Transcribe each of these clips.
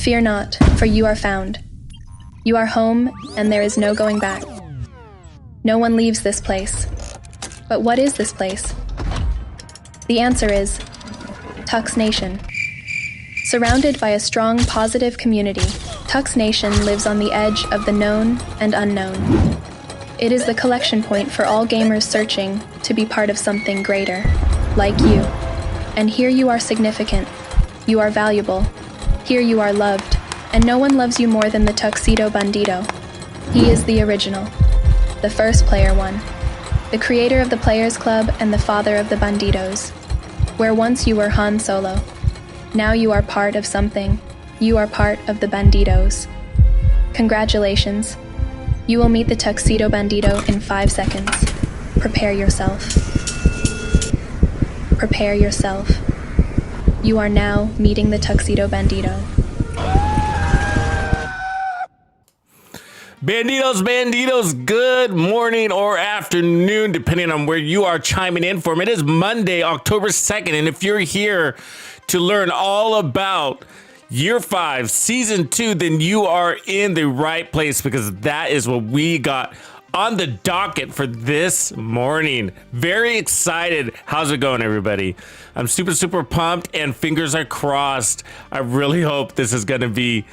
Fear not, for you are found. You are home, and there is no going back. No one leaves this place. But what is this place? The answer is Tux Nation. Surrounded by a strong, positive community, Tux Nation lives on the edge of the known and unknown. It is the collection point for all gamers searching to be part of something greater, like you. And here you are significant. You are valuable. Here you are loved. And no one loves you more than the TuxedoBandido. He is the original, the first player one, the creator of the Players Club and the father of the Bandidos. Where once you were Han Solo, now you are part of something. You are part of the Bandidos. Congratulations. You will meet the TuxedoBandido in 5 seconds. Prepare yourself. Prepare yourself. You are now meeting the TuxedoBandido. Bandidos, good morning or afternoon, depending on where you are chiming in from. It is Monday, October 2nd, and if you're here to learn all about Year 5, Season 2, then you are in the right place, because that is what we got on the docket for this morning. Very excited. How's it going, everybody? I'm super pumped, and fingers are crossed. I really hope this is going to be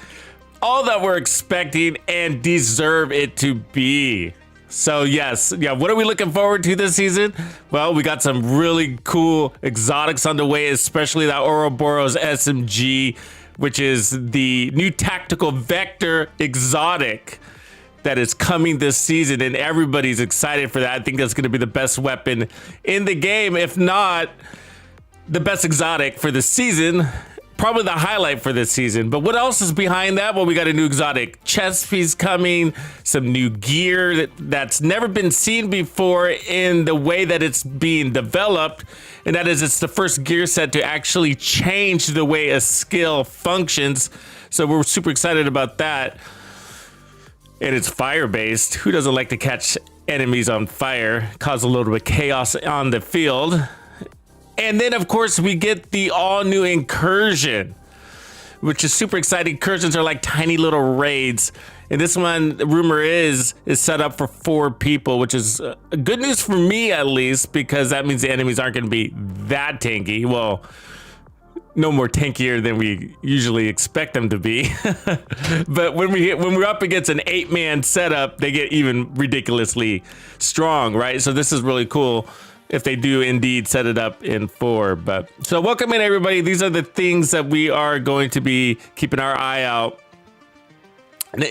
all that we're expecting and deserve it to be. So yes, what are we looking forward to this season? Well, we got some really cool exotics on the way, especially that Ouroboros SMG, which is the new tactical vector exotic that is coming this season, and everybody's excited for that. I think that's going to be the best weapon in the game, if not the best exotic for the season. Probably the highlight for this season. But what else is behind that? Well, we got a new exotic chest piece coming, some new gear that's never been seen before in the way that it's being developed, and that is it's the first gear set to actually change the way a skill functions. So we're super excited about that. And it's fire-based. Who doesn't like to catch enemies on fire, cause a little bit of chaos on the field? And then, of course, we get the all-new incursion, which is super exciting. Incursions are like tiny little raids. And this one, the rumor is set up for 4 people, which is good news for me, at least, because that means the enemies aren't going to be that tanky. Well, no more tankier than we usually expect them to be. But when we're up against an 8-man setup, they get even ridiculously strong, right? So this is really cool if they do indeed set it up in 4. But so welcome in, everybody. These are the things that we are going to be keeping our eye out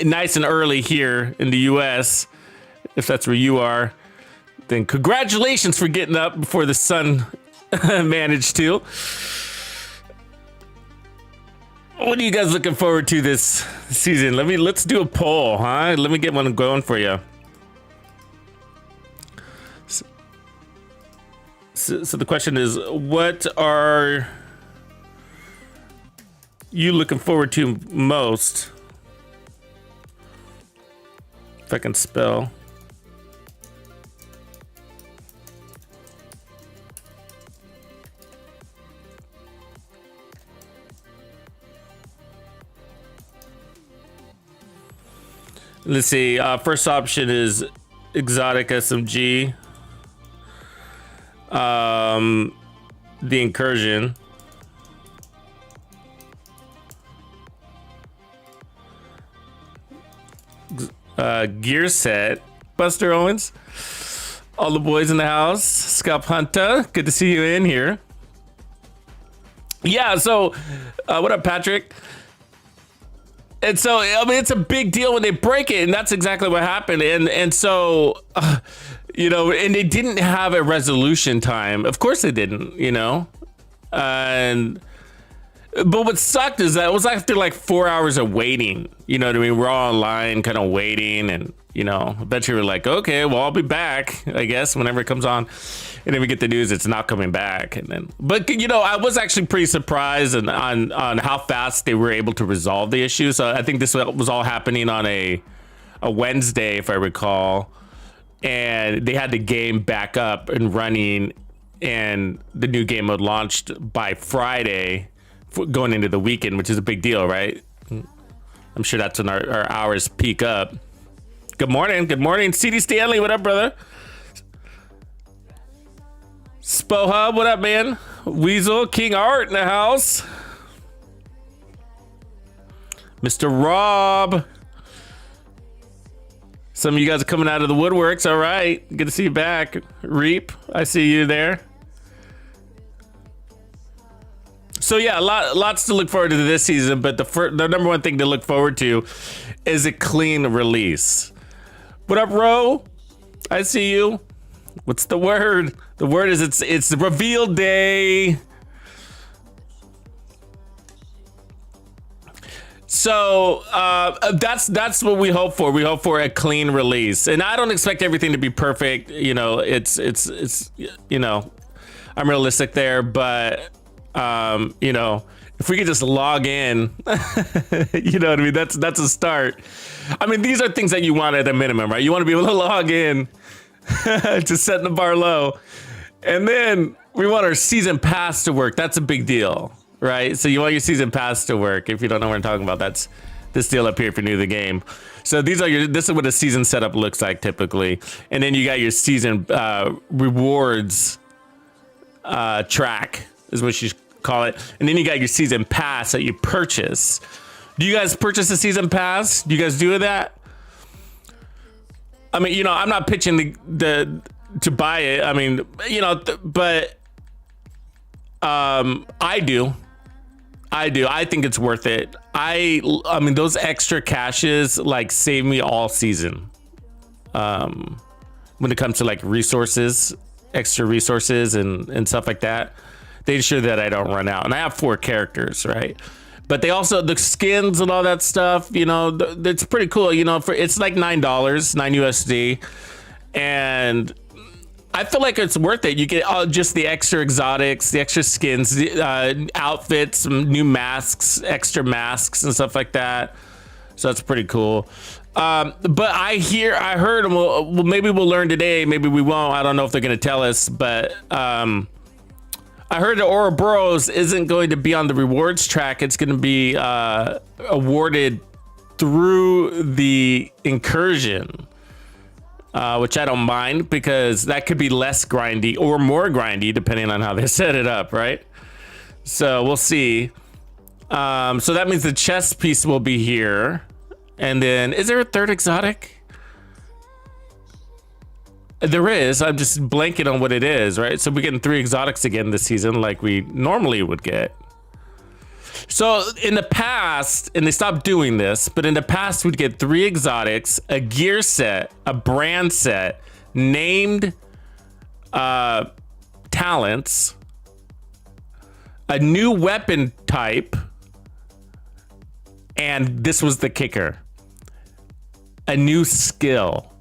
nice and early here in the US. If that's where you are, then congratulations for getting up before the sun managed to. What are you guys looking forward to this season? Let's do a poll, huh? Let me get one going for you. So the question is, what are you looking forward to most? If I can spell. Let's see. First option is exotic SMG. The incursion. Gear set. Buster Owens. All the boys in the house. Scalp Hunter. Good to see you in here. Yeah, so what up, Patrick? And so, I mean, it's a big deal when they break it, and that's exactly what happened. And so, you know, and they didn't have a resolution time. Of course they didn't, you know. But what sucked is that it was after like 4 hours of waiting. You know what I mean? We're all online kind of waiting, and, you know, eventually we're like, okay, well, I'll be back, I guess, whenever it comes on. And then we get the news it's not coming back. And then, but, you know, I was actually pretty surprised on how fast they were able to resolve the issue. So I think this was all happening on a Wednesday, if I recall. And they had the game back up and running, and the new game mode launched by Friday, going into the weekend, which is a big deal, right? I'm sure that's when our hours peak up. Good morning. Good morning. CD Stanley, what up, brother? Spohub, what up, man? Weasel, King Art in the house. Mr. Rob. Some of you guys are coming out of the woodworks. All right. Good to see you back. Reap, I see you there. So yeah, lots to look forward to this season, but the number one thing to look forward to is a clean release. What up, Ro? I see you. What's the word? The word is it's the reveal day. So that's what we hope for. We hope for a clean release, and I don't expect everything to be perfect. You know, it's you know, I'm realistic there, but you know, if we could just log in, you know what I mean? That's a start. I mean, these are things that you want at a minimum, right? You want to be able to log in to set the bar low, and then we want our season pass to work. That's a big deal. Right, so you want your season pass to work. If you don't know what I'm talking about, that's this deal up here if you're new to the game. So this is what a season setup looks like typically, and then you got your season rewards track is what you call it, and then you got your season pass that you purchase. Do you guys purchase a season pass? Do you guys do that? I mean, you know, I'm not pitching the to buy it. I mean, you know, but I do. I think it's worth it. I mean, those extra caches like save me all season. When it comes to like resources, extra resources and stuff like that, they ensure that I don't run out. And I have 4 characters, right? But they also, the skins and all that stuff, you know, it's pretty cool. You know, it's like $9, $9 USD, and I feel like it's worth it. You get just the extra exotics, the extra skins, the outfits, some new masks, extra masks and stuff like that. So that's pretty cool. But I heard, and well, maybe we'll learn today. Maybe we won't. I don't know if they're going to tell us. But I heard that Ouroboros isn't going to be on the rewards track. It's going to be awarded through the incursion. Which I don't mind, because that could be less grindy or more grindy depending on how they set it up, right? So we'll see. So that means the chest piece will be here. And then, is there a third exotic? There is. I'm just blanking on what it is, right? So we're getting 3 exotics again this season like we normally would get. So in the past, and they stopped doing this, but in the past we'd get 3 exotics, a gear set, a brand set, named talents, a new weapon type, and this was the kicker, a new skill.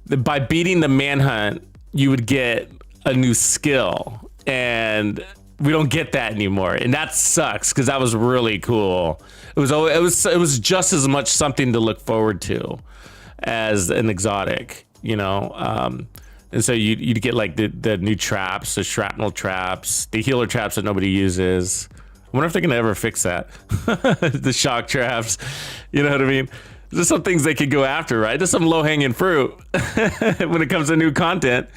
By beating the manhunt, you would get a new skill, and we don't get that anymore, and that sucks, because that was really cool. It was just as much something to look forward to as an exotic, you know. And so you'd get like the new traps, the shrapnel traps, the healer traps that nobody uses. I wonder if they're gonna ever fix that. The shock traps, you know what I mean? There's some things they could go after, right? There's some low-hanging fruit when it comes to new content.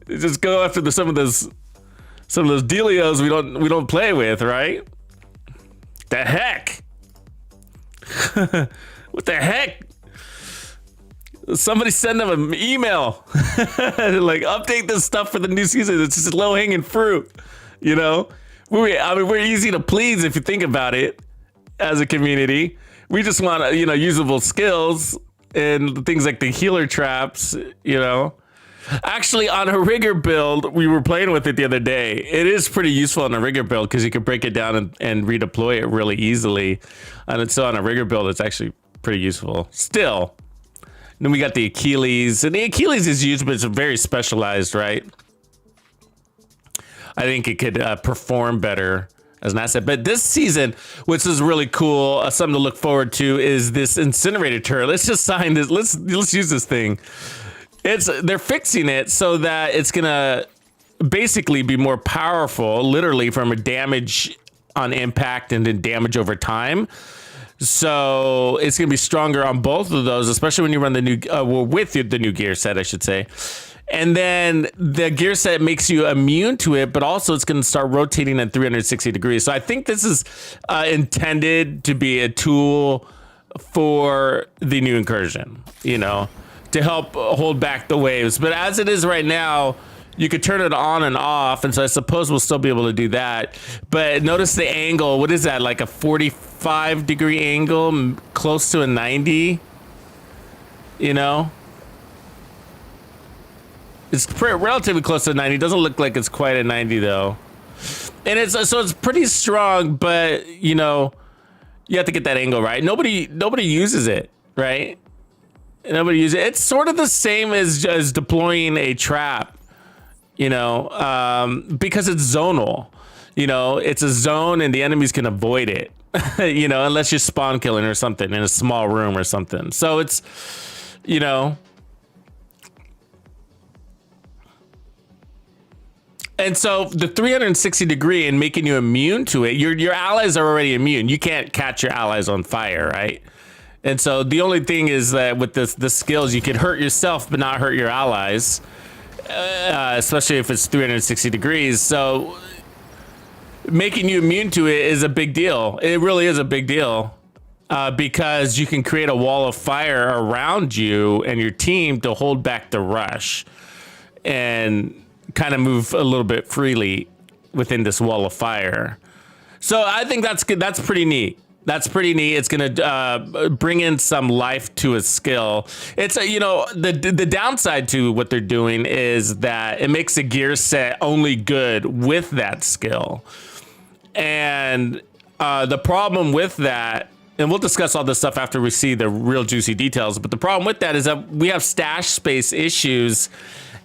Just go after some of those dealios we don't play with, right? The heck? What the heck? Somebody send them an email. Like, update this stuff for the new season. It's just low-hanging fruit, you know? We're easy to please if you think about it as a community. We just want, you know, usable skills and things like the healer traps, you know? Actually, on a rigger build, we were playing with it the other day. It is pretty useful on a rigger build because you can break it down and redeploy it really easily. And so on a rigger build, it's actually pretty useful. Still, then we got the Achilles, and the Achilles is used, but it's very specialized, right? I think it could perform better as an asset. But this season, which is really cool, something to look forward to, is this incinerator turret. Let's just sign this. Let's use this thing. They're fixing it so that it's gonna basically be more powerful, literally from a damage on impact and then damage over time. So it's going to be stronger on both of those, especially when you run the new, with the new gear set, I should say. And then the gear set makes you immune to it, but also it's going to start rotating at 360 degrees. So I think this is intended to be a tool for the new incursion, you know, to help hold back the waves. But as it is right now, you could turn it on and off. And so I suppose we'll still be able to do that. But notice the angle. What is that? Like a 45-degree angle, close to a 90, you know? It's relatively close to 90. It doesn't look like it's quite a 90 though. And it's pretty strong, but you know, you have to get that angle right. Nobody uses it, right? Nobody uses it. It's sort of the same as deploying a trap, you know, because it's zonal. You know, it's a zone and the enemies can avoid it, you know, unless you're spawn killing or something in a small room or something. So it's, you know. And so the 360 degree and making you immune to it, your allies are already immune. You can't catch your allies on fire, right? And so the only thing is that with the skills, you can hurt yourself but not hurt your allies, especially if it's 360 degrees. So making you immune to it is a big deal. It really is a big deal because you can create a wall of fire around you and your team to hold back the rush and kind of move a little bit freely within this wall of fire. So I think that's good. That's pretty neat. That's pretty neat. It's going to bring in some life to a skill. It's you know, the downside to what they're doing is that it makes a gear set only good with that skill. And the problem with that, and we'll discuss all this stuff after we see the real juicy details, but the problem with that is that we have stash space issues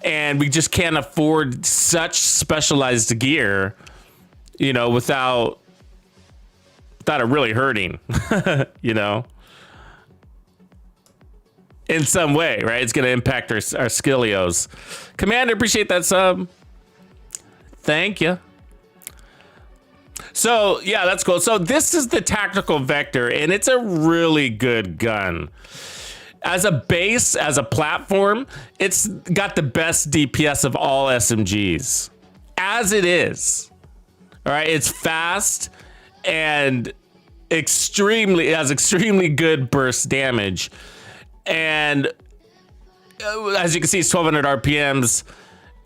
and we just can't afford such specialized gear, you know, without it really hurting, you know, in some way, right? It's going to impact our skillios. Commander, appreciate that sub. Thank you. So yeah, that's cool. So this is the tactical vector and it's a really good gun. As a base, as a platform, it's got the best DPS of all SMGs. As it is. All right, it's fast and it has extremely good burst damage. And as you can see, it's 1200 RPMs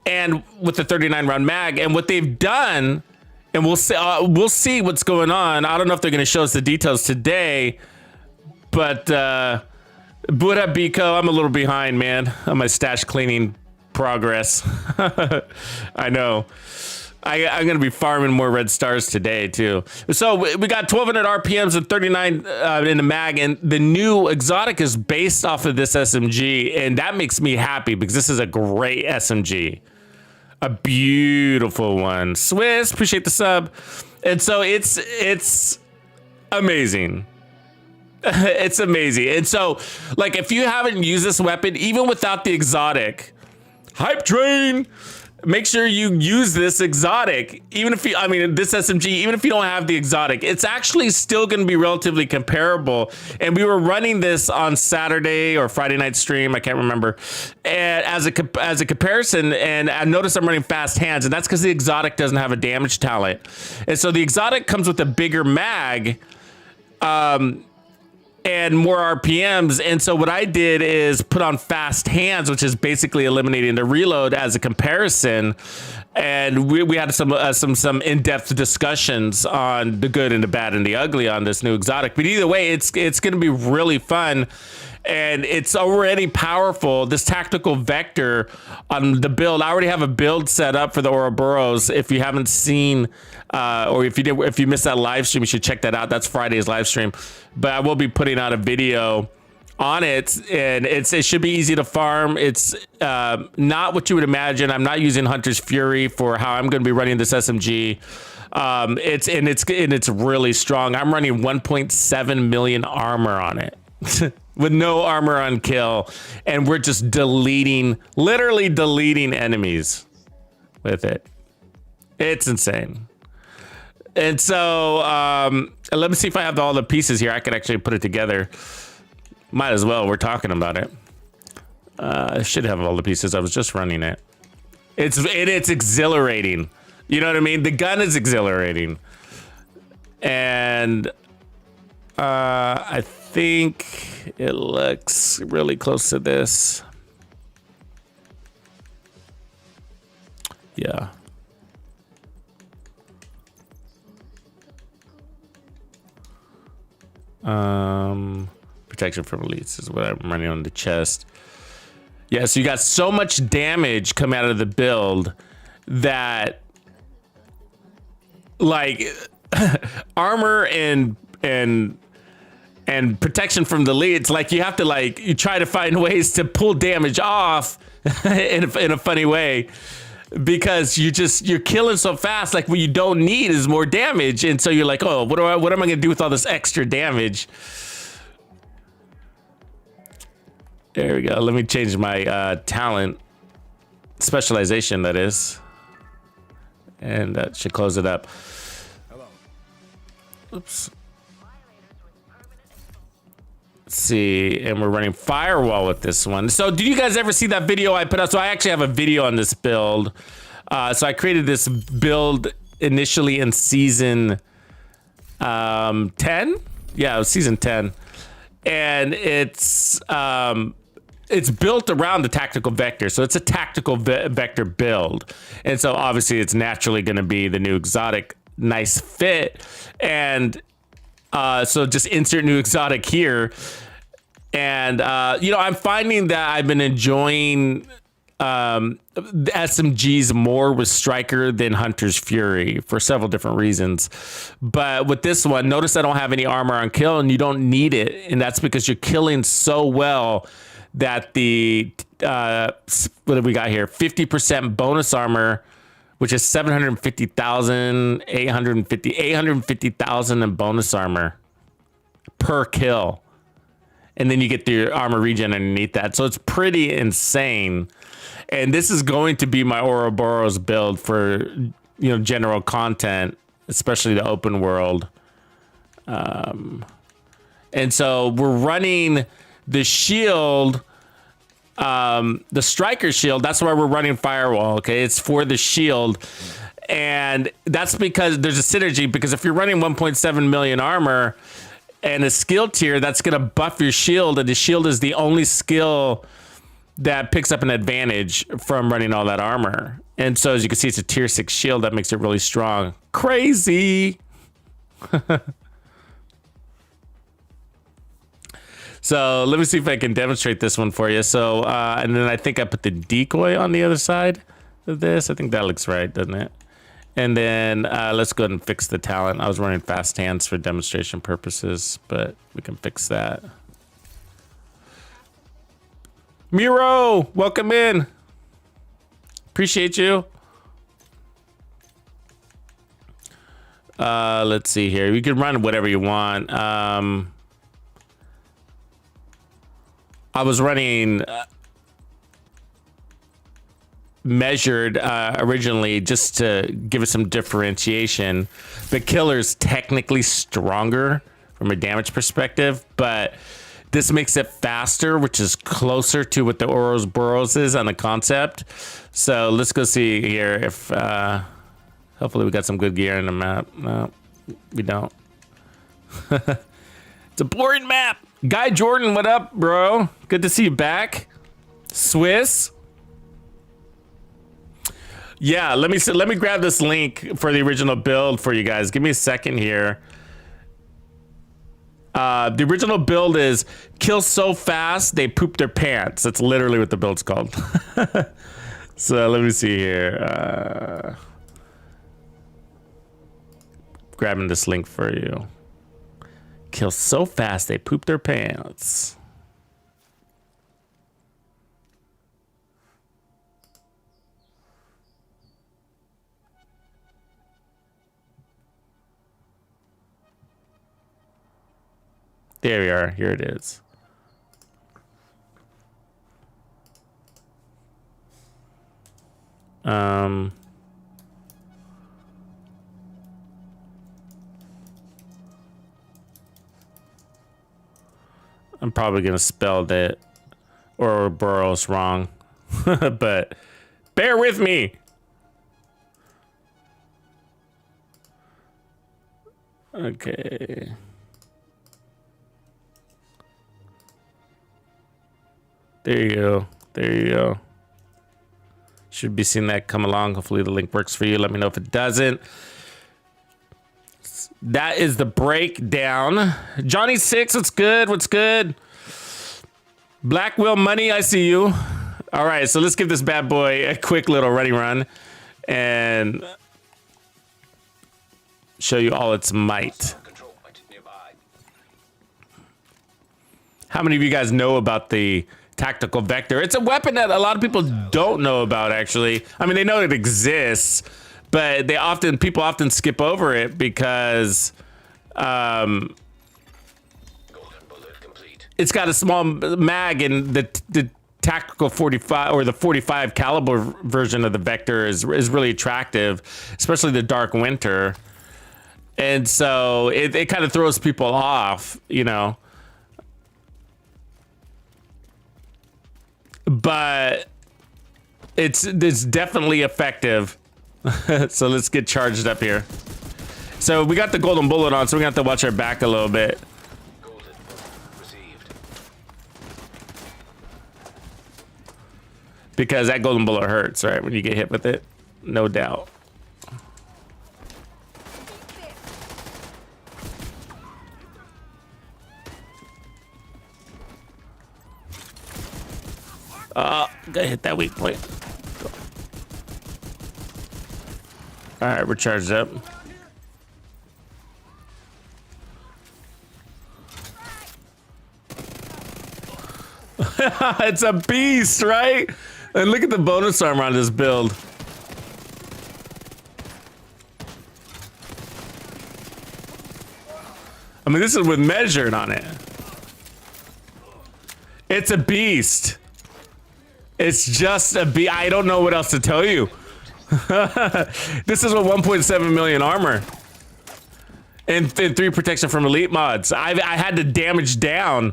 and with the 39 round mag. And what they've done, and we'll see what's going on. I don't know if they're going to show us the details today, but Buddha Biko, I'm a little behind, man, on my stash cleaning progress. I know. I'm going to be farming more red stars today, too. So we got 1200 RPMs and 39 in the mag, and the new exotic is based off of this SMG, and that makes me happy because this is a great SMG. A beautiful one. Swiss, appreciate the sub. And so it's amazing. It's amazing. And so, like, if you haven't used this weapon, even without the exotic, hype train, make sure you use this exotic. Even if this SMG, even if you don't have the exotic, it's actually still going to be relatively comparable. And we were running this on Saturday or Friday night stream, I can't remember, and as a comparison. And I noticed I'm running fast hands, and that's because the exotic doesn't have a damage talent. And so the exotic comes with a bigger mag, and more RPMs. And so what I did is put on fast hands, which is basically eliminating the reload as a comparison. And we had some in-depth discussions on the good and the bad and the ugly on this new exotic. But either way, it's going to be really fun. And it's already powerful. This tactical vector on the build, I already have a build set up for the Ouroboros. If you haven't seen, or if you missed that live stream, you should check that out. That's Friday's live stream. But I will be putting out a video on it, and it should be easy to farm. It's not what you would imagine. I'm not using Hunter's Fury for how I'm going to be running this SMG. It's really strong. I'm running 1.7 million armor on it. With no armor on kill, and we're just literally deleting enemies with it. It's insane. And so let me see if I have all the pieces here. I could actually put it together. Might as well. We're talking about it. I should have all the pieces. I was just running it. It's exhilarating. You know what I mean? The gun is exhilarating. And I think it looks really close to this. Yeah. Protection from elites is what I'm running on the chest. Yeah, so you got so much damage come out of the build that like armor and protection from the elites, like you have to like you try to find ways to pull damage off in a funny way. Because you're killing so fast, like what you don't need is more damage, and so you're like, oh, what am I gonna do with all this extra damage? There we go. Let me change my talent specialization, that is, and that should close it up. Oops. Let's see, and we're running firewall with this one. So did you guys ever see that video I put out? So I actually have a video on this build. So I created this build initially in season 10. Yeah, it was season 10. And it's built around the tactical vector. So it's a tactical vector build. And so obviously it's naturally going to be the new exotic nice fit. And so just insert new exotic here. And, you know, I'm finding that I've been enjoying the SMGs more with Striker than Hunter's Fury for several different reasons. But with this one, notice I don't have any armor on kill, and you don't need it. And that's because you're killing so well that the, what have we got here? 50% bonus armor, which is 750,000, 850,000 in bonus armor per kill. And then you get the armor regen underneath that. So it's pretty insane. And this is going to be my Ouroboros build for, you know, general content, especially the open world. And so we're running the shield, the striker shield. That's why we're running firewall. Okay. It's for the shield. And that's because there's a synergy, because if you're running 1.7 million armor and a skill tier, that's going to buff your shield. And the shield is the only skill that picks up an advantage from running all that armor. And so as you can see, it's a tier 6 shield that makes it really strong. Crazy. So let me see if I can demonstrate this one for you. So, and then I think I put the decoy on the other side of this. I think that looks right, doesn't it? And then let's go ahead and fix the talent. I was running fast hands for demonstration purposes, but we can fix that. Miro, welcome in. Appreciate you. Let's see here. You can run whatever you want. I was running measured originally just to give it some differentiation. The killer's technically stronger from a damage perspective, but this makes it faster, which is closer to what the Ouroboros is on the concept. So let's go see here if hopefully we got some good gear in the map. No, we don't. It's a boring map. Guy Jordan, what up, bro? Good to see you back. Swiss. Yeah, let me grab this link for the original build for you guys. Give me a second here. The original build is kill so fast they poop their pants. That's literally what the build's called. So let me see here. Grabbing this link for you. Kill so fast they poop their pants. There we are. Here it is. I'm probably gonna spell it or Burrows wrong, but bear with me. Okay. There you go. There you go. Should be seeing that come along. Hopefully the link works for you. Let me know if it doesn't. That is the breakdown. Johnny Six, what's good? What's good? Black Will Money, I see you. All right, so let's give this bad boy a quick little ready run and show you all its might. How many of you guys know about the tactical vector? It's a weapon that a lot of people don't know about, actually. I mean, they know it exists, but people often skip over it because it's got a small mag, and the tactical 45 or the 45 caliber version of the vector is really attractive, especially the Dark Winter. And so it kind of throws people off, you know. But it's definitely effective. So let's get charged up here. So we got the golden bullet on, so we have to watch our back a little bit. Because that golden bullet hurts, right? When you get hit with it, no doubt. Gotta hit that weak point. All right, we're charged up. It's a beast, right? And look at the bonus armor on this build. I mean, this is with measured on it. It's a beast. It's just a beast. I don't know what else to tell you. This is a 1.7 million armor. And 3 protection from elite mods. I had to damage down,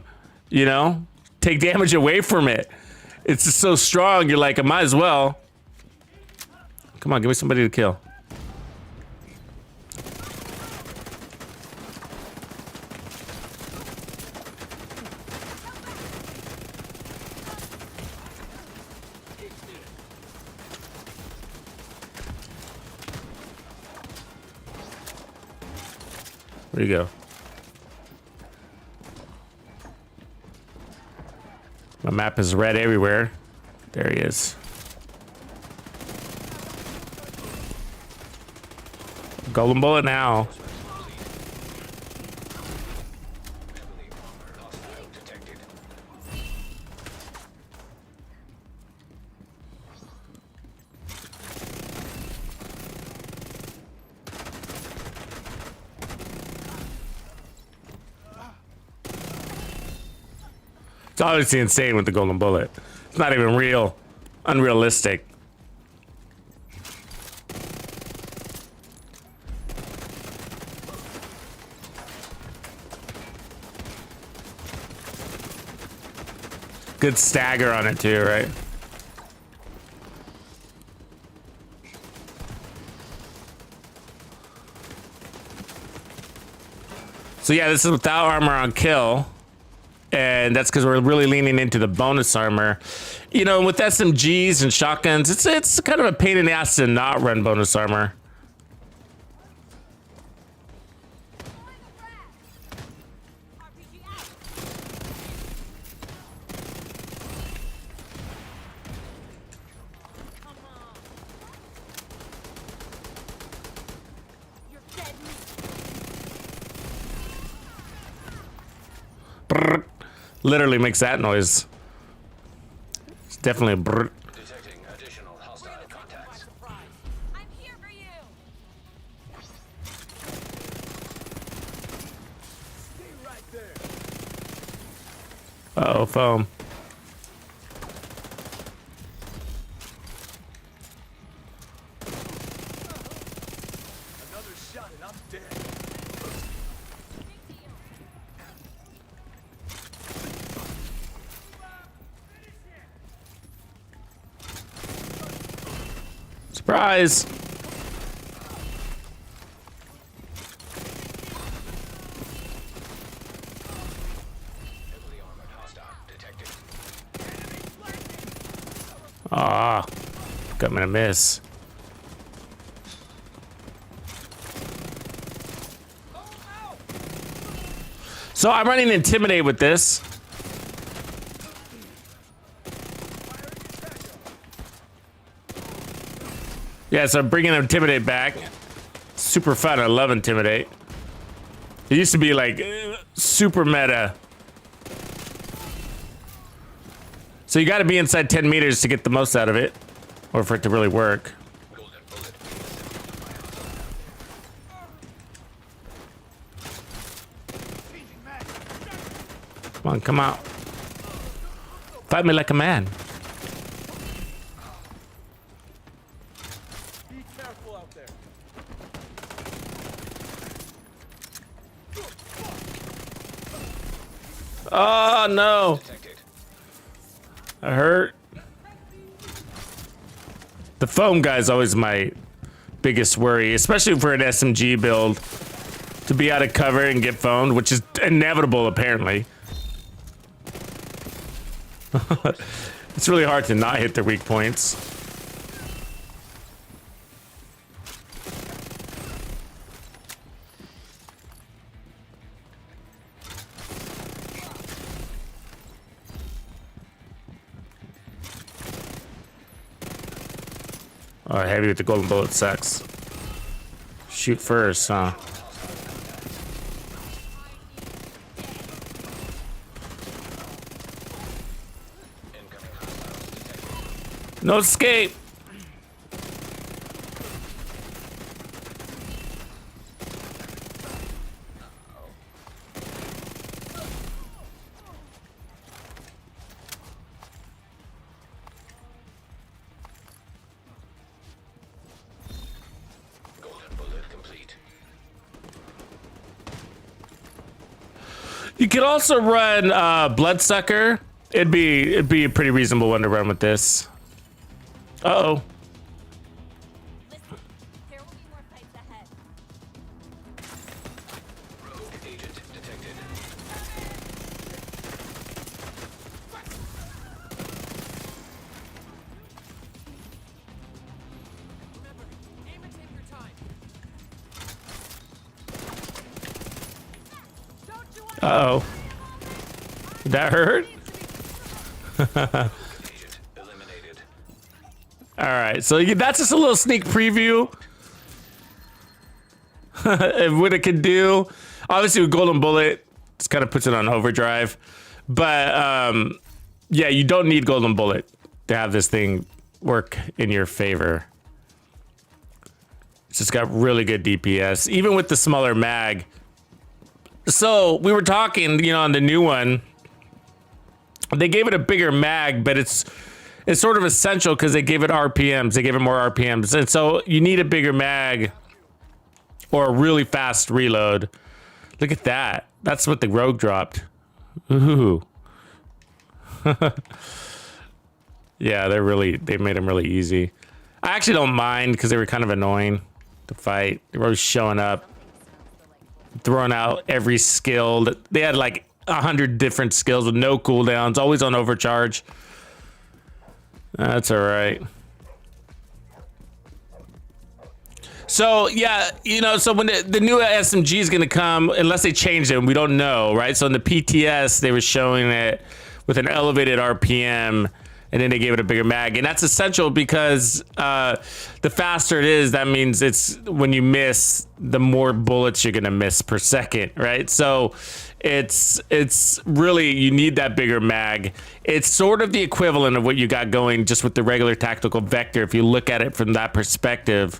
you know? Take damage away from it. It's just so strong, you're like, I might as well. Come on, give me somebody to kill. Where'd you go? My map is red everywhere. There he is. Golden bullet now. It's obviously insane with the golden bullet. It's not even real. Unrealistic. Good stagger on it too, right? So yeah, this is without armor on kill. And that's because we're really leaning into the bonus armor. You know, with SMGs and shotguns, it's kind of a pain in the ass to not run bonus armor. Brrr. Literally makes that noise. It's definitely a brrr. Detecting additional hostile contacts. I'm here for you. Stay right there. Uh-oh, foam. Another shot and I'm dead. Surprise. Ah, got me to miss. So I'm running Intimidate with this. Yeah, so I'm bringing Intimidate back. Super fun. I love Intimidate. It used to be like super meta. So you got to be inside 10 meters to get the most out of it, or for it to really work. Come on, come out. Fight me like a man. Be careful out there. Oh no. Detected. I hurt. The foam guy is always my biggest worry, especially for an SMG build. To be out of cover and get foamed, which is inevitable apparently. It's really hard to not hit their weak points. Oh, heavy with the golden bullet sucks. Shoot first, huh? No escape. Golden bullet complete. You could also run Bloodsucker. It'd be a pretty reasonable one to run with this. Uh-oh. Listen, there will be more fights ahead. Rogue agent detected. Remember, aim and take your time. Don't you want Uh-oh. Did that hurt? Agent eliminated. All right, so that's just a little sneak preview of what it can do. Obviously, with Golden Bullet, just kind of puts it on overdrive. But yeah, you don't need Golden Bullet to have this thing work in your favor. It's just got really good DPS, even with the smaller mag. So we were talking, you know, on the new one, they gave it a bigger mag, but it's sort of essential because they gave it RPMs. They gave it more RPMs. And so you need a bigger mag or a really fast reload. Look at that. That's what the Rogue dropped. Ooh. Yeah, they made them really easy. I actually don't mind because they were kind of annoying to fight. They were always showing up, throwing out every skill. They had like 100 different skills with no cooldowns, always on overcharge. That's all right. So yeah, you know, so when the new SMG is going to come, unless they change it, and we don't know, right? So in the PTS, they were showing it with an elevated RPM, and then they gave it a bigger mag, and that's essential because the faster it is, that means it's when you miss, the more bullets you're going to miss per second, right? So it's really, you need that bigger mag. It's sort of the equivalent of what you got going just with the regular tactical vector if you look at it from that perspective.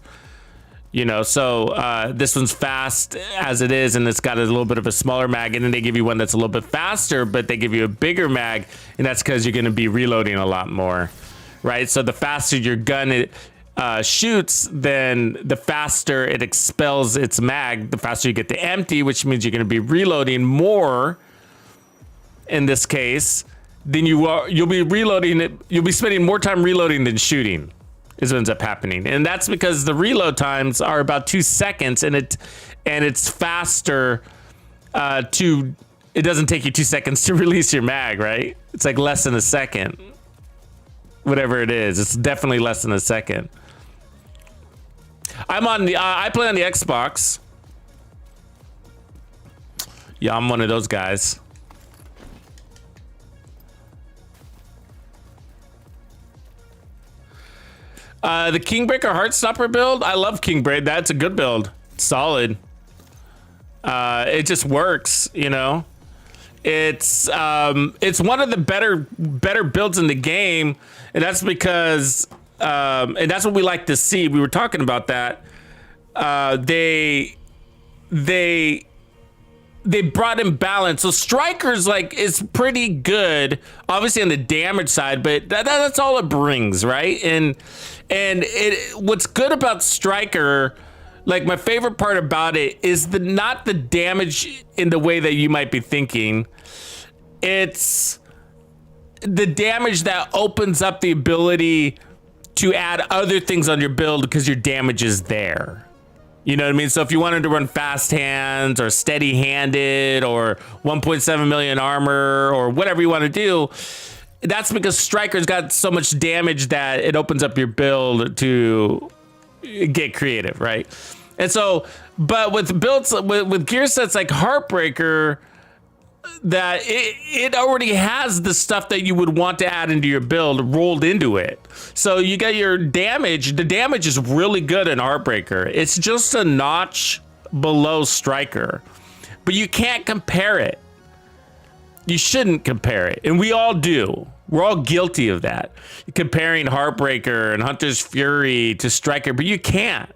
You know, so this one's fast as it is, and it's got a little bit of a smaller mag, and then they give you one that's a little bit faster, but they give you a bigger mag, and that's because you're going to be reloading a lot more, right? So the faster your gun shoots, then the faster it expels its mag, the faster you get to empty, which means you're going to be reloading more. In this case, then you'll be reloading it. You'll be spending more time reloading than shooting. is what ends up happening. And that's because the reload times are about 2 seconds, and it's faster it doesn't take you 2 seconds to release your mag, right? It's like less than a second. Whatever it is, it's definitely less than a second. I play on the Xbox. Yeah, I'm one of those guys. The Kingbreaker Heartstopper build, I love Kingbreaker. That's a good build. It's solid. It just works, you know. It's one of the better builds in the game, and that's because and that's what we like to see. We were talking about that. They brought in balance. So Strikers is pretty good, obviously on the damage side, but that's all it brings, right? And what's good about Striker, like my favorite part about it is not the damage in the way that you might be thinking. It's the damage that opens up the ability to add other things on your build because your damage is there. You know what I mean? So if you wanted to run fast hands or steady handed or 1.7 million armor or whatever you want to do, that's because Striker's got so much damage that it opens up your build to get creative, right? And so, but with builds, with gear sets like Heartbreaker, that it already has the stuff that you would want to add into your build rolled into it. So you got your damage. The damage is really good in Heartbreaker. It's just a notch below Striker, but you can't compare it. You shouldn't compare it. And we all do. We're all guilty of that. Comparing Heartbreaker and Hunter's Fury to Striker, but you can't,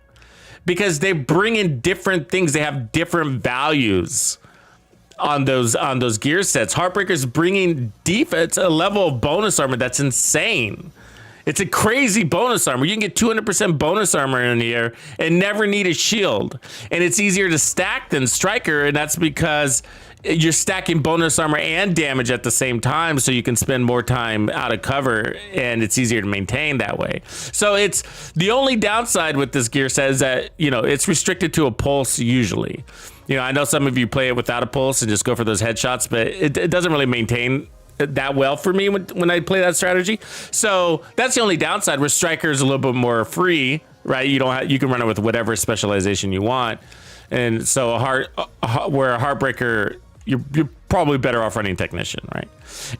because they bring in different things. They have different values on those gear sets. Heartbreaker's bringing defense, a level of bonus armor that's insane. It's a crazy bonus armor. You can get 200% bonus armor in here and never need a shield. And it's easier to stack than Striker, and that's because you're stacking bonus armor and damage at the same time, so you can spend more time out of cover, and it's easier to maintain that way. So it's the only downside with this gear set is that, you know, it's restricted to a pulse usually. You know, I know some of you play it without a pulse and just go for those headshots, but it doesn't really maintain that well for me when I play that strategy. So that's the only downside, where Striker is a little bit more free, right? You can run it with whatever specialization you want. And so where a Heartbreaker, you're probably better off running Technician, right?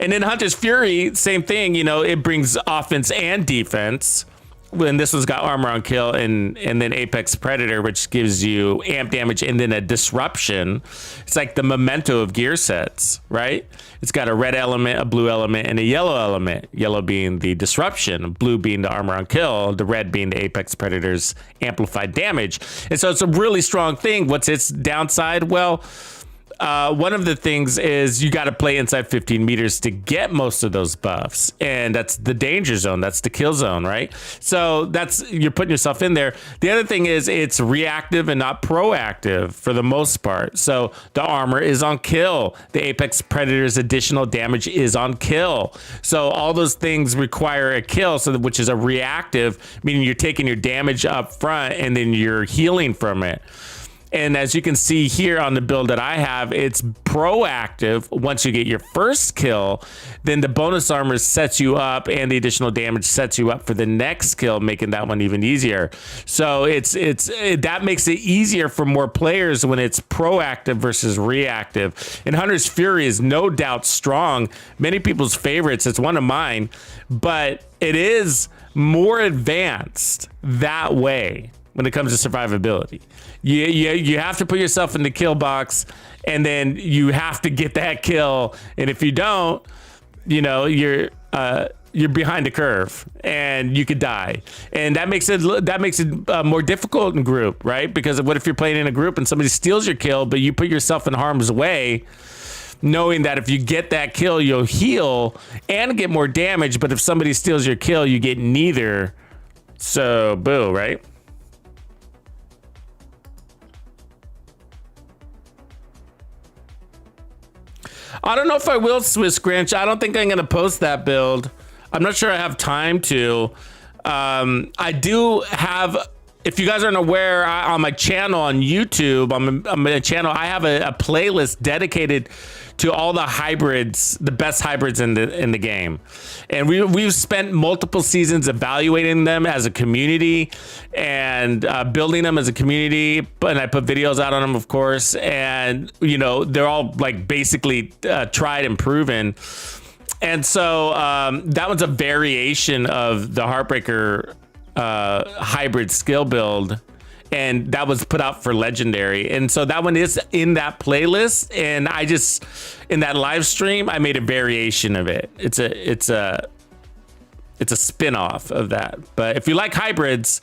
And then Hunter's Fury, same thing, you know, it brings offense and defense. When this one's got armor on kill and then Apex Predator, which gives you amp damage and then a disruption. It's like the memento of gear sets, right? It's got a red element, a blue element, and a yellow element. Yellow being the disruption, blue being the armor on kill, the red being the Apex Predator's amplified damage. And so it's a really strong thing. What's its downside? Well, one of the things is you got to play inside 15 meters to get most of those buffs, and that's the danger zone, that's the kill zone, right? So you're putting yourself in there. The other thing is it's reactive and not proactive for the most part. So the armor is on kill, the Apex Predator's additional damage is on kill, so all those things require a kill, which is a reactive, meaning you're taking your damage up front and then you're healing from it. And as you can see here on the build that I have, it's proactive. Once you get your first kill, then the bonus armor sets you up and the additional damage sets you up for the next kill, making that one even easier. So that makes it easier for more players when it's proactive versus reactive. And Hunter's Fury is no doubt strong. Many people's favorites. It's one of mine, but it is more advanced that way when it comes to survivability. You have to put yourself in the kill box, and then you have to get that kill. And if you don't, you know, you're behind the curve and you could die. And that makes it more difficult in group, right? Because what if you're playing in a group and somebody steals your kill, but you put yourself in harm's way, knowing that if you get that kill, you'll heal and get more damage. But if somebody steals your kill, you get neither. So, boo, right? I don't know if I will, Swiss Grinch. I don't think I'm going to post that build. I'm not sure I have time to. I do have, if you guys aren't aware, on my channel on YouTube, on my channel, I have a playlist dedicated to all the hybrids, the best hybrids in the game. And we've spent multiple seasons evaluating them as a community and building them as a community. And I put videos out on them, of course. And, you know, they're all like basically tried and proven. And so that one's a variation of the Heartbreaker hybrid skill build, and that was put out for Legendary. And so that one is in that playlist, and I just, in that live stream, I made a variation of it. It's a spin-off of that. But if you like hybrids,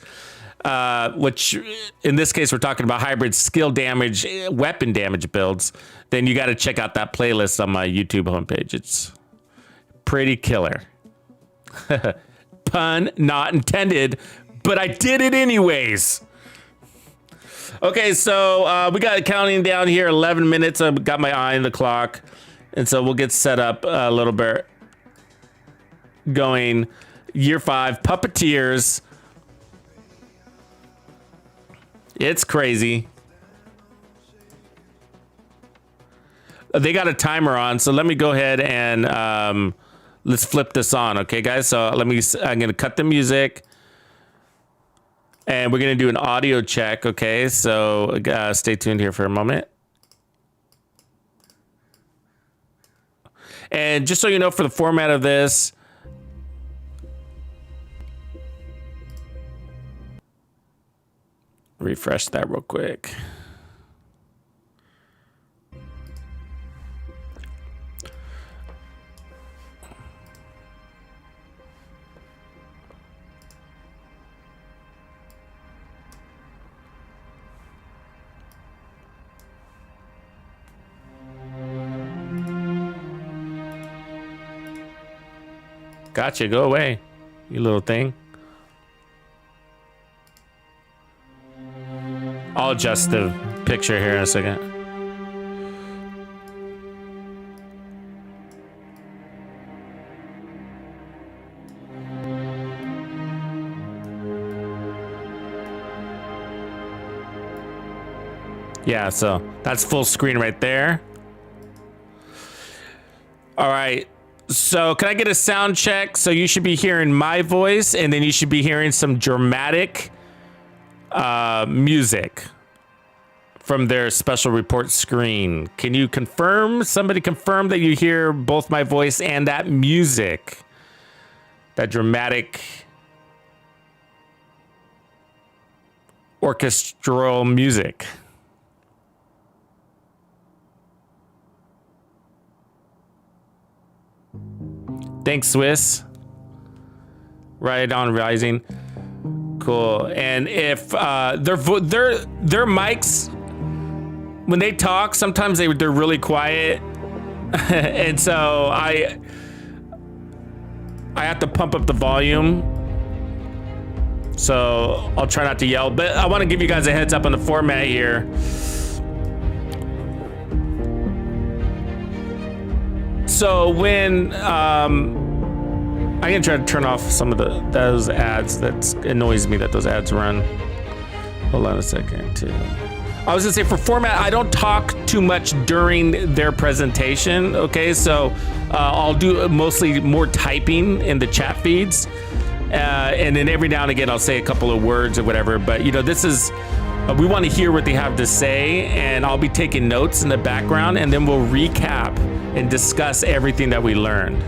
which in this case we're talking about hybrid skill damage, weapon damage builds, then you got to check out that playlist on my YouTube homepage. It's pretty killer. Pun not intended, but I did it anyways. Okay, so we got it counting down here, 11 minutes. I've got my eye on the clock, and so we'll get set up a little bit. Going year 5, Puppeteers. It's crazy. They got a timer on, so let me go ahead and let's flip this on, okay, guys? So I'm gonna cut the music, and we're gonna do an audio check, okay? So stay tuned here for a moment. And just so you know, for the format of this, refresh that real quick. Gotcha, go away, you little thing. I'll adjust the picture here in a second. Yeah, so that's full screen right there. All right. So can I get a sound check? So you should be hearing my voice, and then you should be hearing some dramatic music from their special report screen. Can you confirm? Somebody confirm that you hear both my voice and that music, that dramatic orchestral music. Thanks, Swiss. Right on, Rising. Cool. And if their mics, when they talk, sometimes they're really quiet, and so I have to pump up the volume. So I'll try not to yell, but I want to give you guys a heads up on the format here. So when I'm gonna try to turn off some of those ads. That annoys me that those ads run. Hold on a second too. I was gonna say, for format, I don't talk too much during their presentation. Okay, so I'll do mostly more typing in the chat feeds, and then every now and again I'll say a couple of words or whatever. But you know, this is we want to hear what they have to say, and I'll be taking notes in the background, and then we'll recap and discuss everything that we learned.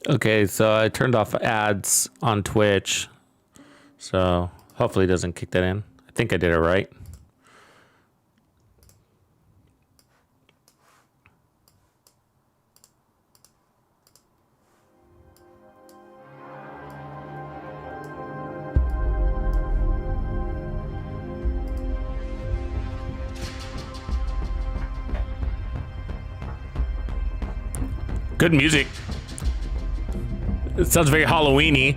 Okay, so I turned off ads on Twitch. So hopefully it doesn't kick that in. I think I did it right. Good music. It sounds very Halloween-y.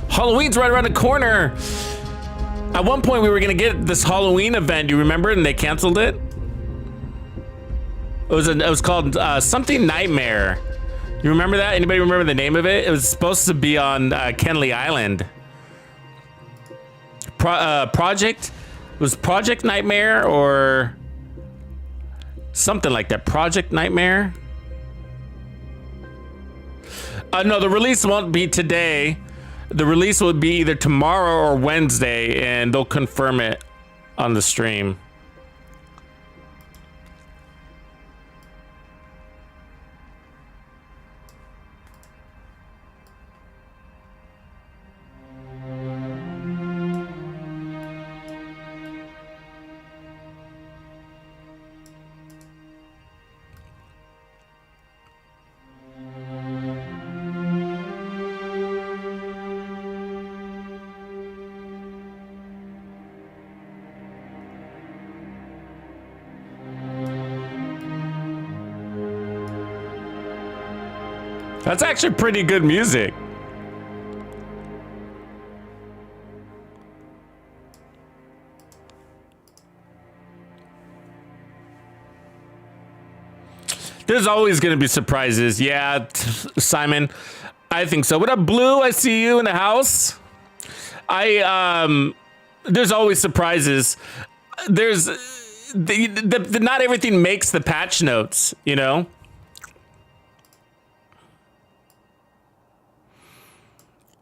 Halloween's right around the corner. At one point, we were gonna get this Halloween event. You remember? And they canceled it. It was called something Nightmare. You remember that? Anybody remember the name of it? It was supposed to be on Kenley Island. Project Nightmare or something like that. Project Nightmare. No, the release won't be today. The release will be either tomorrow or Wednesday, and they'll confirm it on the stream. That's actually pretty good music. There's always going to be surprises. Yeah, Simon, I think so. What up, Blue? I see you in the house. There's always surprises. There's not everything makes the patch notes, you know?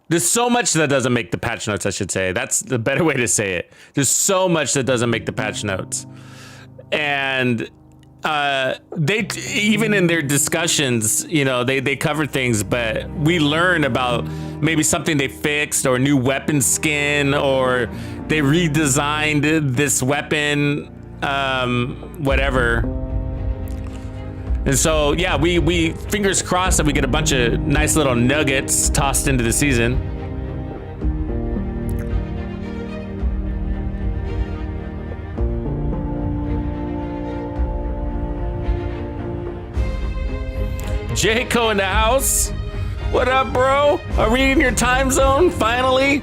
There's so much that doesn't make the patch notes, I should say. That's the better way to say it. There's so much that doesn't make the patch notes. And they, even in their discussions, you know, they cover things, but we learn about maybe something they fixed or new weapon skin, or they redesigned this weapon, whatever. And so, yeah, we fingers crossed that we get a bunch of nice little nuggets tossed into the season. Jayco in the house. What up, bro? Are we in your time zone finally?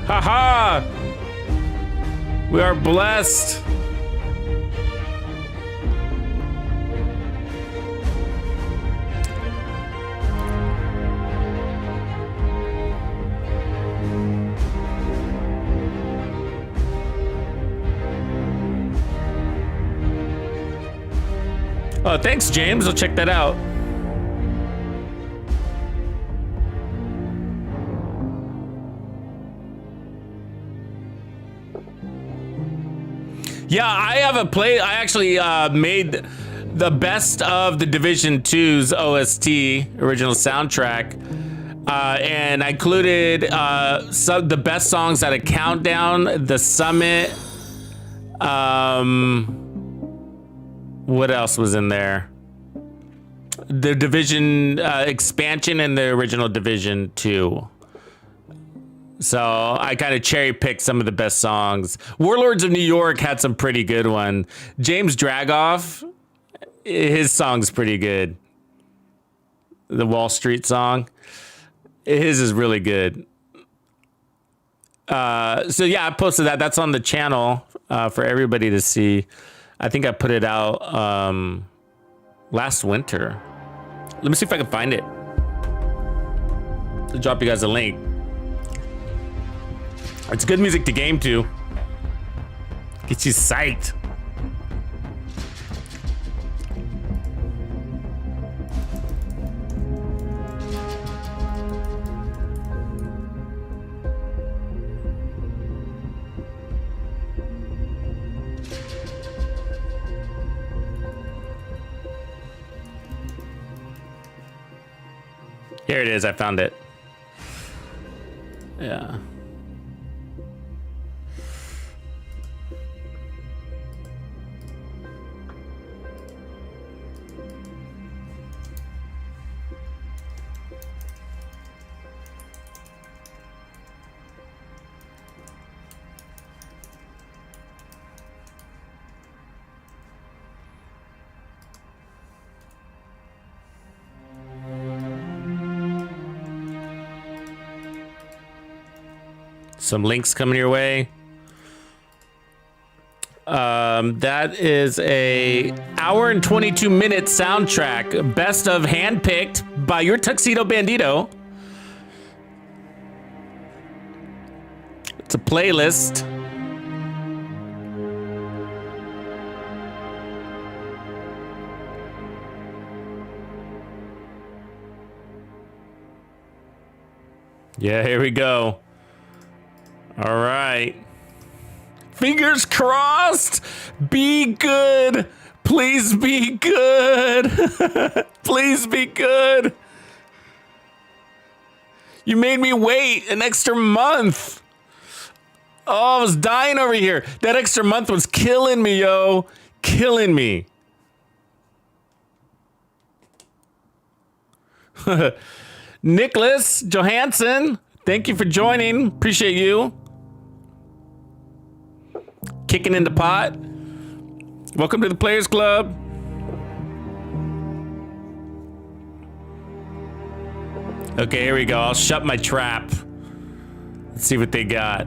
Haha. We are blessed. Oh, thanks, James. I'll check that out. Yeah, I have a play. I actually made the best of the Division 2's OST, original soundtrack. And I included the best songs at a countdown, the summit. What else was in there? The Division expansion and the original Division 2. So I kind of cherry picked some of the best songs. Warlords of New York had some pretty good one. James Dragoff, his song's pretty good. The Wall Street song, his is really good. So yeah, I posted that. That's on the channel for everybody to see. I think I put it out last winter. Let me see if I can find it. I'll drop you guys a link. It's good music to game to. Get you psyched. Here it is. I found it. Yeah. Some links coming your way. That is a hour and 22 minute soundtrack, best of handpicked by your TuxedoBandido. It's a playlist. Yeah, here we go. All right. Fingers crossed. Be good. Please be good. Please be good. You made me wait an extra month. Oh, I was dying over here. That extra month was killing me, yo. Killing me. Nicholas Johansson, thank you for joining. Appreciate you. Kicking in the pot. Welcome to the Players Club. Okay, here we go. I'll shut my trap. Let's see what they got.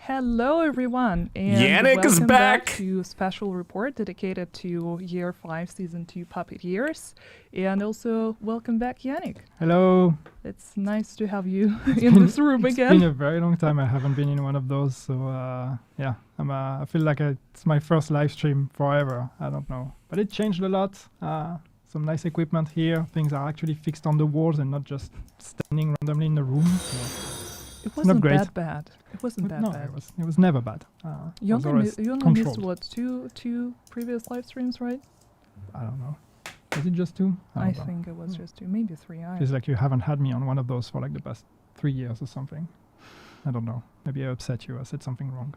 Hello, everyone, and Yannick is welcome back. to a special report dedicated to Year 5 Season 2 Puppeteers, and also welcome back, Yannick. Hello. It's nice to have you in this room It's again. been a very long time. I haven't been in one of those, so yeah, I feel like it's my first live stream forever. I don't know, but it changed a lot. Some nice equipment here. Things are actually fixed on the walls and not just standing randomly in the room. So. It wasn't great. that bad. It wasn't that No, bad. it was never bad. You was only, always you only missed, controlled. what, two previous live streams, right? I don't know. Was it just two? I don't know. think it was just two, maybe three. Feels like you haven't had me on one of those for like the past 3 years or something. I don't know. Maybe I upset you. I said something wrong.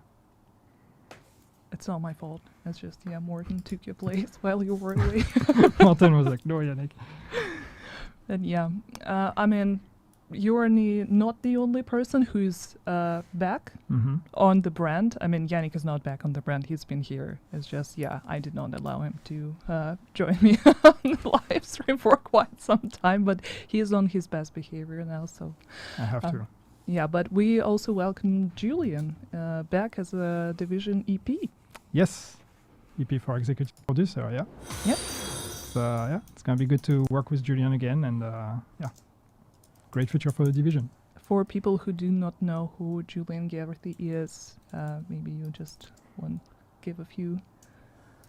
It's not my fault. It's just, yeah, Morten took your place while you were away. Martin was like, no, Yannick. And yeah, I mean, you're not the only person who's back Mm-hmm. on the brand. I mean, Yannick is not back on the brand. He's been here. It's just, yeah, I did not allow him to join me on the live stream for quite some time, but he is on his best behavior now. So, I have to. yeah, but we also welcome Julian back as a Division EP. Yes. EP for executive producer, yeah. Yep. So, yeah, it's going to be good to work with Julian again, and yeah, great future for the division. For people who do not know who Julian Gerthi is, maybe you just want to give a few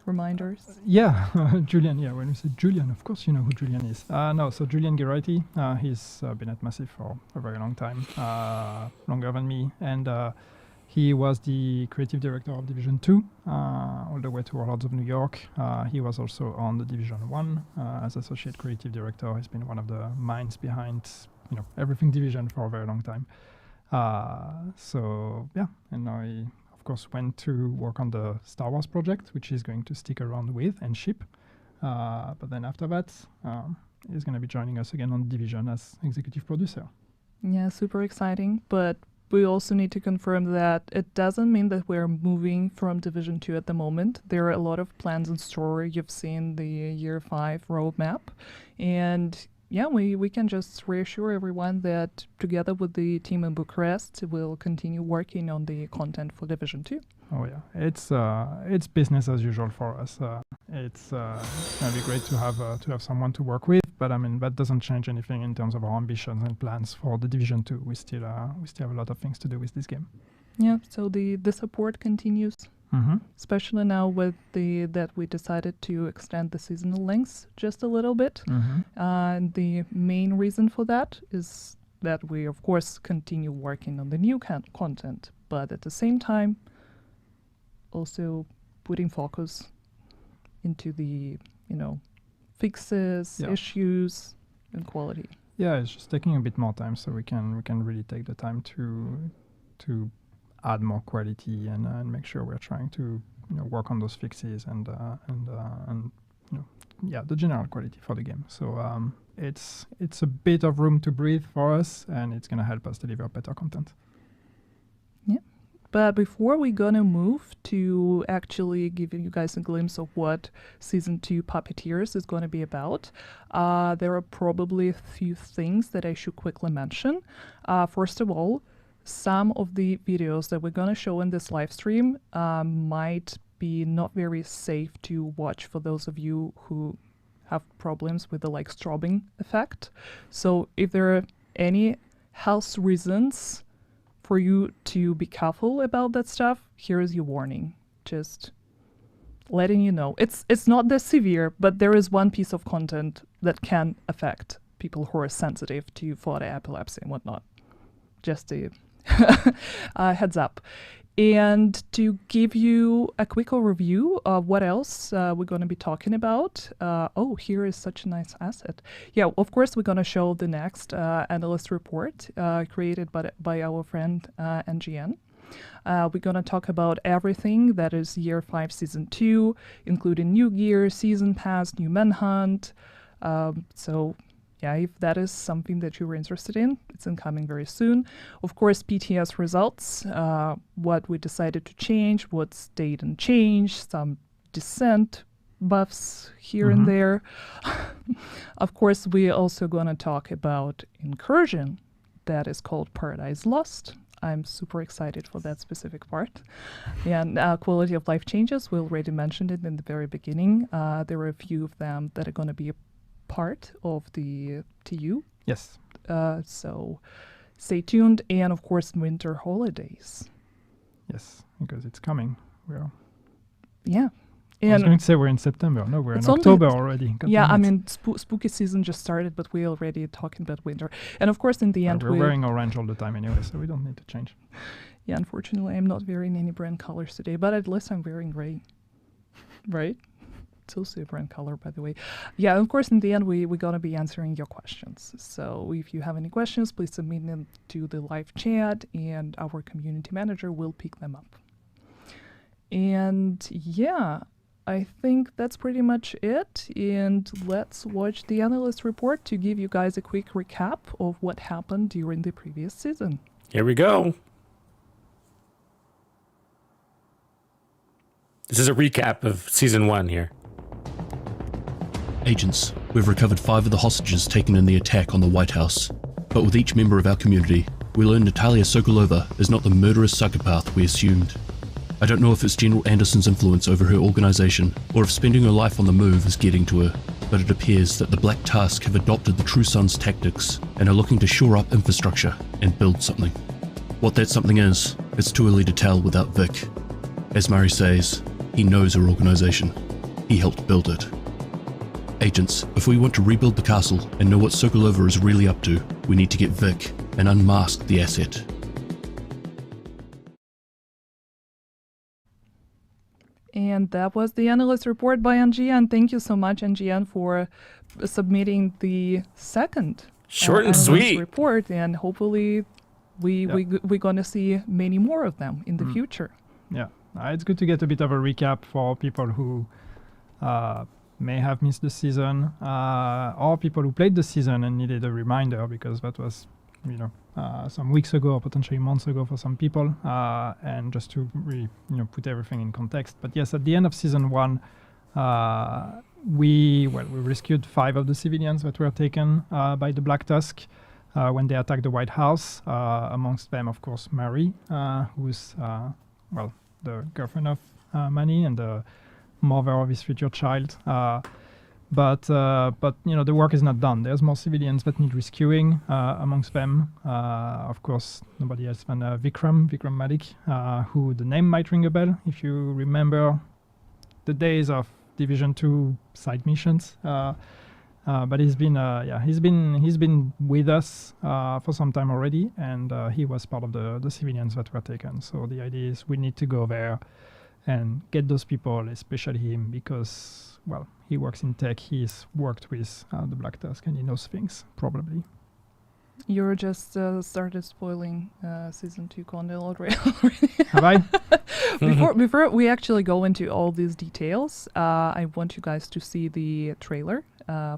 reminders. Yeah, Julian, yeah, when we say Julian, of course you know who Julian is. No, so Julian Gerthi, he's been at Massive for a very long time, longer than me, and he was the creative director of Division 2, all the way to Warlords of New York. He was also on the Division 1 as associate creative director. He's been one of the minds behind, everything Division for a very long time. So yeah, and now he, of course, went to work on the Star Wars project, which he's going to stick around with and ship. But then after that, he's going to be joining us again on Division as executive producer. Yeah, super exciting. But we also need to confirm that it doesn't mean that we're moving from Division 2 at the moment. There are a lot of plans in store. You've seen the Year 5 roadmap. And yeah, we can just reassure everyone that together with the team in Bucharest, we'll continue working on the content for Division 2. Oh yeah, it's business as usual for us. It's gonna be great to have someone to work with, but I mean that doesn't change anything in terms of our ambitions and plans for the Division 2. We still have a lot of things to do with this game. Yeah, so the support continues, especially now with that we decided to extend the seasonal lengths just a little bit. And the main reason for that is that we, of course, continue working on the new content, but at the same time, also putting focus into the, fixes, Yeah. issues, and quality. Yeah, it's just taking a bit more time, so we can really take the time to add more quality and make sure we're trying to work on those fixes and the general quality for the game. So it's a bit of room to breathe for us, and it's gonna help us deliver better content. Yeah. But before we're gonna move to actually giving you guys a glimpse of what Season 2 Puppeteers is gonna be about, there are probably a few things that I should quickly mention. First of all, some of the videos that we're gonna show in this live stream might be not very safe to watch for those of you who have problems with the strobing effect. So if there are any health reasons for you to be careful about that stuff, here is your warning. Just letting you know. It's not that severe, but there is one piece of content that can affect people who are sensitive to photo epilepsy and whatnot. Just a heads up. And to give you a quick overview of what else we're going to be talking about. Here is such a nice asset. Yeah, of course, we're going to show the next analyst report created by our friend NGN. We're going to talk about everything that is Year 5 Season 2, including new gear, season pass, new manhunt. If that is something that you were interested in, it's incoming very soon. Of course, PTS results, what we decided to change, what stayed unchanged, some descent buffs here and there. Of course, we're also going to talk about incursion, that is called Paradise Lost. I'm super excited for that specific part. And quality of life changes, we already mentioned it in the very beginning. There are a few of them that are going to be a part of the TU. Yes. So stay tuned. And of course, winter holidays. Yes, because it's coming. Yeah. I was going to say we're in September. No, we're in It's October already. God Yeah, damn I it. mean, spooky season just started, but we're already talking about winter. And of course, in the end, We're wearing orange all the time anyway, so we don't need to change. Yeah, unfortunately, I'm not wearing any brand colors today, but at least I'm wearing gray. Right? It's also a brand color, by the way. Yeah, of course, in the end, we're going to be answering your questions. So if you have any questions, please submit them to the live chat, and our community manager will pick them up. And yeah, I think that's pretty much it. And let's watch the analyst report to give you guys a quick recap of what happened during the previous season. Here we go. This is a recap of Season 1 here. Agents, we've recovered 5 of the hostages taken in the attack on the White House. But with each member of our community, we learn Natalia Sokolova is not the murderous psychopath we assumed. I don't know if it's General Anderson's influence over her organization, or if spending her life on the move is getting to her, but it appears that the Black Task have adopted the True Sons tactics and are looking to shore up infrastructure and build something. What that something is, it's too early to tell without Vic. As Murray says, he knows her organization. He helped build it. Agents, if we want to rebuild the castle and know what Sokolova is really up to, we need to get Vic and unmask the asset. And that was the analyst report by NGN. Thank you so much, NGN, for submitting the second Short and analyst sweet. report. And hopefully we're going to see many more of them in the future. Yeah, it's good to get a bit of a recap for people who may have missed the season, or people who played the season and needed a reminder, because that was, some weeks ago or potentially months ago for some people, and just to really, put everything in context. But yes, at the end of Season 1, we rescued 5 of the civilians that were taken by the Black Tusk when they attacked the White House. Amongst them, of course, Mary, who's the girlfriend of Manny and the mother of his future child. But the work is not done. There's more civilians that need rescuing. Amongst them, of course, nobody else than Vikram Malik, who the name might ring a bell if you remember the days of Division 2 side missions. But he's been with us for some time already, and he was part of the civilians that were taken. So the idea is we need to go there and get those people, especially him, because, well, he works in tech. He's worked with the Black Tusk, and he knows things, probably. You're just started spoiling season 2 content already. Have I? Before we actually go into all these details, I want you guys to see the trailer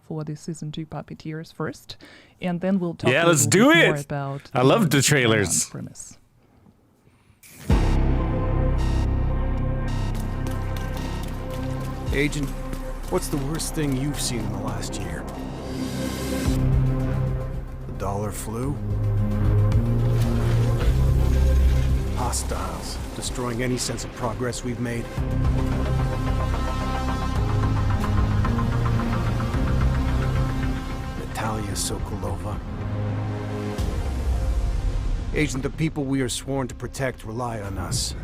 for the season 2 Puppeteers first, and then we'll talk Yeah, a let's little do bit more it. about I love the background trailers. premise. Agent, what's the worst thing you've seen in the last year? The dollar flu? Hostiles, destroying any sense of progress we've made? Natalia Sokolova? Agent, the people we are sworn to protect rely on us.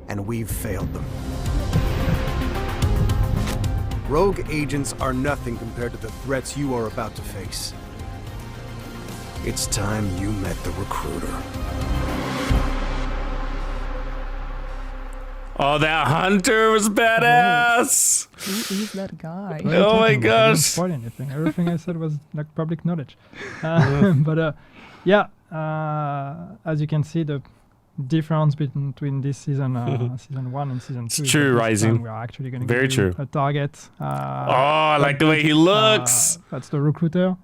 And we've failed them. Rogue agents are nothing compared to the threats you are about to face. It's time you met the recruiter. Oh, that hunter was badass. Who is that guy? What are you Oh my talking about? I didn't gosh. spoil anything. Everything I said was like public knowledge. But yeah, as you can see, the difference between this season, season 1 and season 2. It's true, Rising. We are actually going to Very give you true. a target. Oh, I like the way he looks. That's the recruiter.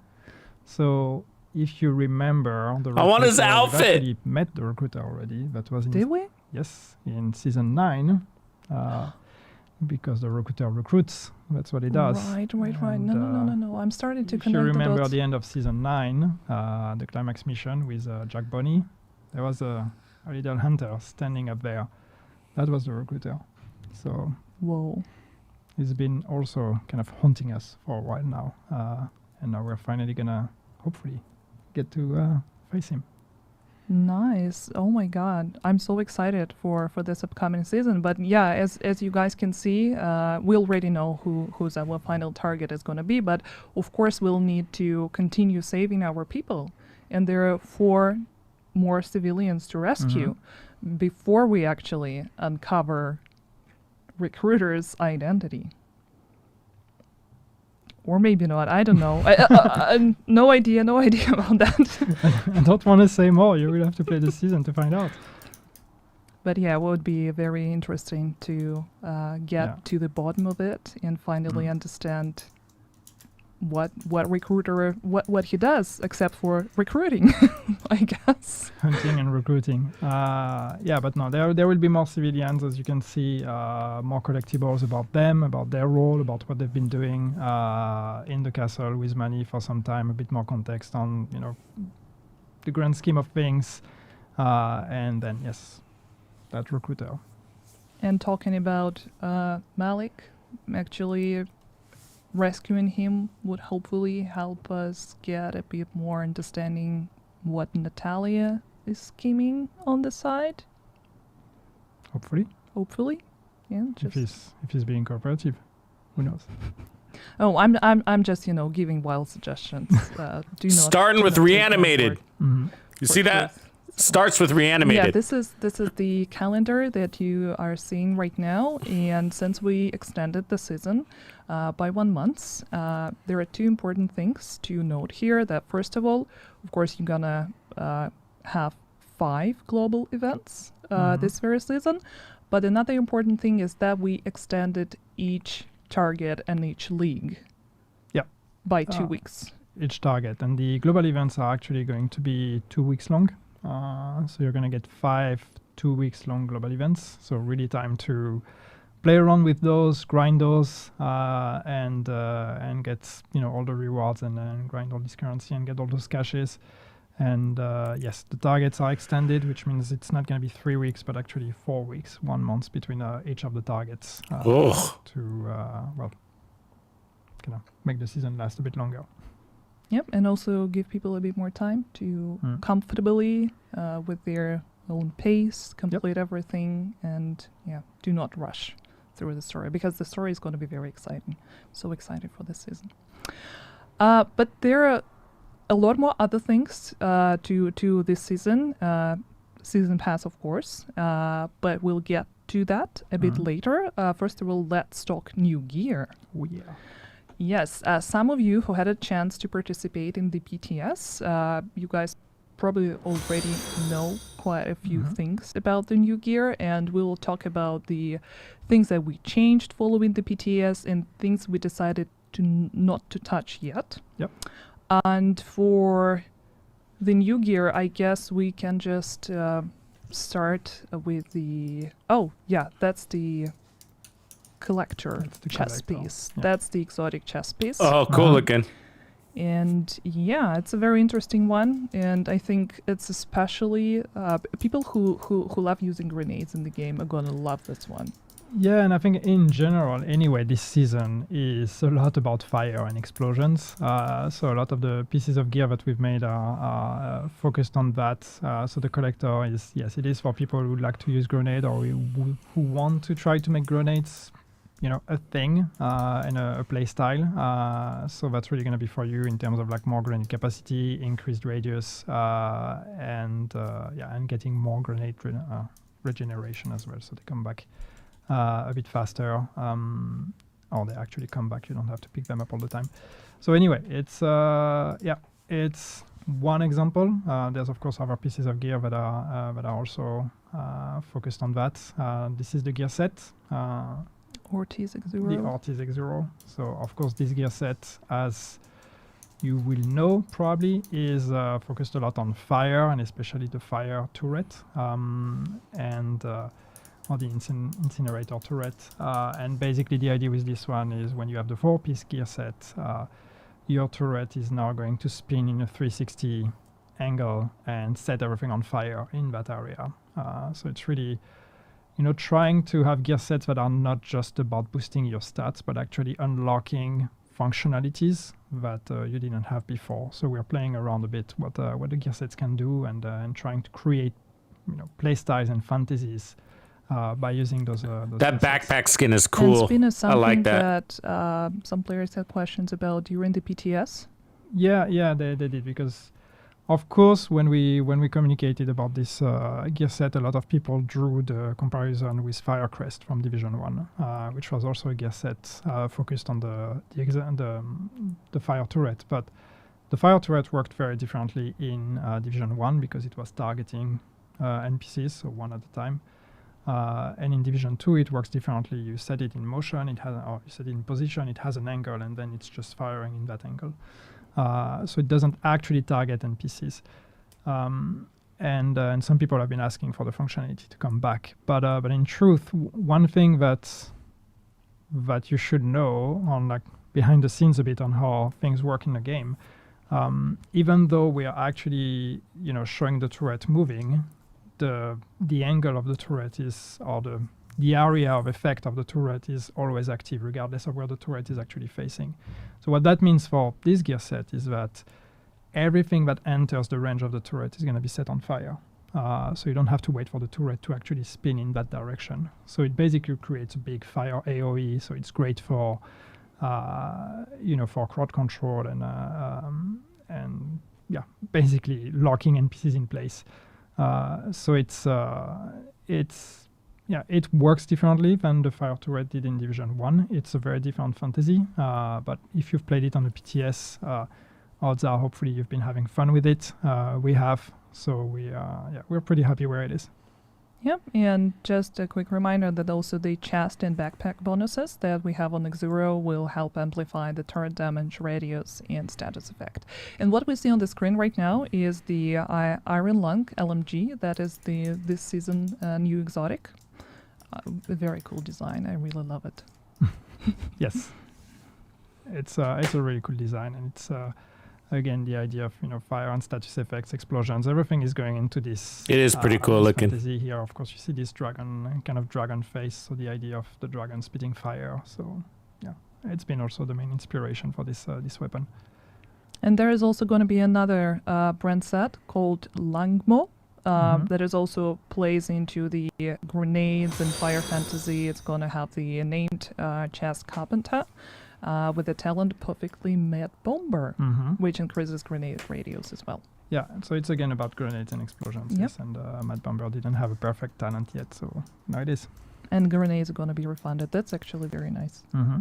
So if you remember, the I want his recruiter, we've outfit. actually met the recruiter already. That was in Did we? Yes, in season 9, because the recruiter recruits. That's what he does. Right. No, And, no. I'm starting to If you connect the remember dots. the end of season 9, the climax mission with Jack Bonnie, there was a little hunter standing up there. That was the recruiter. So Whoa. he's been also kind of haunting us for a while now. And now we're finally gonna, hopefully, get to face him. Nice. Oh my god. I'm so excited for this upcoming season. But yeah, as you guys can see, we already know who's our final target is going to be, but of course we'll need to continue saving our people. And there are 4 more civilians to rescue before we actually uncover recruiter's identity. Or maybe not. I don't know. No idea about that. I don't want to say more. You will have to play the season to find out. But yeah, it would be very interesting to get to the bottom of it and finally understand what recruiter what he does, except for recruiting, I guess. Hunting and recruiting. Yeah, but no, there will be more civilians, as you can see, more collectibles about them, about their role, about what they've been doing in the castle with Manny for some time, a bit more context on, the grand scheme of things. And then, yes, that recruiter. And talking about Malik, actually rescuing him would hopefully help us get a bit more understanding what Natalia is scheming on the side. Hopefully. Yeah. If he's being cooperative, who knows? Oh, I'm just giving wild suggestions. Do not Starting with take my reanimated. word You for see that? truth. Starts with reanimated. Yeah, this is the calendar that you are seeing right now, and since we extended the season by 1 month, there are 2 important things to note here. That first of all, of course, you're gonna have 5 global events this very season, but another important thing is that we extended each target and each league. Yeah. By 2 weeks. Each target, and the global events are actually going to be 2 weeks long. So you're going to get 5 2 weeks long global events. So really time to play around with those, grind those, and get all the rewards and grind all this currency and get all those caches. And yes, the targets are extended, which means it's not going to be 3 weeks, but actually 4 weeks, 1 month between each of the targets to make the season last a bit longer. Yep, and also give people a bit more time to comfortably, with their own pace, complete everything, and do not rush through the story, because the story is going to be very exciting. So excited for this season. But there are a lot more other things to this season. Season pass, of course, but we'll get do that a bit later. First of all, let's talk new gear. Oh, yeah. Yes, some of you who had a chance to participate in the PTS, you guys probably already know quite a few things about the new gear, and we'll talk about the things that we changed following the PTS and things we decided to not to touch yet. Yep. And for the new gear, I guess we can just start with the... Oh, yeah, that's the collector That's the chess collector, piece. yeah. That's the exotic chess piece. Oh, cool looking. And yeah, it's a very interesting one, and I think it's especially people who love using grenades in the game are gonna love this one. Yeah, and I think in general, anyway, this season is a lot about fire and explosions. So a lot of the pieces of gear that we've made are focused on that. So the collector is, yes, it is for people who like to use grenade or who want to try to make grenades, you know, a thing and a play style. So that's really going to be for you in terms of like more grenade capacity, increased radius, and getting more grenade regeneration as well. So they come back a bit faster, or they actually come back. You don't have to pick them up all the time. So anyway, it's it's one example. There's of course other pieces of gear that are also focused on that. This is the gear set. Ortiz The X0. Ortiz X0. So of course this gear set, as you will know probably, is focused a lot on fire, and especially the fire turret or the incinerator turret. And basically the idea with this one is when you have the 4-piece gear set, your turret is now going to spin in a 360 angle and set everything on fire in that area. So it's really, you know, trying to have gear sets that are not just about boosting your stats, but actually unlocking functionalities that you didn't have before. So we're playing around a bit what the gear sets can do, and trying to create, you know, play styles and fantasies by using those. That backpack skin is And cool. spin is I something like that. some players had questions about during the PTS. Yeah, they did, because of course when we communicated about this gear set, a lot of people drew the comparison with Firecrest from Division 1, which was also a gear set focused on the fire turret. But the fire turret worked very differently in Division 1 because it was targeting NPCs, so one at a time. And in Division 2 it works differently. You set it in motion, or you set it in position, it has an angle, and then it's just firing in that angle. So it doesn't actually target NPCs. And some people have been asking for the functionality to come back. But in truth, one thing that you should know on like behind the scenes a bit on how things work in the game, even though we are actually, you know, showing the turret moving, the angle of the turret is, or the area of effect of the turret is always active regardless of where the turret is actually facing. So what that means for this gear set is that everything that enters the range of the turret is going to be set on fire. So you don't have to wait for the turret to actually spin in that direction. So it basically creates a big fire AoE. So it's great for, for crowd control and basically locking NPCs in place. So it works differently than the fire turret did in Division 1. It's a very different fantasy, but if you've played it on the PTS, odds are hopefully you've been having fun with it. We have, so we're pretty happy where it is. Yep, and just a quick reminder that also the chest and backpack bonuses that we have on X0 will help amplify the turret damage, radius, and status effect. And what we see on the screen right now is the Iron Lung LMG. That is this season new exotic. A very cool design. I really love it. Yes, it's a really cool design, and it's again the idea of, you know, fire and status effects, explosions. Everything is going into this. It is pretty cool looking. Fantasy here, of course, you see this dragon face. So the idea of the dragon spitting fire. So yeah, it's been also the main inspiration for this weapon. And there is also going to be another brand set called Langmo. That is also plays into the grenades and fire fantasy. It's going to have the named chest carpenter with the talent perfectly made bomber, which increases grenade radius as well. Yeah, so it's again about grenades and explosions. Yep. Yes, and Mad Bomber didn't have a perfect talent yet, so now it is. And grenades are gonna be refunded. That's actually very nice. Mm-hmm.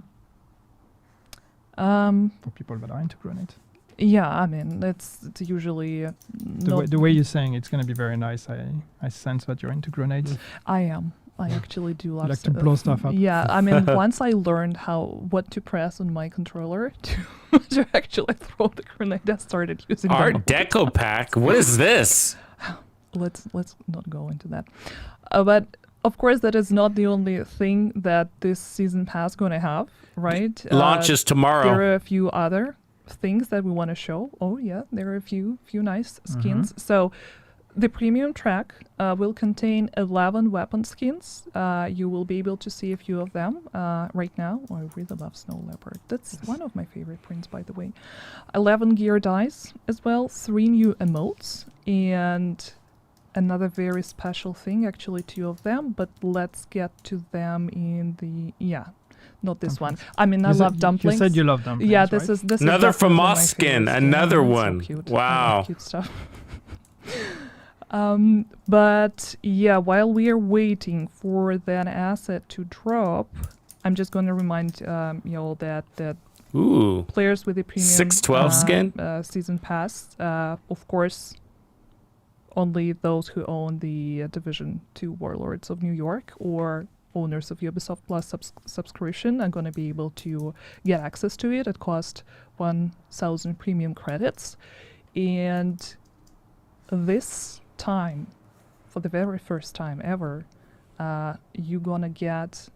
Um, For people that are into grenades. yeah, I mean, it's usually The way you're saying it's going to be very nice, I sense that you're into grenades. I am. I actually do You love like to blow stuff up. Yeah, I mean, once I learned what to press on my controller to actually throw the grenade, I started using them. Art Deco pack. What is this? Let's not go into that. But of course, that is not the only thing that this season pass gonna have, right? Launches tomorrow. There are a few other things that we want to show. Oh yeah, there are a few nice skins. So the premium track will contain 11 weapon skins. You will be able to see a few of them right now. Oh, I really love Snow Leopard. That's one of my favorite prints, by the way. 11 gear dice as well, 3 new emotes, and another very special thing, actually 2 of them, but let's get to them in the, not this one. I mean, I love dumplings. You said you love dumplings, Yeah, this right? is Another definitely my FAMAS skin, favorite another It's one. So cute. I Wow. love cute stuff. But yeah, while we are waiting for that asset to drop, I'm just going to remind you all that Ooh. players with the premium 612 skin? season pass, of course, only those who own the Division 2 Warlords of New York or owners of Ubisoft Plus subscription are going to be able to get access to it. It costs 1,000 premium credits. And this time, for the very first time ever, you're going to get...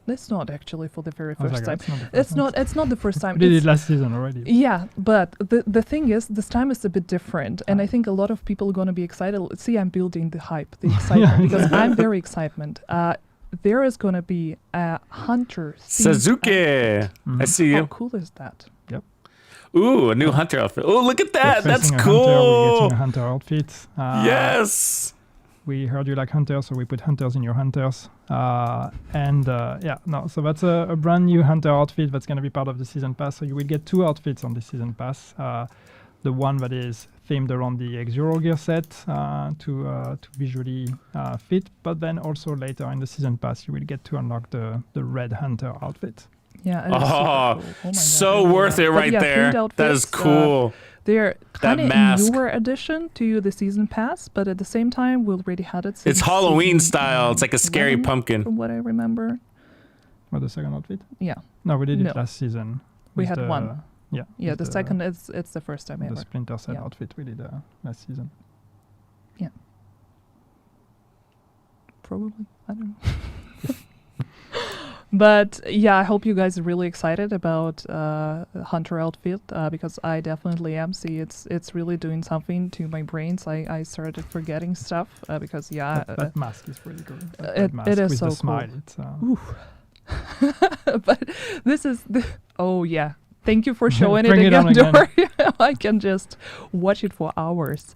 That's not actually for the very first time. It's not the first time. We did it last season already. Yeah, but the thing is, this time is a bit different, and I think a lot of people are going to be excited. See, I'm building the hype, the excitement, because I'm very excited. There is going to be a hunter. Suzuki. I see you. How cool is that? Yep. Ooh, a new hunter outfit. Oh, look at that. We're That's facing a cool. Hunter, we're getting a hunter outfit. Yes. We heard you like hunters, so we put hunters in your hunters. So that's a brand new hunter outfit that's going to be part of the season pass. So you will get 2 outfits on the season pass. The one that is themed around the X-Zero gear set to visually fit, but then also later in the season pass you will get to unlock the red hunter outfit. Yeah. Oh, It is super cool. Oh my so God. worth it But right yeah, there. themed That is outfits, cool. They're kind of a mask. newer addition to the season pass, but at the same time, we already had it. It's since Halloween season, style. It's like a scary 11, pumpkin. from what I remember. What, the second outfit? Yeah. No, we did No. it last season. We with had the- one. Yeah. Yeah, with the second it's the first time the ever. Splinter Cell Yeah. outfit we did last season. Probably. I don't know. But yeah, I hope you guys are really excited about Hunter outfit because I definitely am. See, it's really doing something to my brains. I started forgetting stuff because That mask is really good. That it- red mask it is with so the smile. cool. It's, but this is oh yeah. Thank you for showing it Bring it again, on again. Dory. I can just watch it for hours.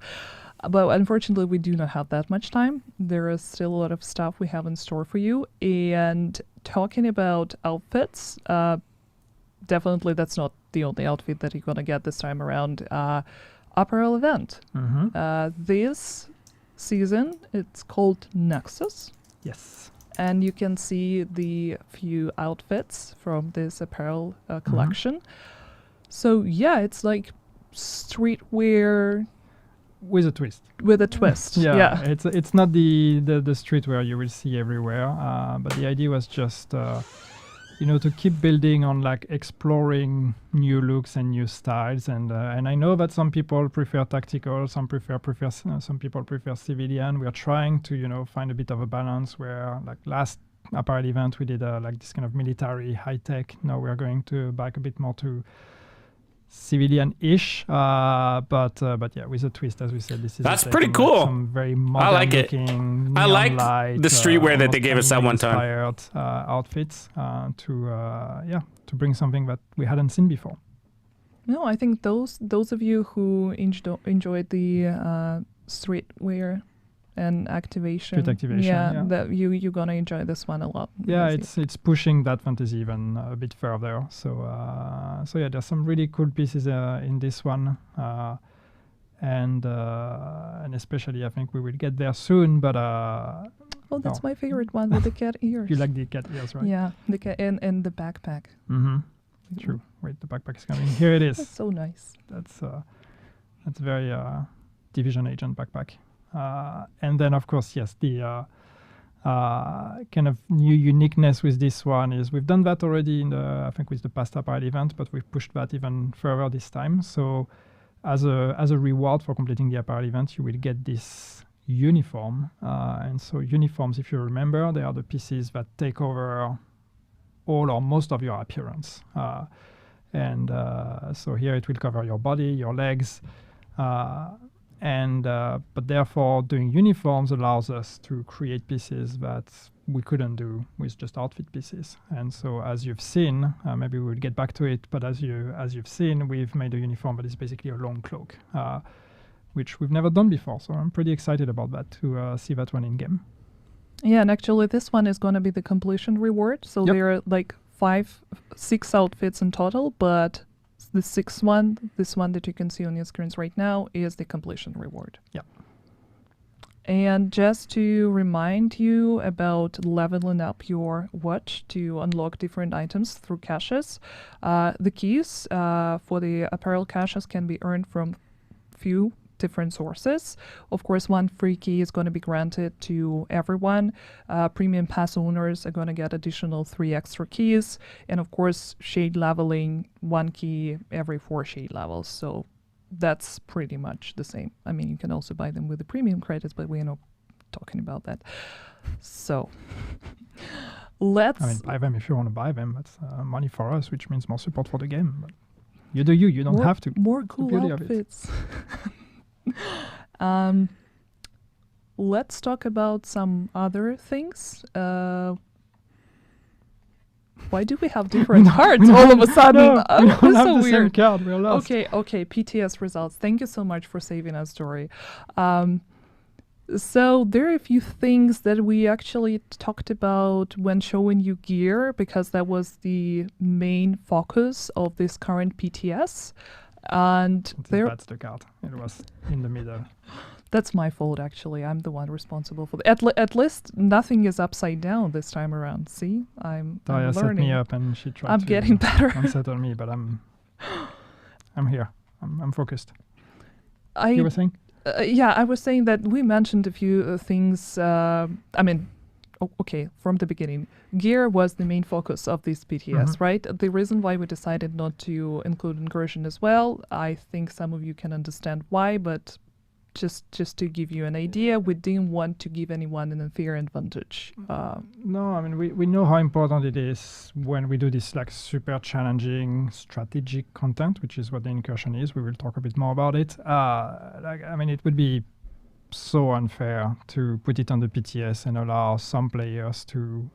But unfortunately, we do not have that much time. There is still a lot of stuff we have in store for you. And talking about outfits, definitely that's not the only outfit that you're going to get this time around. Apparel event. This season, it's called Nexus. yes. And you can see the few outfits from this apparel collection. So yeah, it's like streetwear With a twist. with a twist. Yeah. It's not the streetwear you will see everywhere, but the idea was just to keep building on like exploring new looks and new styles, and I know that some people prefer tactical, some people prefer civilian. We are trying to find a bit of a balance where like last apparel event we did like this kind of military high tech. Now we are going to back a bit more to civilian-ish, but yeah, with a twist, as we said. That's pretty cool. Some very modern I like it. looking, I like light, the streetwear that they almost gave us that one time. anime-inspired, outfits to bring something that we hadn't seen before. No, I think those of you who enjoyed the streetwear and activation, Street activation, yeah. that you're gonna enjoy this one a lot. Yeah, Because it's pushing that fantasy even a bit further. So yeah, there's some really cool pieces in this one, and especially I think we will get there soon. But Oh, that's No. my favorite one with the cat ears. You like the cat ears, right? Yeah, the cat and the backpack. Mm-hmm. True. Wait, the backpack is coming. Here it That's is. so nice. That's very Division Agent backpack. And then, of course, yes, the kind of new uniqueness with this one is we've done that already I think with the past apparel event, but we've pushed that even further this time. So as a reward for completing the apparel event, you will get this uniform. And so uniforms, if you remember, they are the pieces that take over all or most of your appearance. So here it will cover your body, your legs, but therefore doing uniforms allows us to create pieces that we couldn't do with just outfit pieces. And so as you've seen, maybe we'll get back to it, but as you've seen, we've made a uniform that is basically a long cloak, which we've never done before. So I'm pretty excited about that, to see that one in game. Yeah, and actually this one is going to be the completion reward. So Yep. there are like 6 outfits in total, but the sixth one, this one that you can see on your screens right now, is the completion reward. Yep. And just to remind you about leveling up your watch to unlock different items through caches, the keys for the apparel caches can be earned from few different sources. Of course, one free key is going to be granted to everyone. Premium pass owners are going to get additional 3 extra keys. And of course, shade leveling, 1 key every 4 shade levels. So that's pretty much the same. I mean, you can also buy them with the premium credits, but we're not talking about that. So let's... I mean, buy them if you want to buy them. That's money for us, which means more support for the game. But you do you. You don't have to. More That's the cool beauty of it. outfits. Let's talk about some other things. Why do we have different cards all of a sudden? No, we don't That's have so the same weird. card. We're lost. Okay, PTS results. Thank you so much for saving us, Dory. So there are a few things that we actually talked about when showing you gear, because that was the main focus of this current PTS. And That's the card. It was in the middle. that's my fault, actually. I'm the one responsible for that. At least nothing is upside down this time around. See, I'm Daria set learning. me up and she tried I'm to getting better. unsettle me, but I'm here. I'm focused. You were saying? Yeah, I was saying that we mentioned a few things. Okay, from the beginning, gear was the main focus of this PTS, right? The reason why we decided not to include incursion as well, I think some of you can understand why, but just to give you an idea, we didn't want to give anyone an unfair advantage. No, I mean, we know how important it is when we do this like super challenging strategic content, which is what the incursion is. We will talk a bit more about it. It would be so unfair to put it on the PTS and allow some players to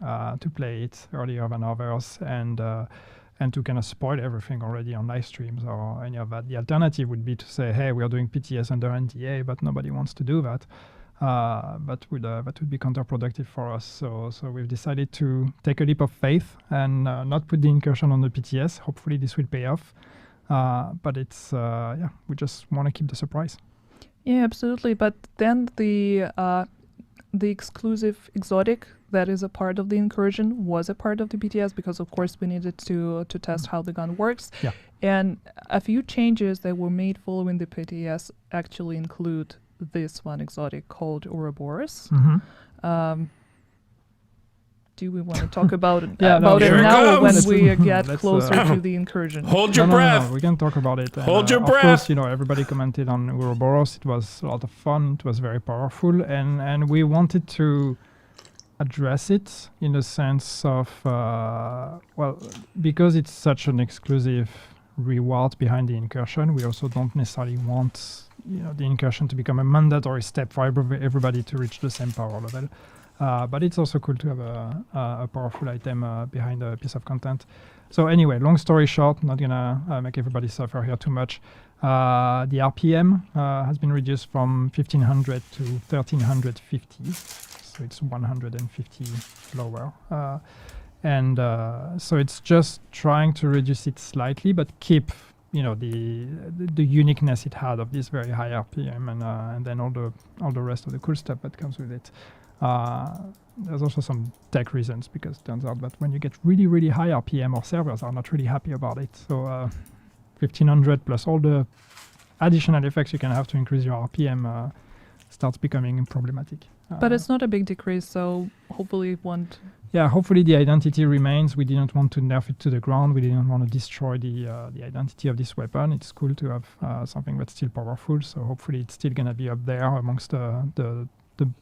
play it earlier than others and to kind of spoil everything already on live streams or any of that. The alternative would be to say, hey, we are doing PTS under NDA, but nobody wants to do that. That would be counterproductive for us. So we've decided to take a leap of faith and not put the incursion on the PTS. Hopefully this will pay off. But it's we just want to keep the surprise. Yeah, absolutely. But then the exclusive exotic that is a part of the incursion was a part of the PTS because, of course, we needed to test how the gun works. Yeah. And a few changes that were made following the PTS actually include this one exotic called Ouroboros. Do we want to talk about it, Yeah, no, about it here it now when comes. we get Let's, closer to the incursion? Hold your No, breath. we can talk about it. Hold your Of breath. course, everybody commented on Ouroboros. It was a lot of fun. It was very powerful, and we wanted to address it in the sense of because it's such an exclusive reward behind the incursion. We also don't necessarily want the incursion to become a mandatory step for everybody to reach the same power level. But it's also cool to have a powerful item behind a piece of content. So anyway, long story short, not gonna make everybody suffer here too much. The RPM has been reduced from 1500 to 1350, so it's 150 lower. So it's just trying to reduce it slightly, but keep the uniqueness it had of this very high RPM and then all the rest of the cool stuff that comes with it. There's also some tech reasons, because it turns out that when you get really, really high RPM, our servers are not really happy about it. So 1500 plus all the additional effects you can have to increase your RPM starts becoming problematic. But it's not a big decrease, so hopefully it won't. Yeah, hopefully the identity remains. We didn't want to nerf it to the ground. We didn't want to destroy the identity of this weapon. It's cool to have something that's still powerful. So hopefully it's still going to be up there amongst the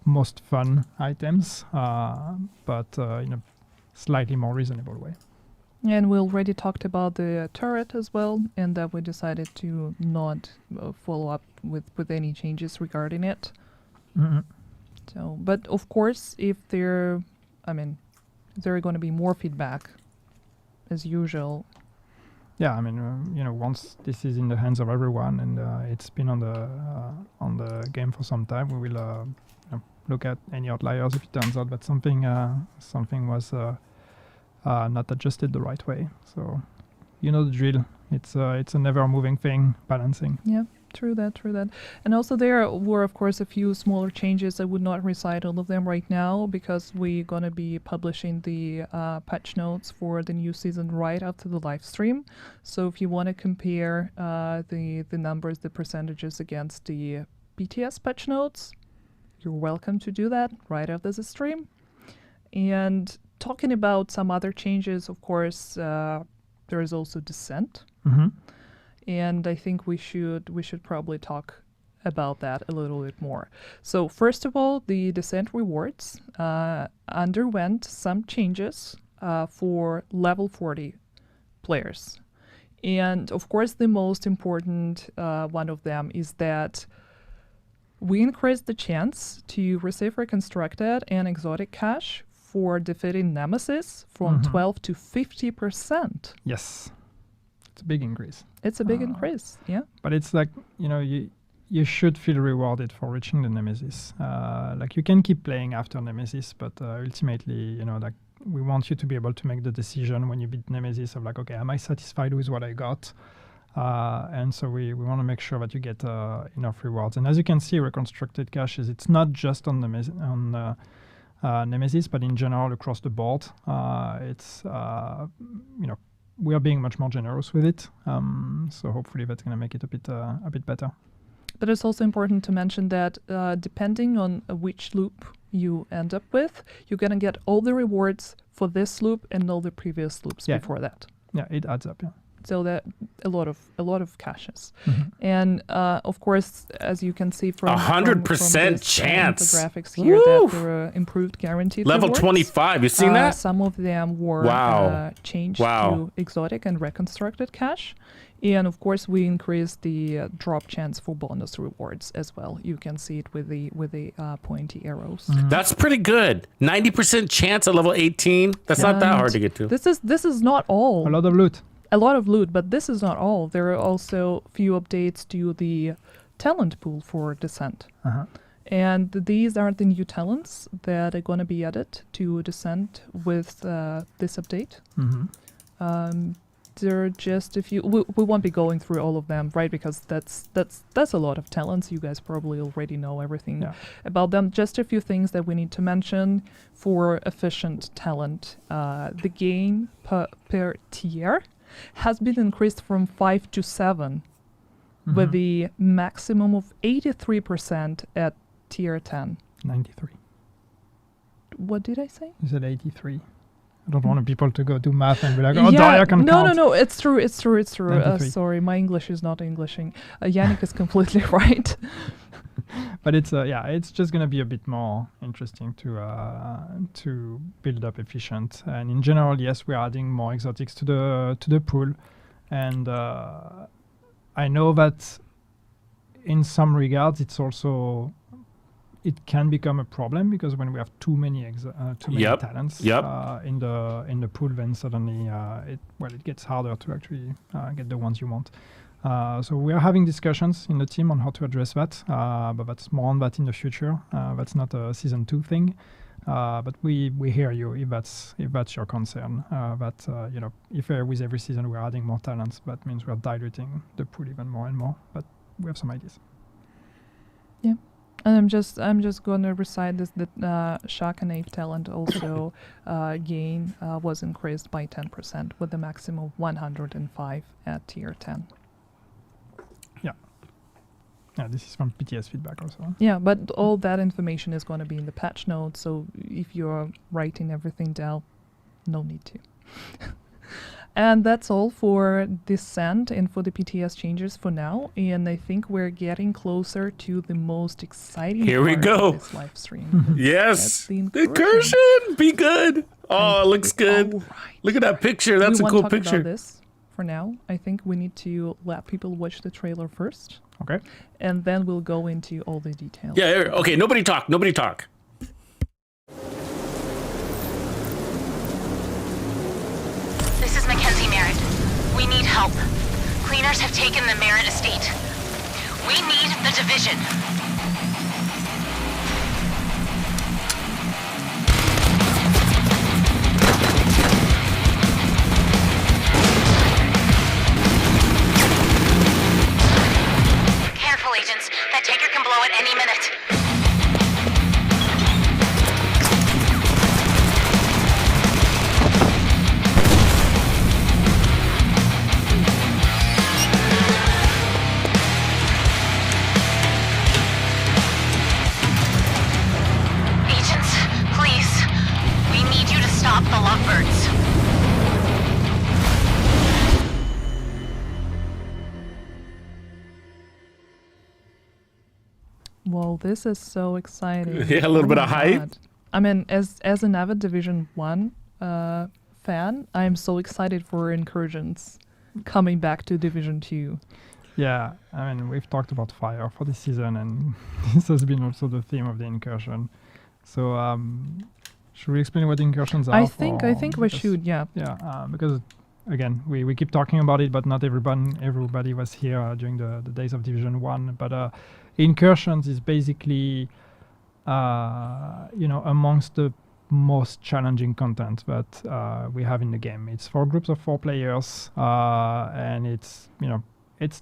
most fun items, but in a slightly more reasonable way. And we already talked about the turret as well, and that we decided to not follow up with any changes regarding it. Mm-hmm. So, but of course, if there are going to be more feedback, as usual. Yeah, I mean, once this is in the hands of everyone and it's been on the game for some time, we will look at any outliers if it turns out that something was not adjusted the right way. So, the drill. It's a never-moving thing, balancing. Yeah. True that. And also there were, of course, a few smaller changes. I would not recite all of them right now because we're going to be publishing the patch notes for the new season right after the live stream. So if you want to compare the numbers, the percentages against the BTS patch notes, you're welcome to do that right after the stream. And talking about some other changes, of course, there is also Descent. Mm-hmm. And I think we should probably talk about that a little bit more. So first of all, the Descent rewards underwent some changes for level 40 players. And of course, the most important one of them is that we increased the chance to receive reconstructed and exotic cash for defeating Nemesis from 12 to 50%. Yes. It's a big increase. It's a big increase, yeah. But it's like, you should feel rewarded for reaching the Nemesis. Like you can keep playing after Nemesis, but ultimately, like we want you to be able to make the decision when you beat Nemesis of like, okay, am I satisfied with what I got? And so we want to make sure that you get enough rewards. And as you can see, reconstructed caches, it's not just on Nemesis, but in general across the board. It's we are being much more generous with it, so hopefully that's going to make it a bit better. But it's also important to mention that depending on which loop you end up with, you're going to get all the rewards for this loop and all the previous loops before that. Yeah, it adds up. Yeah. So that a lot of caches, Mm-hmm. and of course, as you can see from 100% chance. The graphics here, that there are improved guaranteed level rewards. 25. You seen that? Some of them were changed to exotic and reconstructed cache, and of course, we increased the drop chance for bonus rewards as well. You can see it with the pointy arrows. Mm-hmm. That's pretty good. 90% chance at level 18. That's not that hard to get to. This is not all. A lot of loot. A lot of loot, but this is not all. There are also few updates to the talent pool for Descent. Uh-huh. And these are the new talents that are going to be added to Descent with this update. Mm-hmm. There are just a few. We won't be going through all of them, right? Because that's a lot of talents. You guys probably already know everything about them. Just a few things that we need to mention for efficient talent. The gain per tier has been increased from 5 to 7, with the maximum of 83% at tier 10. 93. What did I say? You said 83. I don't want people to go do math and be like, Daria can count. No, it's true. Sorry, my English is not Englishing. Yannick is completely right. But it's it's just gonna be a bit more interesting to build up efficient. And in general, yes, we're adding more exotics to the pool, and I know that in some regards it can become a problem, because when we have too many talents in the pool, then suddenly it gets harder to actually get the ones you want. So we are having discussions in the team on how to address that, but that's more on that in the future. That's not a season 2 thing, but we hear you if that's your concern. If with every season we're adding more talents, that means we're diluting the pool even more and more. But we have some ideas. Yeah. And I'm just gonna recite this that Shock and Ape talent also gain was increased by 10% with the maximum of 105 at tier 10. Yeah, this is from PTS feedback also. Yeah, but all that information is going to be in the patch notes, so if you're writing everything down, no need to. And that's all for Descent and for the PTS changes for now, and I think we're getting closer to the most exciting Here we part go. of this live stream. Yes. That's the Incursion. Be good. Oh, it looks good. All right. Look at that picture. That's we a won't cool talk picture. about this for now. I think we need to let people watch the trailer first. Okay. And then we'll go into all the details. Yeah, okay, nobody talk. This is Mackenzie Merritt. We need help. Cleaners have taken the Merritt estate. We need the division. Careful, agents. That tanker can blow at any minute. Agents, please. We need you to stop the lovebirds. Whoa, this is so exciting. Yeah, a little bit my of hype. God. I mean, as an avid Division 1 fan, I'm so excited for Incursions coming back to Division 2. Yeah, I mean, we've talked about fire for this season, and this has been also the theme of the incursion. So, should we explain what incursions are? I think we because- should, yeah. Yeah, because again, we keep talking about it, but not everybody was here during the days of Division 1. But incursions is basically, amongst the most challenging content that we have in the game. It's for groups of 4 players, and it's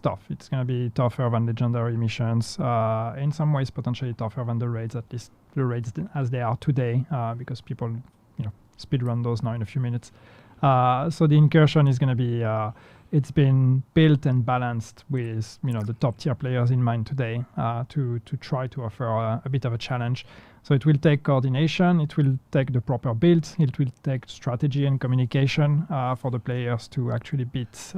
tough. It's going to be tougher than legendary missions. In some ways, potentially tougher than the raids, at least the raids as they are today, because people, speedrun those now in a few minutes. So the incursion is going to be, it's been built and balanced with, the top tier players in mind today, to try to offer a bit of a challenge. So it will take coordination, it will take the proper build, it will take strategy and communication for the players to actually beat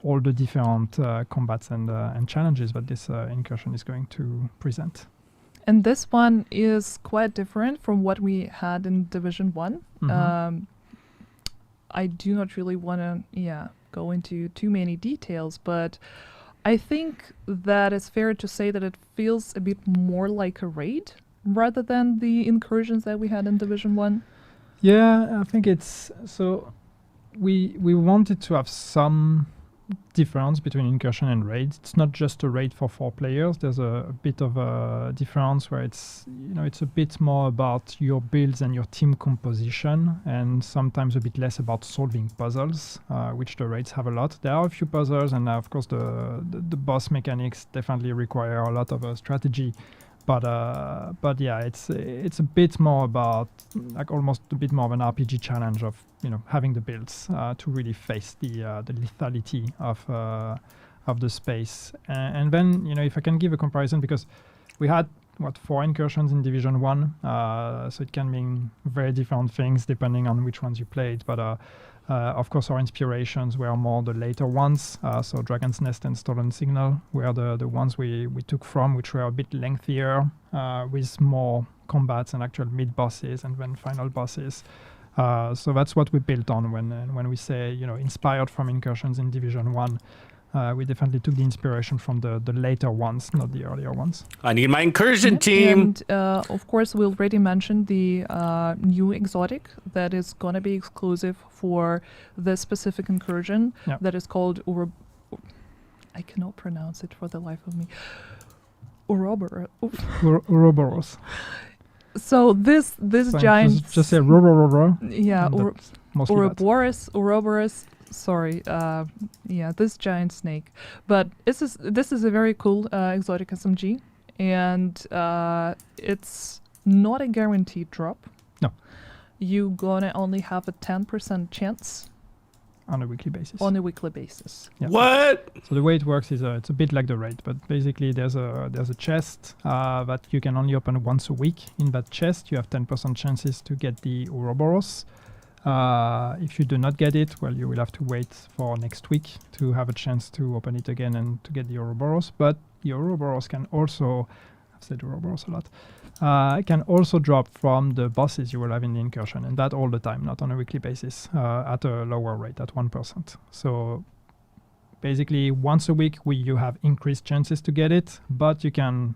all the different combats and challenges that this incursion is going to present. And this one is quite different from what we had in Division 1. Mhm. I do not really want to, go into too many details, but I think that it's fair to say that it feels a bit more like a raid rather than the incursions that we had in Division 1. Yeah, I think it's so. We wanted to have some difference between incursion and raid. It's not just a raid for 4 players. There's a bit of a difference where it's it's a bit more about your builds and your team composition, and sometimes a bit less about solving puzzles, which the raids have a lot. There are a few puzzles, and of course the boss mechanics definitely require a lot of strategy. But yeah, it's a bit more about almost a bit more of an RPG challenge of having the builds to really face the lethality of the space. And then if I can give a comparison, because we had 4 incursions in Division 1, so it can mean very different things depending on which ones you played. But of course, our inspirations were more the later ones. So Dragon's Nest and Stolen Signal were the ones we took from, which were a bit lengthier, with more combats and actual mid-bosses and then final bosses. So that's what we built on when we say, inspired from incursions in Division 1. We definitely took the inspiration from the later ones, not the earlier ones. I need my incursion team. And of course, we already mentioned the new exotic that is going to be exclusive for this specific incursion. Yeah. That is called I cannot pronounce it for the life of me. Ouroboros. So this So giant just say Ouroboros. yeah and that's mostly that. Ouroboros. Sorry, this giant snake. But this is a very cool exotic SMG, and it's not a guaranteed drop. No. You're gonna only have a 10% chance On a weekly basis. on a weekly basis. Yeah. What? So the way it works is it's a bit like the raid, but basically there's a chest that you can only open once a week. In that chest, you have 10% chances to get the Ouroboros. If you do not get it, well, you will have to wait for next week to have a chance to open it again and to get the Ouroboros. But the Ouroboros can also, I've said Ouroboros a lot, can also drop from the bosses you will have in the incursion, and that all the time, not on a weekly basis, at a lower rate, at 1%. So basically, once a week, you have increased chances to get it, but you can,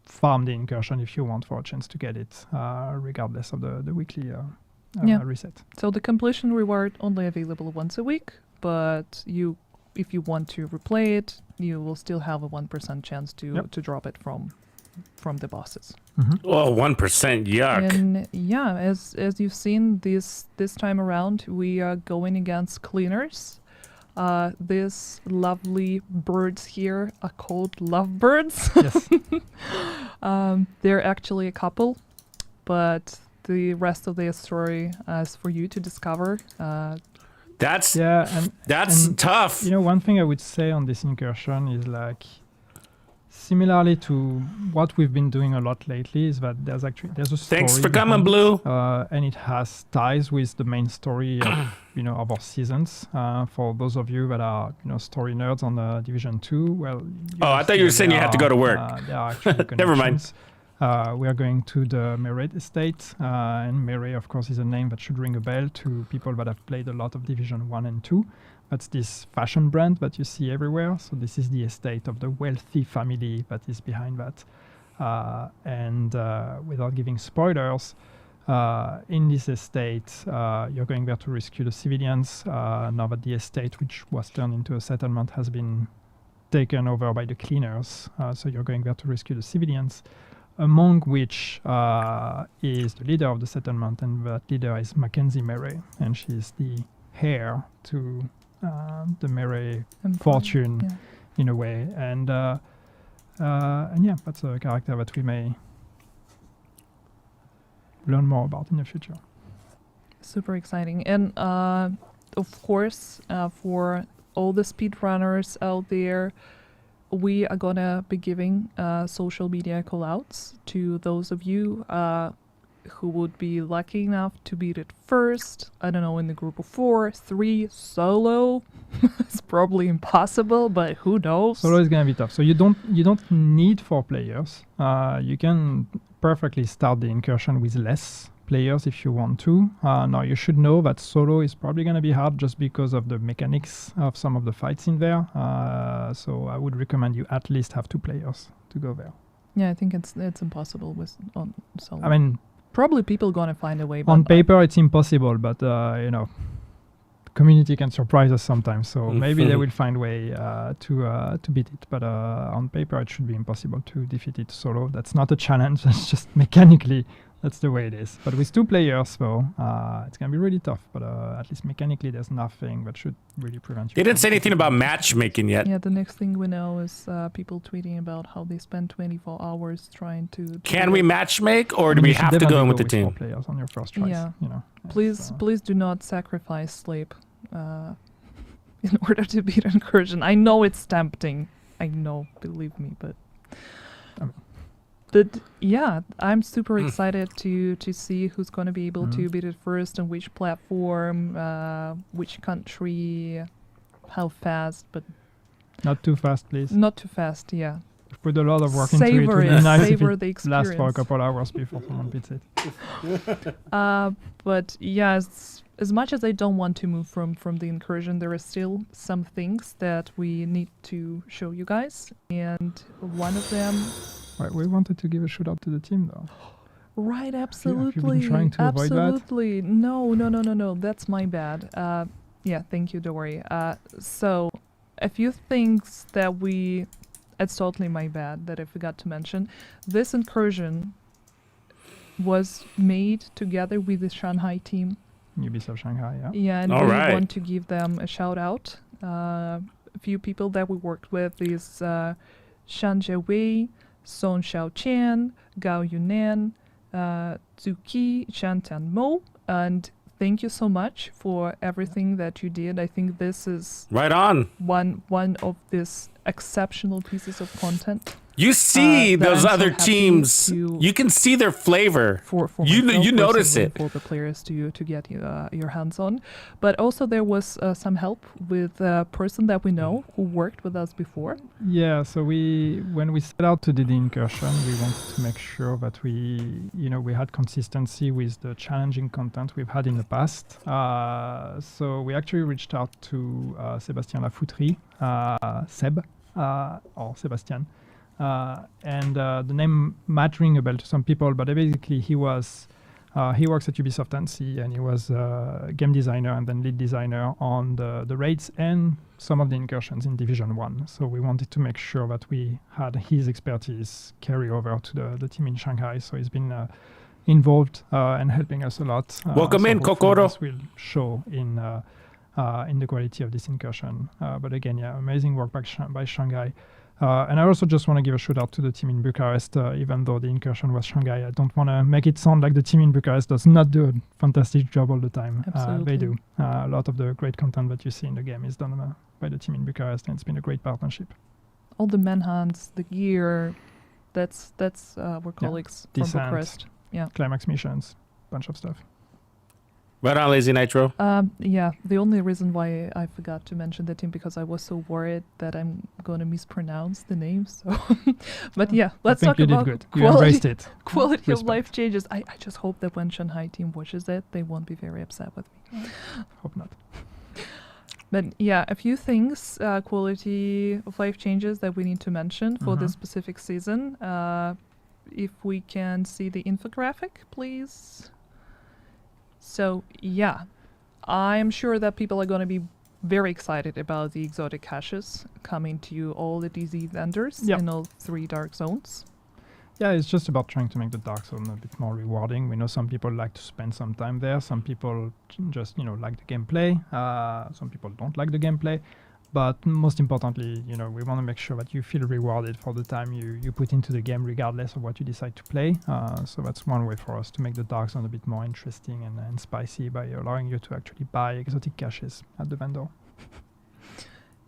farm the incursion if you want for a chance to get it, regardless of the weekly reset. So the completion reward only available once a week, but if you want to replay it, you will still have a 1% chance to drop it from the bosses. Oh, 1%, yuck. And yeah, as you've seen this time around, we are going against cleaners. These lovely birds here are called lovebirds. Yes. They're actually a couple, but the rest of their story is for you to discover. That's and tough. One thing I would say on this incursion is like, similarly to what we've been doing a lot lately, is that there's a story. Thanks for coming, Blue. And it has ties with the main story of, of our seasons. For those of you that are, story nerds on Division 2, well. I thought you were saying you had to go to work. There are actually Never mind. We are going to the Meret estate, and Meret, of course, is a name that should ring a bell to people that have played a lot of Division 1 and 2. That's this fashion brand that you see everywhere. So this is the estate of the wealthy family that is behind that. And without giving spoilers, in this estate, you're going there to rescue the civilians. Now that the estate, which was turned into a settlement, has been taken over by the cleaners. So you're going there to rescue the civilians, among which is the leader of the settlement, and that leader is Mackenzie Meret, and she's the heir to the Meret fortune, in a way. And yeah, that's a character that we may learn more about in the future. Super exciting. And of course, for all the speedrunners out there, we are gonna be giving social media call-outs to those of you who would be lucky enough to beat it first. I don't know, in the group of 4, 3, solo. It's probably impossible, but who knows? Solo is gonna be tough. So you don't need 4 players. You can perfectly start the incursion with less players if you want to. Now you should know that solo is probably going to be hard just because of the mechanics of some of the fights in there. So I would recommend you at least have 2 players to go there. Yeah, I think it's impossible on solo. I mean, probably people gonna find a way. On paper, it's impossible, but the community can surprise us sometimes. So maybe they will find a way to beat it. But on paper, it should be impossible to defeat it solo. That's not a challenge. That's just mechanically. That's the way it is. But with 2 players, though, it's going to be really tough. But at least mechanically, there's nothing that should really prevent you. They didn't say anything about matchmaking yet. Yeah, the next thing we know is people tweeting about how they spend 24 hours trying to... Can we matchmake, or do we have to go in with the team? 4 players on your first choice. Yeah. Please do not sacrifice sleep in order to beat incursion. I know it's tempting. I know, believe me, but... But yeah, I'm super excited to see who's going to be able to beat it first, on which platform, which country, how fast, but... Not too fast, please. Not too fast, yeah. We've put a lot of work into it. It would be nice if it lasts for a couple hours before someone beats it. But yeah, as much as I don't want to move from the incursion, there are still some things that we need to show you guys. And one of them... Right, we wanted to give a shout out to the team, though. Right, absolutely. Have you been trying to avoid that? Absolutely. No. That's my bad. Yeah, thank you, Dory. So, a few things that it's totally my bad that I forgot to mention. This incursion was made together with the Shanghai team. Ubisoft Shanghai, yeah. Yeah, and we want to give them a shout out. A few people that we worked with is Shan Jiawei, Song Xiaoqian, Gao Yunan, Zuki Shantan Mo, and thank you so much for everything that you did. I think this is Right on. one of these exceptional pieces of content. You see that those I'm so other happy teams. to- You can see their flavor. For You myself notice personally, it. for the players to get your hands on, but also there was some help with a person that we know who worked with us before. Yeah, so when we set out to do the incursion, we wanted to make sure that we had consistency with the challenging content we've had in the past. So we actually reached out to Sébastien Lafouterie, Seb, or Sébastien. And the name might ring a bell to some people, but basically he works at Ubisoft Clancy, and he was game designer and then lead designer on the raids and some of the incursions in Division 1. So we wanted to make sure that we had his expertise carry over to the team in Shanghai. So he's been involved and helping us a lot. Welcome so in, hopefully Kokoro. This will show in the quality of this incursion. But again, yeah, amazing work by Shanghai. And I also just want to give a shout out to the team in Bucharest, even though the incursion was Shanghai. I don't want to make it sound like the team in Bucharest does not do a fantastic job all the time. They do. A lot of the great content that you see in the game is done by the team in Bucharest, and it's been a great partnership. All the manhunts, the gear, that's our colleagues from Descent, Bucharest. Yeah. Climax missions, bunch of stuff. Right on, Lazy Nitro. Yeah, the only reason why I forgot to mention the team because I was so worried that I'm going to mispronounce the name. So, but yeah, let's talk about did good. You embraced it. quality of Respect. life changes. I just hope that when Shanghai team watches it, they won't be very upset with me. Hope not. But yeah, a few things, quality of life changes that we need to mention for this specific season. If we can see the infographic, please. So yeah, I'm sure that people are going to be very excited about the exotic caches coming to all the DZ vendors in all 3 dark zones. Yeah, it's just about trying to make the dark zone a bit more rewarding. We know some people like to spend some time there. Some people just, like the gameplay. Some people don't like the gameplay. But most importantly, we want to make sure that you feel rewarded for the time you put into the game, regardless of what you decide to play. So that's one way for us to make the dark zone a bit more interesting and spicy by allowing you to actually buy exotic caches at the vendor.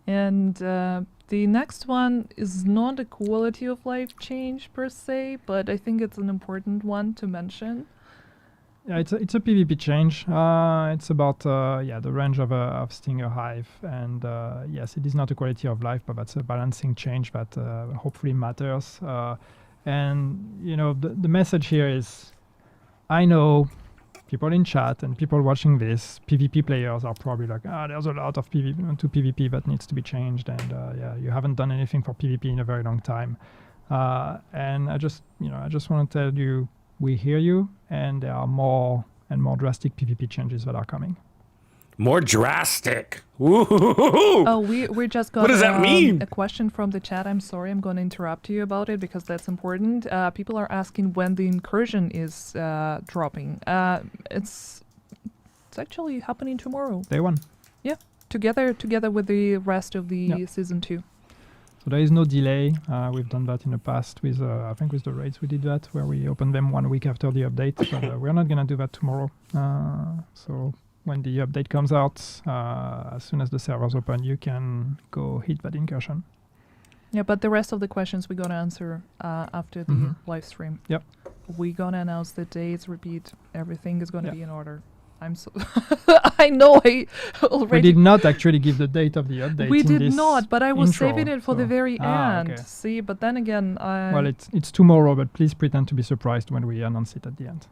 And the next one is not a quality of life change per se, but I think it's an important one to mention. Yeah, it's a PvP change. It's about the range of Stinger Hive, and yes, it is not a quality of life, but that's a balancing change that hopefully matters. And the message here is, I know people in chat and people watching this, PvP players are probably like, there's a lot of PvP that needs to be changed, and you haven't done anything for PvP in a very long time. And I just want to tell you, we hear you, and there are more and more drastic PvP changes that are coming. More drastic. Ooh. Oh, we just got What does that mean? A question from the chat. I'm sorry, I'm going to interrupt you about it because that's important. People are asking when the incursion is dropping. It's actually happening tomorrow. Day 1. Yeah, together with the rest of the season 2. So there is no delay. We've done that in the past with, I think with the raids we did that, where we opened them 1 week after the update. But we're not going to do that tomorrow. So when the update comes out, as soon as the servers open, you can go hit that incursion. Yeah, but the rest of the questions we're going to answer after the live stream. Yep. We're going to announce the dates, repeat, everything is going to be in order. I'm so I know I already. We did not actually give the date of the update. We in did this not, but I was intro, saving it for the very end. Okay. See, but then again, well, it's tomorrow, but please pretend to be surprised when we announce it at the end.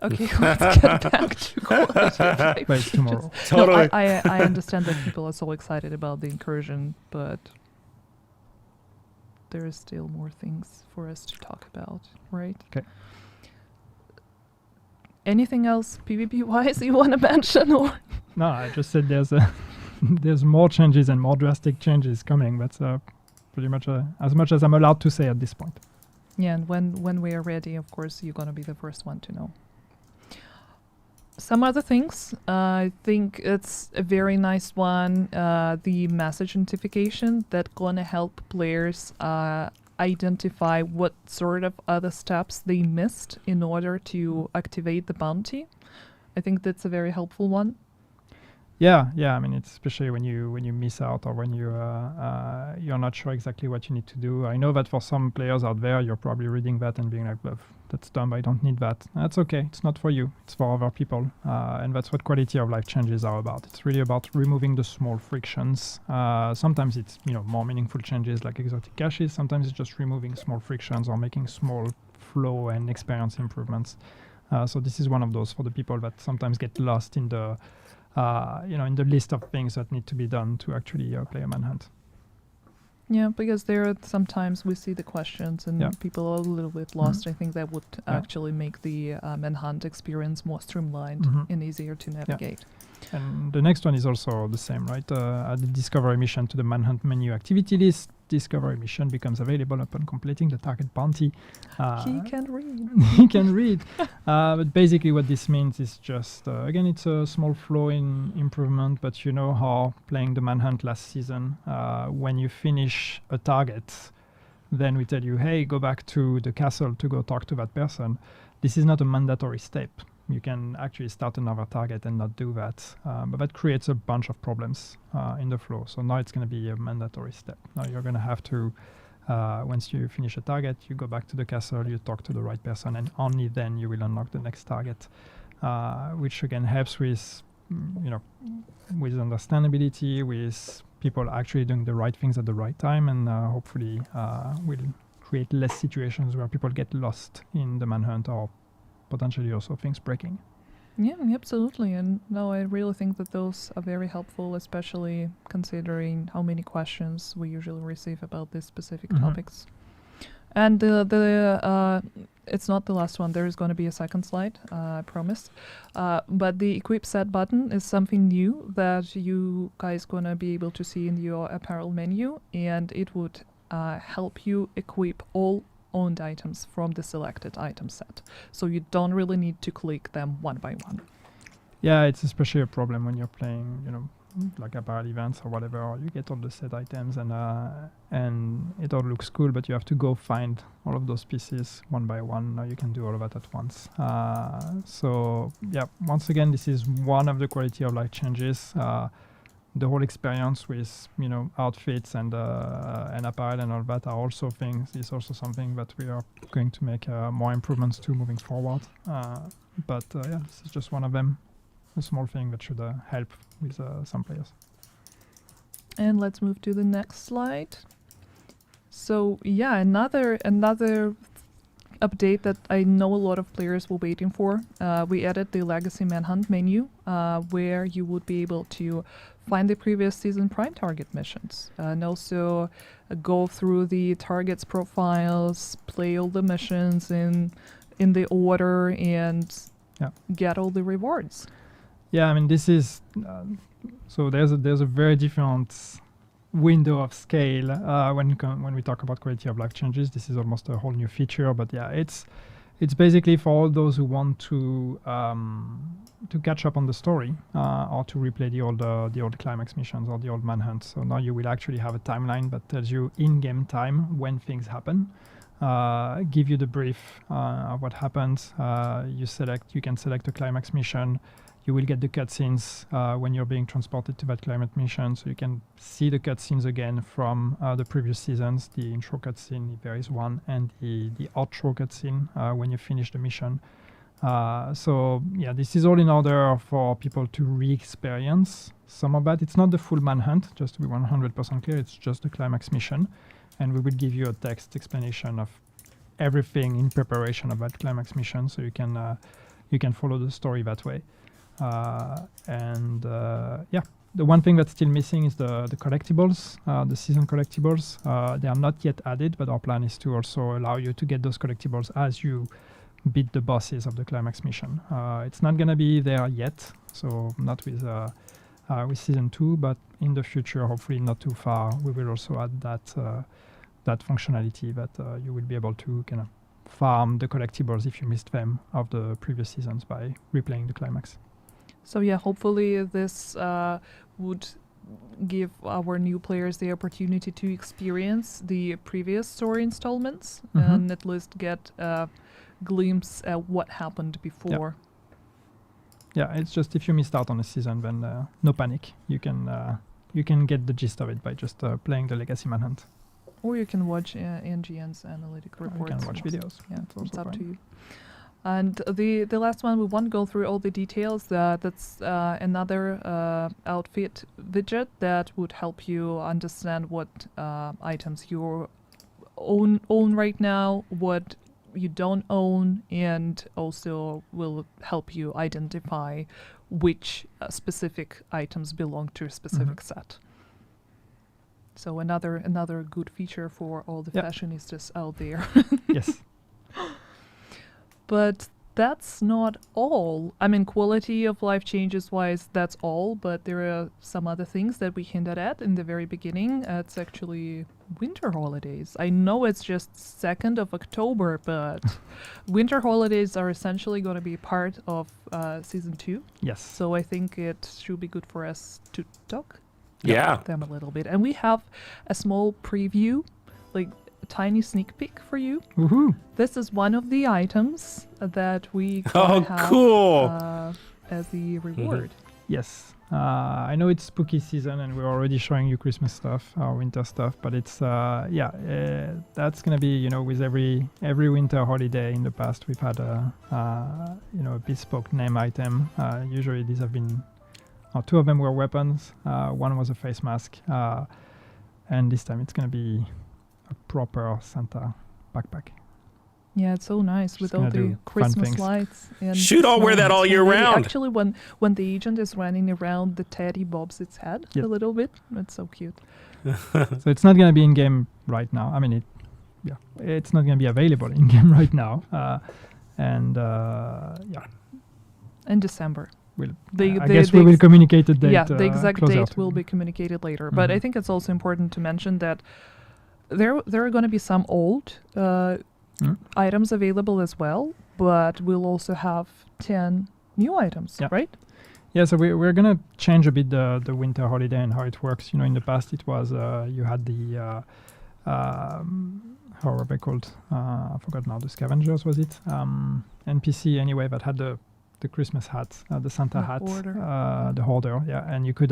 Okay, let's get back to quality of life But it's tomorrow. Totally. No, I understand that people are so excited about the incursion, but there is still more things for us to talk about, right? Okay. Anything else PvP-wise you want to mention? Or No, I just said there's more changes and more drastic changes coming. That's pretty much as much as I'm allowed to say at this point. Yeah, and when we are ready, of course, you're going to be the first one to know. Some other things, I think it's a very nice one, the message notification that gonna help players identify what sort of other steps they missed in order to activate the bounty. I think that's a very helpful one. Yeah. I mean, it's especially when you miss out or when you're not sure exactly what you need to do. I know that for some players out there, you're probably reading that and being like, "Well, that's dumb. I don't need that." That's okay. It's not for you. It's for other people, and that's what quality of life changes are about. It's really about removing the small frictions. Sometimes it's more meaningful changes like exotic caches. Sometimes it's just removing small frictions or making small flow and experience improvements. So this is one of those for the people that sometimes get lost in the in the list of things that need to be done to actually play a manhunt. Yeah, because there are sometimes we see the questions and people are a little bit lost. I think that would actually make the manhunt experience more streamlined and easier to navigate. And the next one is also the same, right? Add the discovery mission to the manhunt menu activity list. Discovery mission becomes available upon completing the target bounty. He can read. He can read. But basically what this means is just, again, it's a small flow in improvement, but you know how playing the manhunt last season, when you finish a target, then we tell you, hey, go back to the castle to go talk to that person. This is not a mandatory step. You can actually start another target and not do that. But that creates a bunch of problems in the flow. So now it's going to be a mandatory step. Now you're going to have to, once you finish a target, you go back to the castle, you talk to the right person, and only then you will unlock the next target, which again helps with, with understandability, with people actually doing the right things at the right time, and hopefully will create less situations where people get lost in the manhunt or potentially also things breaking. Yeah, absolutely. And no, I really think that those are very helpful, especially considering how many questions we usually receive about these specific topics. And it's not the last one. There is going to be a second slide, I promise. But the equip set button is something new that you guys going to be able to see in your apparel menu, and it would help you equip all owned items from the selected item set. So you don't really need to click them one by one. Yeah, it's especially a problem when you're playing, like apparel events or whatever, or you get all the set items and it all looks cool, but you have to go find all of those pieces one by one. Now you can do all of that at once. So yeah, once again, this is one of the quality of life changes. The whole experience with outfits and apparel and all that are also things. Is also something that we are going to make more improvements to moving forward. But yeah, this is just one of them. A small thing that should help with some players. And let's move to the next slide. So yeah, another update that I know a lot of players were waiting for. We added the Legacy Manhunt menu, where you would be able to find the previous season Prime Target missions, and also go through the targets profiles, play all the missions in the order, and get all the rewards. Yeah, I mean, this is so there's a very different window of scale when we talk about quality of life changes. This is almost a whole new feature, but yeah, it's basically for all those who want to catch up on the story or to replay the old climax missions or the old manhunt. So now you will actually have a timeline that tells you in-game time when things happen, give you the brief of what happens. You can select a climax mission. You will get the cutscenes when you're being transported to that climate mission, so you can see the cutscenes again from the previous seasons, the intro cutscene, if there is one, and the outro cutscene when you finish the mission. So yeah, this is all in order for people to re-experience some of that. It's not the full manhunt, just to be 100% clear, it's just the climax mission, and we will give you a text explanation of everything in preparation of that climax mission, so you can follow the story that way. Yeah, the one thing that's still missing is the collectibles, the season collectibles. They are not yet added, but our plan is to also allow you to get those collectibles as you beat the bosses of the climax mission. It's not going to be there yet, so not with season 2, but in the future, hopefully not too far, we will also add that functionality that you will be able to kind of farm the collectibles if you missed them of the previous seasons by replaying the climax. So yeah, hopefully this would give our new players the opportunity to experience the previous story installments and at least get a glimpse at what happened before. Yeah, it's just if you missed out on a season, then no panic. You can get the gist of it by just playing the Legacy Manhunt. Or you can watch NGN's analytic Or reports. you can watch videos. Yeah, It's also it's up fine. to you. And the last one, we won't go through all the details. That's another outfit widget that would help you understand what items you own right now, what you don't own, and also will help you identify which specific items belong to a specific set. So another good feature for all the fashionistas out there. Yes. But that's not all. I mean, quality of life changes wise, that's all. But there are some other things that we hinted at in the very beginning. It's actually winter holidays. I know it's just 2nd of October, but winter holidays are essentially going to be part of Season 2. Yes. So I think it should be good for us to talk Yeah. about them a little bit. And we have a small preview, like a tiny sneak peek for you. Woohoo! This is one of the items that we Oh, have cool. As the reward. Yes. I know it's spooky season and we're already showing you Christmas stuff, our winter stuff, but it's that's gonna be, with every winter holiday in the past we've had a bespoke name item. Usually these have been, two of them were weapons, one was a face mask, and this time it's gonna be a proper Santa backpack. Yeah, it's so nice with Just all gonna the do fun Christmas things. lights. And Shoot, I'll wear that snowmen. all year So really, round. Actually, when the agent is running around, the teddy bobs its head Yep. a little bit. It's so cute. So it's not gonna be in game right now. I mean, it's not gonna be available in game right now. In December. We'll, The- I the- guess the we will ex- communicate the date. Yeah, the exact closer date to- will be communicated later. But I Mhm. think it's also important to mention that there are going to be some old items available as well, but we'll also have 10 new items, Yeah. right? Yeah, so we're gonna change a bit the winter holiday and how it works. In the past it was you had the how were they called? I forgot now. The scavengers, was it? NPC anyway that had the Christmas hat, the Santa The hat, hoarder. the hoarder. Yeah, and you could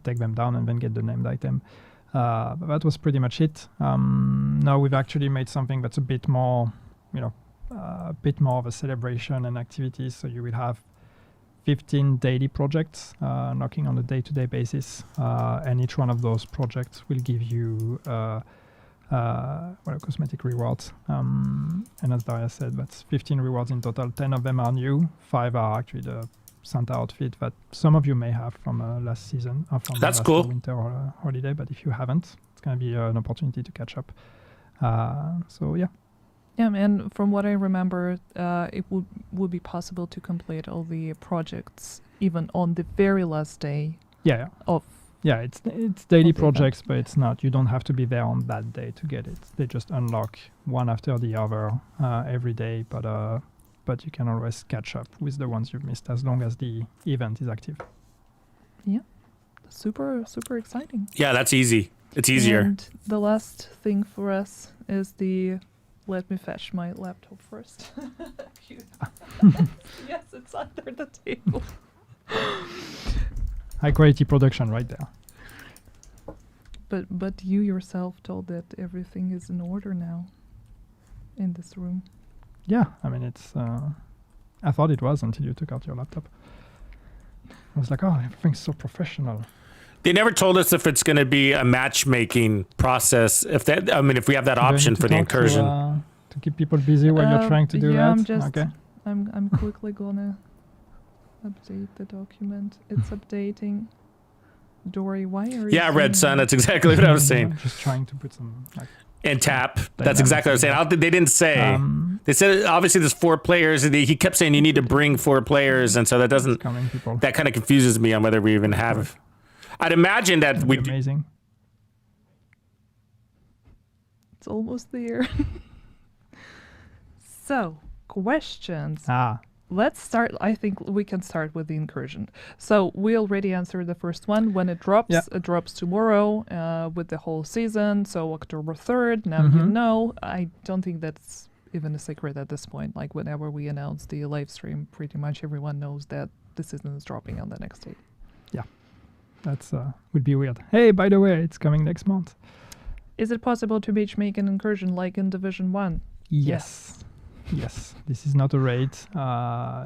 take them down and then get the named item. But that was pretty much it. Now we've actually made something that's a bit more, a bit more of a celebration and activities. So you will have 15 daily projects knocking on a day-to-day basis, and each one of those projects will give you cosmetic rewards. And as Daria said, that's 15 rewards in total. 10 of them are new. 5 are actually the Santa outfit that some of you may have from last season, or from That's last cool. winter holiday. But if you haven't, it's going to be an opportunity to catch up. So yeah. Yeah, and from what I remember, it would be possible to complete all the projects even on the very last day Yeah. of. Yeah, it's daily of the event. projects, but it's not. You don't have to be there on that day to get it. They just unlock one after the other every day, but you can always catch up with the ones you've missed as long as the event is active. Yeah, super exciting. Yeah, that's easy. It's easier. And the last thing for us is let me fetch my laptop first. Yes, it's under the table. High quality production right there. But you yourself told that everything is in order now in this room. Yeah, I mean, it's. I thought it was until you took out your laptop. I was like, oh, everything's so professional. They never told us if it's going to be a matchmaking process. If we have that Do I need option to for the talk incursion. to keep people busy while you're trying to do yeah, that. I'm quickly gonna update the document. It's updating. Dory, why are you? Yeah, Red saying Sun. that? That's exactly what I was saying. I'm just trying to put some. And tap. That's Dynamics exactly what I was saying. in They didn't say. They said obviously there's 4 players. And he kept saying you need to bring 4 players, and so that doesn't. Coming people. That kind of confuses me on whether we even have. I'd imagine that That'd we. be amazing. It's almost there. So, questions. let's start. I think we can start with the incursion. So we already answered the first one. When it drops, Yeah. it drops tomorrow with the whole season. So October 3rd. Now you know. I don't think that's even a secret at this point. Like whenever we announce the live stream, pretty much everyone knows that the season is dropping on the next day. That's would be weird. Hey, by the way, it's coming next month. Is it possible to make an incursion like in Division 1? Yes. Yes. This is not a raid.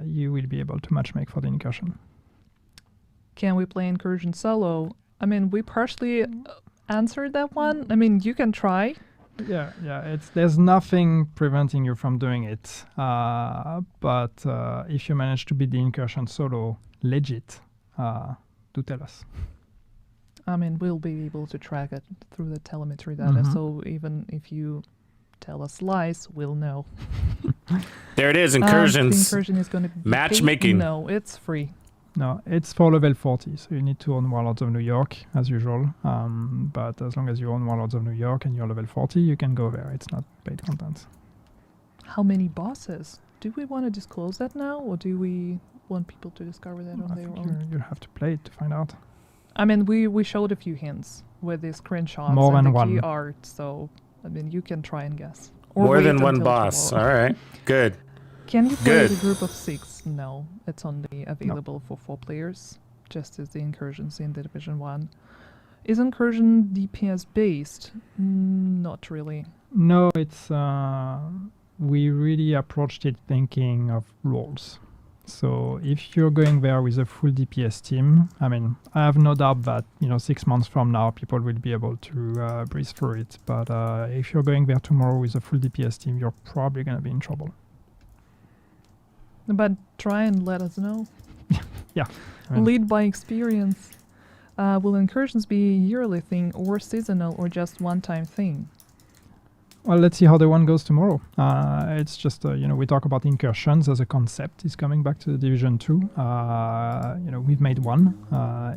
You will be able to matchmake for the incursion. Can we play incursion solo? I mean, we partially answered that one. I mean, you can try. Yeah. There's nothing preventing you from doing it. But if you manage to beat the incursion solo, legit, do tell us. I mean, we'll be able to track it through the telemetry data. So even if you tell us lies, we'll know. There it is, The incursions. incursion is going to be Matchmaking. No, it's free. No, it's for level 40, so you need to own Warlords of New York, as usual. But as long as you own Warlords of New York and you're level 40, you can go there. It's not paid content. How many bosses? Do we want to disclose that now, or do we want people to discover that on I their think own? you'll have to play it to find out. I mean, we showed a few hints with the screenshots More and than the key one. art, so I mean, you can try and guess. Or More wait than one until boss. tomorrow. All right. Good. Can you play Good. with a group of 6? No, it's only available for 4 players, just as the incursions in the Division 1. Is incursion DPS based? Not really. No, it's we really approached it thinking of roles. So if you're going there with a full DPS team, I mean, I have no doubt that 6 months from now people will be able to breeze through it. But if you're going there tomorrow with a full DPS team, you're probably going to be in trouble. But try and let us know. Yeah. I mean, Lead by experience. Will incursions be a yearly thing or seasonal or just one-time thing? well, let's see how the one goes tomorrow. It's just, we talk about incursions as a concept. It's coming back to the Division 2. We've made one.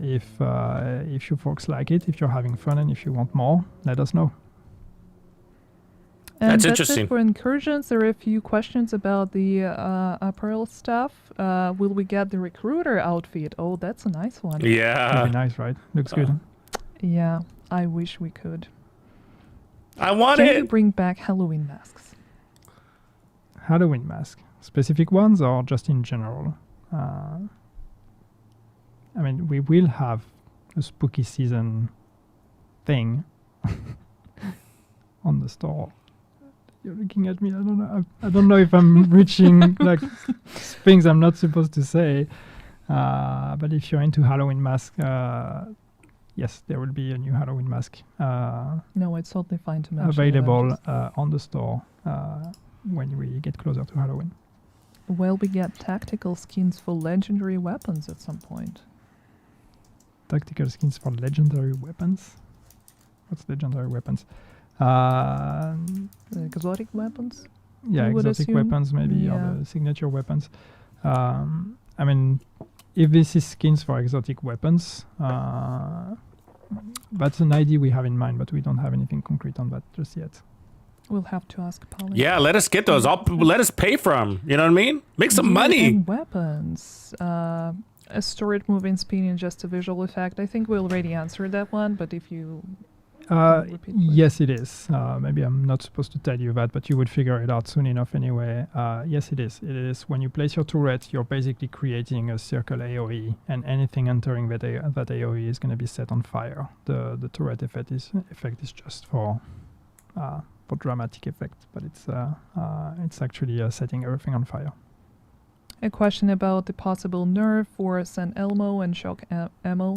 If you folks like it, if you're having fun and if you want more, let us know. And That's that's interesting. it for incursions. There are a few questions about the apparel stuff. Will we get the recruiter outfit? Oh, that's a nice one. Would Yeah. be nice, right? Looks good. Yeah, I wish we could. I want Can we it. bring back Halloween masks? Halloween mask. Specific ones or just in general? I mean, we will have a spooky season thing on the store. You're looking at me. I don't know. I don't know if I'm reaching like things I'm not supposed to say. But if you're into Halloween mask, yes, there will be a new Halloween mask No, it's totally fine to mention. it. I'm available just- on the store when we get closer to Halloween. Will we get tactical skins for legendary weapons at some point? Tactical skins for legendary weapons. What's legendary weapons? Exotic weapons? Yeah, I would exotic assume. weapons maybe, Yeah. or the signature weapons. I mean, if this is skins for exotic weapons, that's an idea we have in mind, but we don't have anything concrete on that just yet. We'll have to ask Polly. Yeah, let us get those. Let us pay for them. You know what I mean? Make some money. And weapons. A stored moving spinning, just a visual effect. I think we already answered that one, but if you repeat, please. Yes, it is. Maybe I'm not supposed to tell you that, but you would figure it out soon enough anyway. Yes, it is. It is. When you place your turret, you're basically creating a circle AoE, and anything entering that AoE is going to be set on fire. The turret effect is just for dramatic effect, but it's actually setting everything on fire. A question about the possible nerf for San Elmo and shock ammo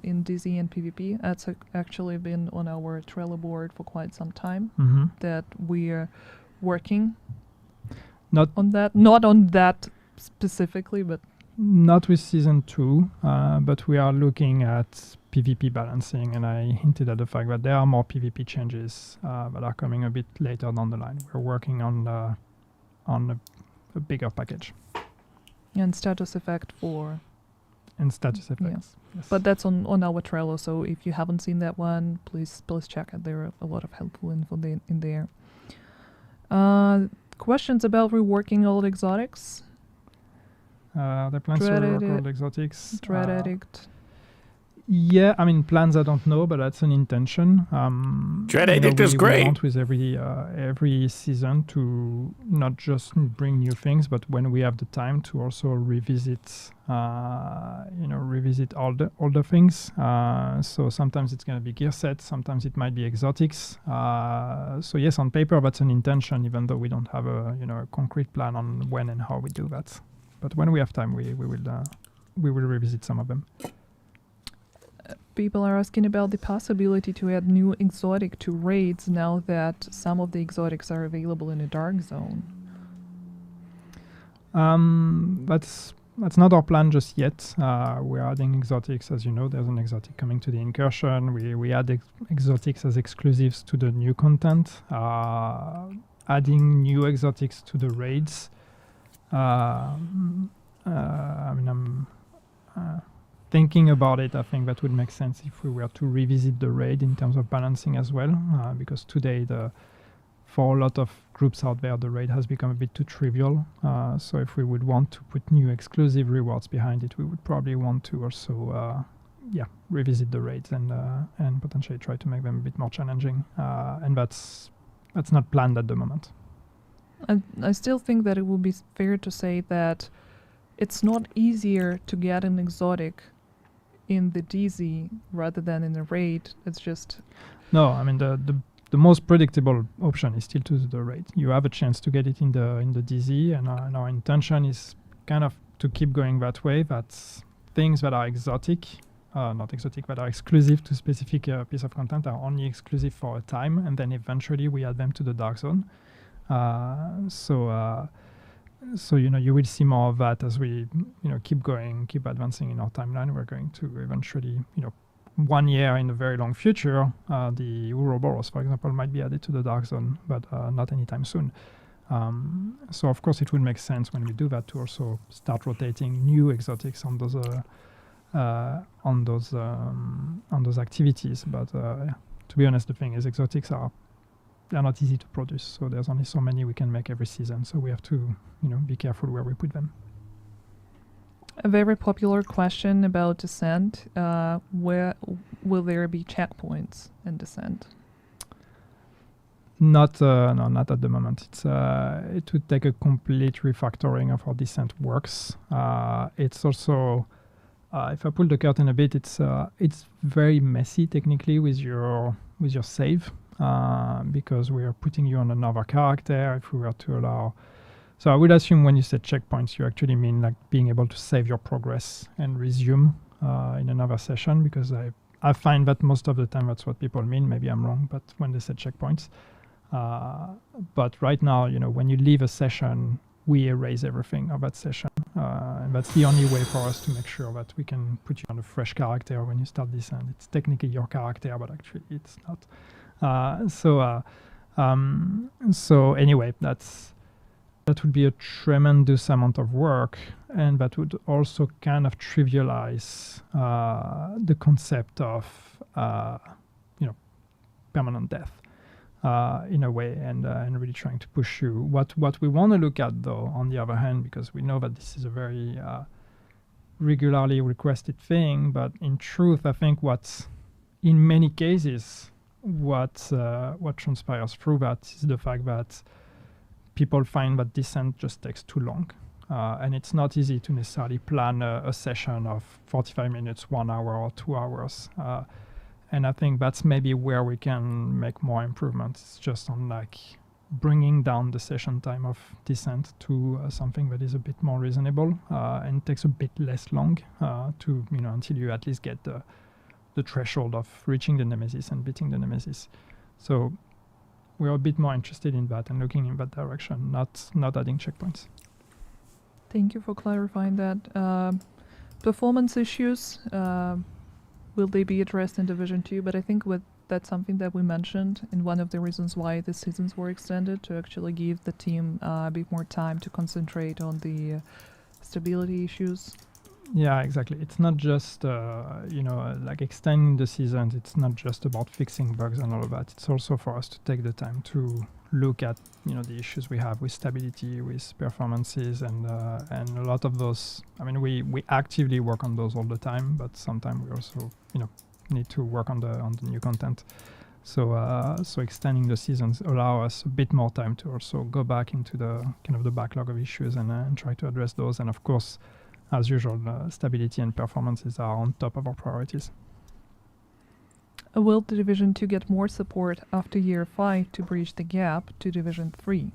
in DZ and PvP. That's actually been on our Trello board for quite some time. Mm-hmm. That we're working Not on that. Not on that specifically, but Not with Season 2, but we are looking at PvP balancing, and I hinted at the fact that there are more PvP changes that are coming a bit later down the line. We're working on a bigger package and status effect for. and status effects. Yes. But that's on our Trello, so if you haven't seen that one, please check it. There are a lot of helpful info in there. Questions about reworking old exotics. Are there plans to Dread rework Addict. old exotics? Dread Addict. Yeah, I mean plans I don't know, but that's an intention. Dread you know, Addict is we great. want with every season to not just bring new things, but when we have the time to also revisit, revisit older things. So sometimes it's going to be gear sets, sometimes it might be exotics. So yes, on paper that's an intention, even though we don't have a concrete plan on when and how we do that. But when we have time, we will revisit some of them. People are asking about the possibility to add new exotic to raids now that some of the exotics are available in the dark zone. That's not our plan just yet. We're adding exotics, as you know. There's an exotic coming to the incursion. We add exotics as exclusives to the new content. Adding new exotics to the raids. I'm thinking about it. I think that would make sense if we were to revisit the raid in terms of balancing as well, because today for a lot of groups out there, the raid has become a bit too trivial. So if we would want to put new exclusive rewards behind it, we would probably want to also revisit the raids and potentially try to make them a bit more challenging. And that's not planned at the moment. I still think that it would be fair to say that it's not easier to get an exotic in the DZ rather than in the raid. It's just... No, I mean, the most predictable option is still to do the raid. You have a chance to get it in the DZ, and our intention is kind of to keep going that way. That's things that are exotic, not exotic, but are exclusive to specific piece of content are only exclusive for a time, and then eventually we add them to the dark zone. So you will see more of that as we keep advancing in our timeline. We're going to eventually 1 year in the very long future, the Ouroboros, for example, might be added to the dark zone, but not anytime soon. So of course it would make sense when we do that to also start rotating new exotics on those activities. But to be honest, the thing is exotics they're not easy to produce, so there's only so many we can make every season, so we have to be careful where we put them. A very popular question about Descent, where will there be checkpoints in Descent? Not at the moment. It would take a complete refactoring of how Descent works. It's also, if I pull the curtain a bit, it's very messy technically with your save. Because we are putting you on another character. If we were to allow, so I would assume when you say checkpoints, you actually mean like being able to save your progress and resume in another session. Because I find that most of the time that's what people mean. Maybe I'm wrong, but when they say checkpoints, but right now, when you leave a session, we erase everything of that session, and that's the only way for us to make sure that we can put you on a fresh character when you start Descent. It's technically your character, but actually it's not. So anyway, that would be a tremendous amount of work, and that would also kind of trivialize the concept of permanent death in a way, and really trying to push you. What we want to look at, though, on the other hand, because we know that this is a very regularly requested thing, but in truth, I think in many cases what transpires through that is the fact that people find that Descent just takes too long, and it's not easy to necessarily plan a session of 45 minutes, 1 hour, or 2 hours. And I think that's maybe where we can make more improvements. It's just on bringing down the session time of Descent to something that is a bit more reasonable and takes a bit less long to until you at least get the threshold of reaching the Nemesis and beating the Nemesis. So we're a bit more interested in that and looking in that direction, not adding checkpoints. Thank you for clarifying that. Performance issues, will they be addressed in Division 2? But I think that's something that we mentioned in one of the reasons why the seasons were extended, to actually give the team a bit more time to concentrate on the stability issues. Yeah, exactly. It's not just, extending the seasons. It's not just about fixing bugs and all of that. It's also for us to take the time to look at the issues we have with stability, with performances, and a lot of those. I mean, we actively work on those all the time, but sometimes we also need to work on the new content. So extending the seasons allow us a bit more time to also go back into the kind of the backlog of issues and try to address those. And of course, as usual, stability and performances are on top of our priorities. Will the Division 2 get more support after Year 5 to bridge the gap to Division 3?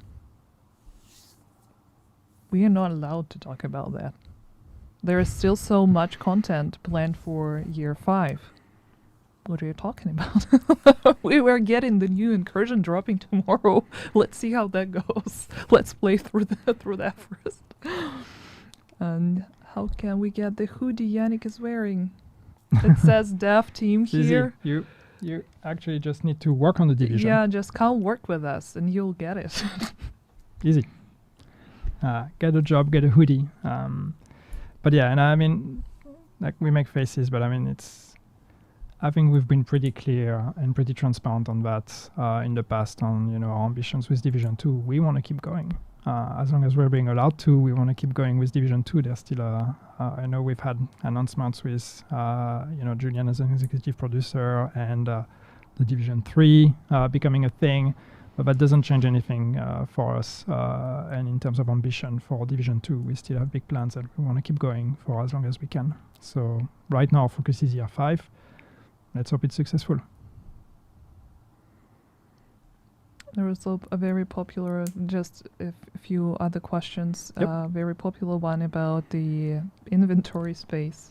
We are not allowed to talk about that. There is still so much content planned for Year 5. What are you talking about? We were getting the new incursion dropping tomorrow. Let's see how that goes. Let's play through that first. And how can we get the hoodie Yannick is wearing? It says dev team here. Easy. You actually just need to work on the division. Yeah, just come work with us and you'll get it. Easy. Get a job, get a hoodie. But yeah, and I mean, like, we make faces, but I mean, I think we've been pretty clear and pretty transparent on that in the past on our ambitions with Division 2. We want to keep going. As long as we're being allowed to, we want to keep going with Division 2. There's still I know we've had announcements with Julian as an executive producer and the Division 3 becoming a thing, but that doesn't change anything for us. And in terms of ambition for Division 2, we still have big plans and we want to keep going for as long as we can. So right now our focus is Year 5. Let's hope it's successful. There was a very popular, just a few other questions. Yep. Very popular one about the inventory space.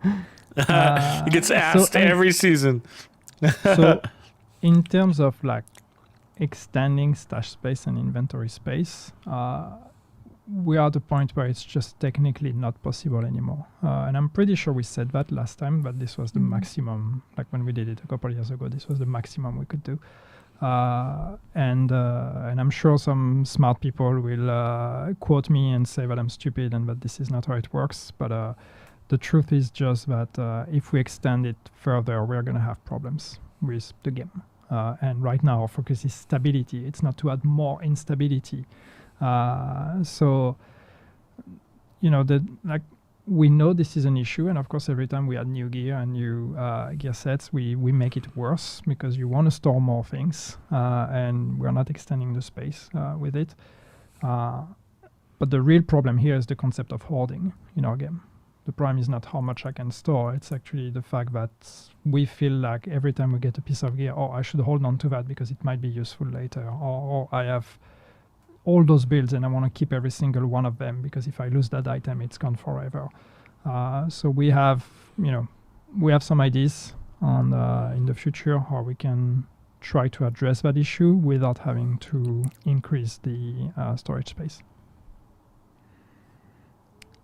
It gets asked every season. So in terms of like extending stash space and inventory space, we are at the point where it's just technically not possible anymore. And I'm pretty sure we said that last time, but this was the maximum, like when we did it a couple of years ago, this was the maximum we could do. And I'm sure some smart people will quote me and say that I'm stupid and that this is not how it works. But the truth is just that if we extend it further, we're going to have problems with the game. And right now our focus is stability. It's not to add more instability. So, we know this is an issue, and of course every time we add new gear and new gear sets, we make it worse because you want to store more things, and we're not extending the space with it. But the real problem here is the concept of hoarding in our game. The problem is not how much I can store, it's actually the fact that we feel like every time we get a piece of gear, I should hold on to that because it might be useful later, or I have all those builds and I want to keep every single one of them because if I lose that item, it's gone forever. So we have some ideas on in the future how we can try to address that issue without having to increase the storage space.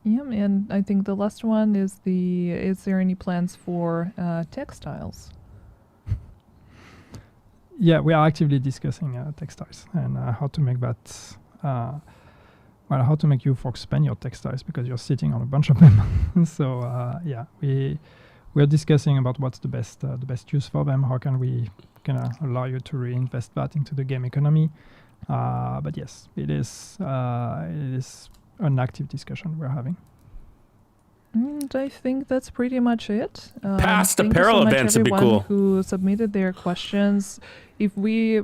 Yeah, and I think the last one is is there any plans for textiles? Yeah, we are actively discussing textiles and how to make that, how to make you folks spend your textiles because you're sitting on a bunch of them. So we're discussing about what's the best use for them. How can we allow you to reinvest that into the game economy? But yes, it is an active discussion we're having. And I think that's pretty much it. Past apparel events would be cool. Who submitted their questions. If we,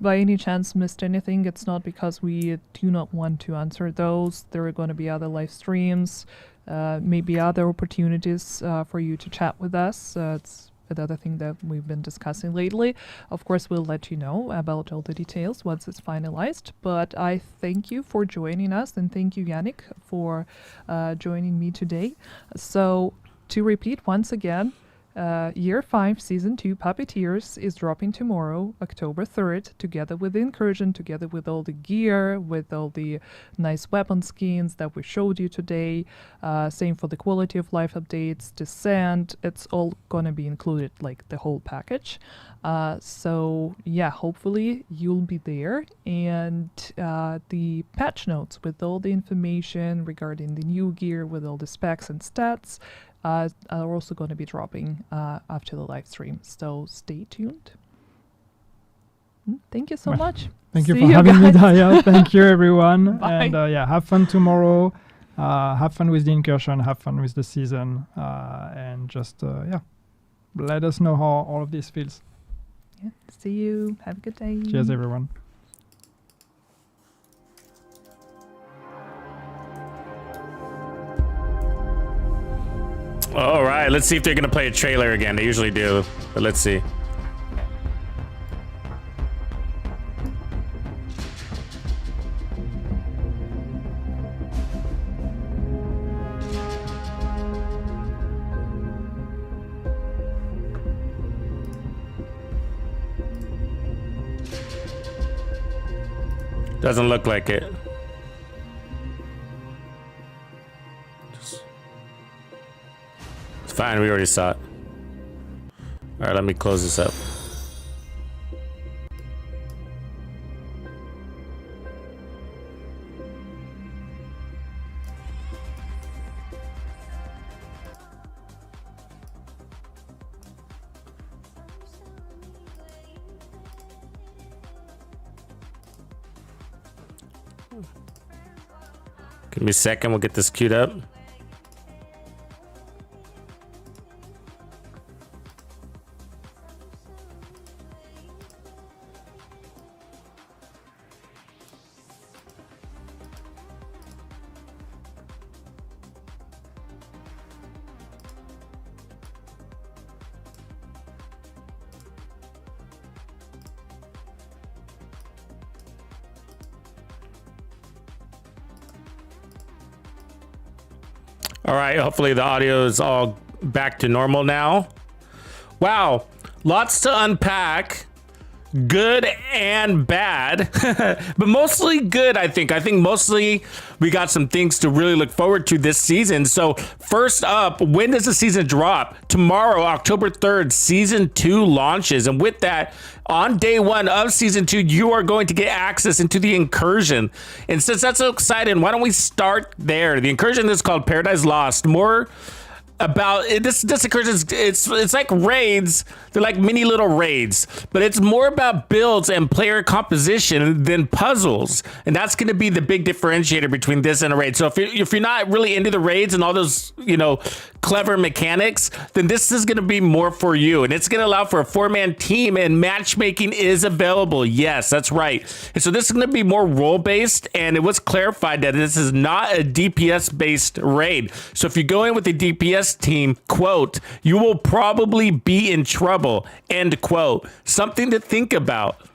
by any chance, missed anything, it's not because we do not want to answer those. There are going to be other live streams, maybe other opportunities for you to chat with us. It's another thing that we've been discussing lately. Of course, we'll let you know about all the details once it's finalized. But I thank you for joining us, and thank you, Yannick, for joining me today. So, to repeat once again, Year 5 Season 2 Puppeteers is dropping tomorrow, October 3rd, together with Incursion, together with all the gear, with all the nice weapon skins that we showed you today. Same for the quality of life updates, Descent. It's all going to be included, like the whole package. So yeah, hopefully you'll be there. And the patch notes with all the information regarding the new gear, with all the specs and stats, are also going to be dropping after the live stream, so stay tuned. Thank you so much. Thank you See for having me, guys. Daya. Thank you, everyone. Bye. And have fun tomorrow. Have fun with the incursion. Have fun with the season. And just, let us know how all of this feels. Yeah. See you. Have a good day. Cheers, everyone. All right, let's see if they're gonna play a trailer again. They usually do, but let's see. Doesn't look like it. It's fine, we already saw it. All right, let me close this up. Give me a second, we'll get this queued up. All right, hopefully the audio is all back to normal now. Wow, lots to unpack. Good and bad, but mostly good, I think. I think mostly we got some things to really look forward to this season. So first up, when does the season drop? Tomorrow, October 3rd, season 2 launches. And with that, on day 1 of season 2, you are going to get access into the incursion. And since that's so exciting, why don't we start there? The incursion is called Paradise Lost. More about it, this incursion, it's like raids. They're like mini little raids, but it's more about builds and player composition than puzzles, and that's going to be the big differentiator between this and a raid. So if you're not really into the raids and all those clever mechanics, then this is going to be more for you, and it's going to allow for a 4-man team, and matchmaking is available. Yes, that's right. And so this is going to be more role based, and it was clarified that this is not a DPS based raid. So if you go in with a DPS team, quote, you will probably be in trouble, end quote. Something to think about.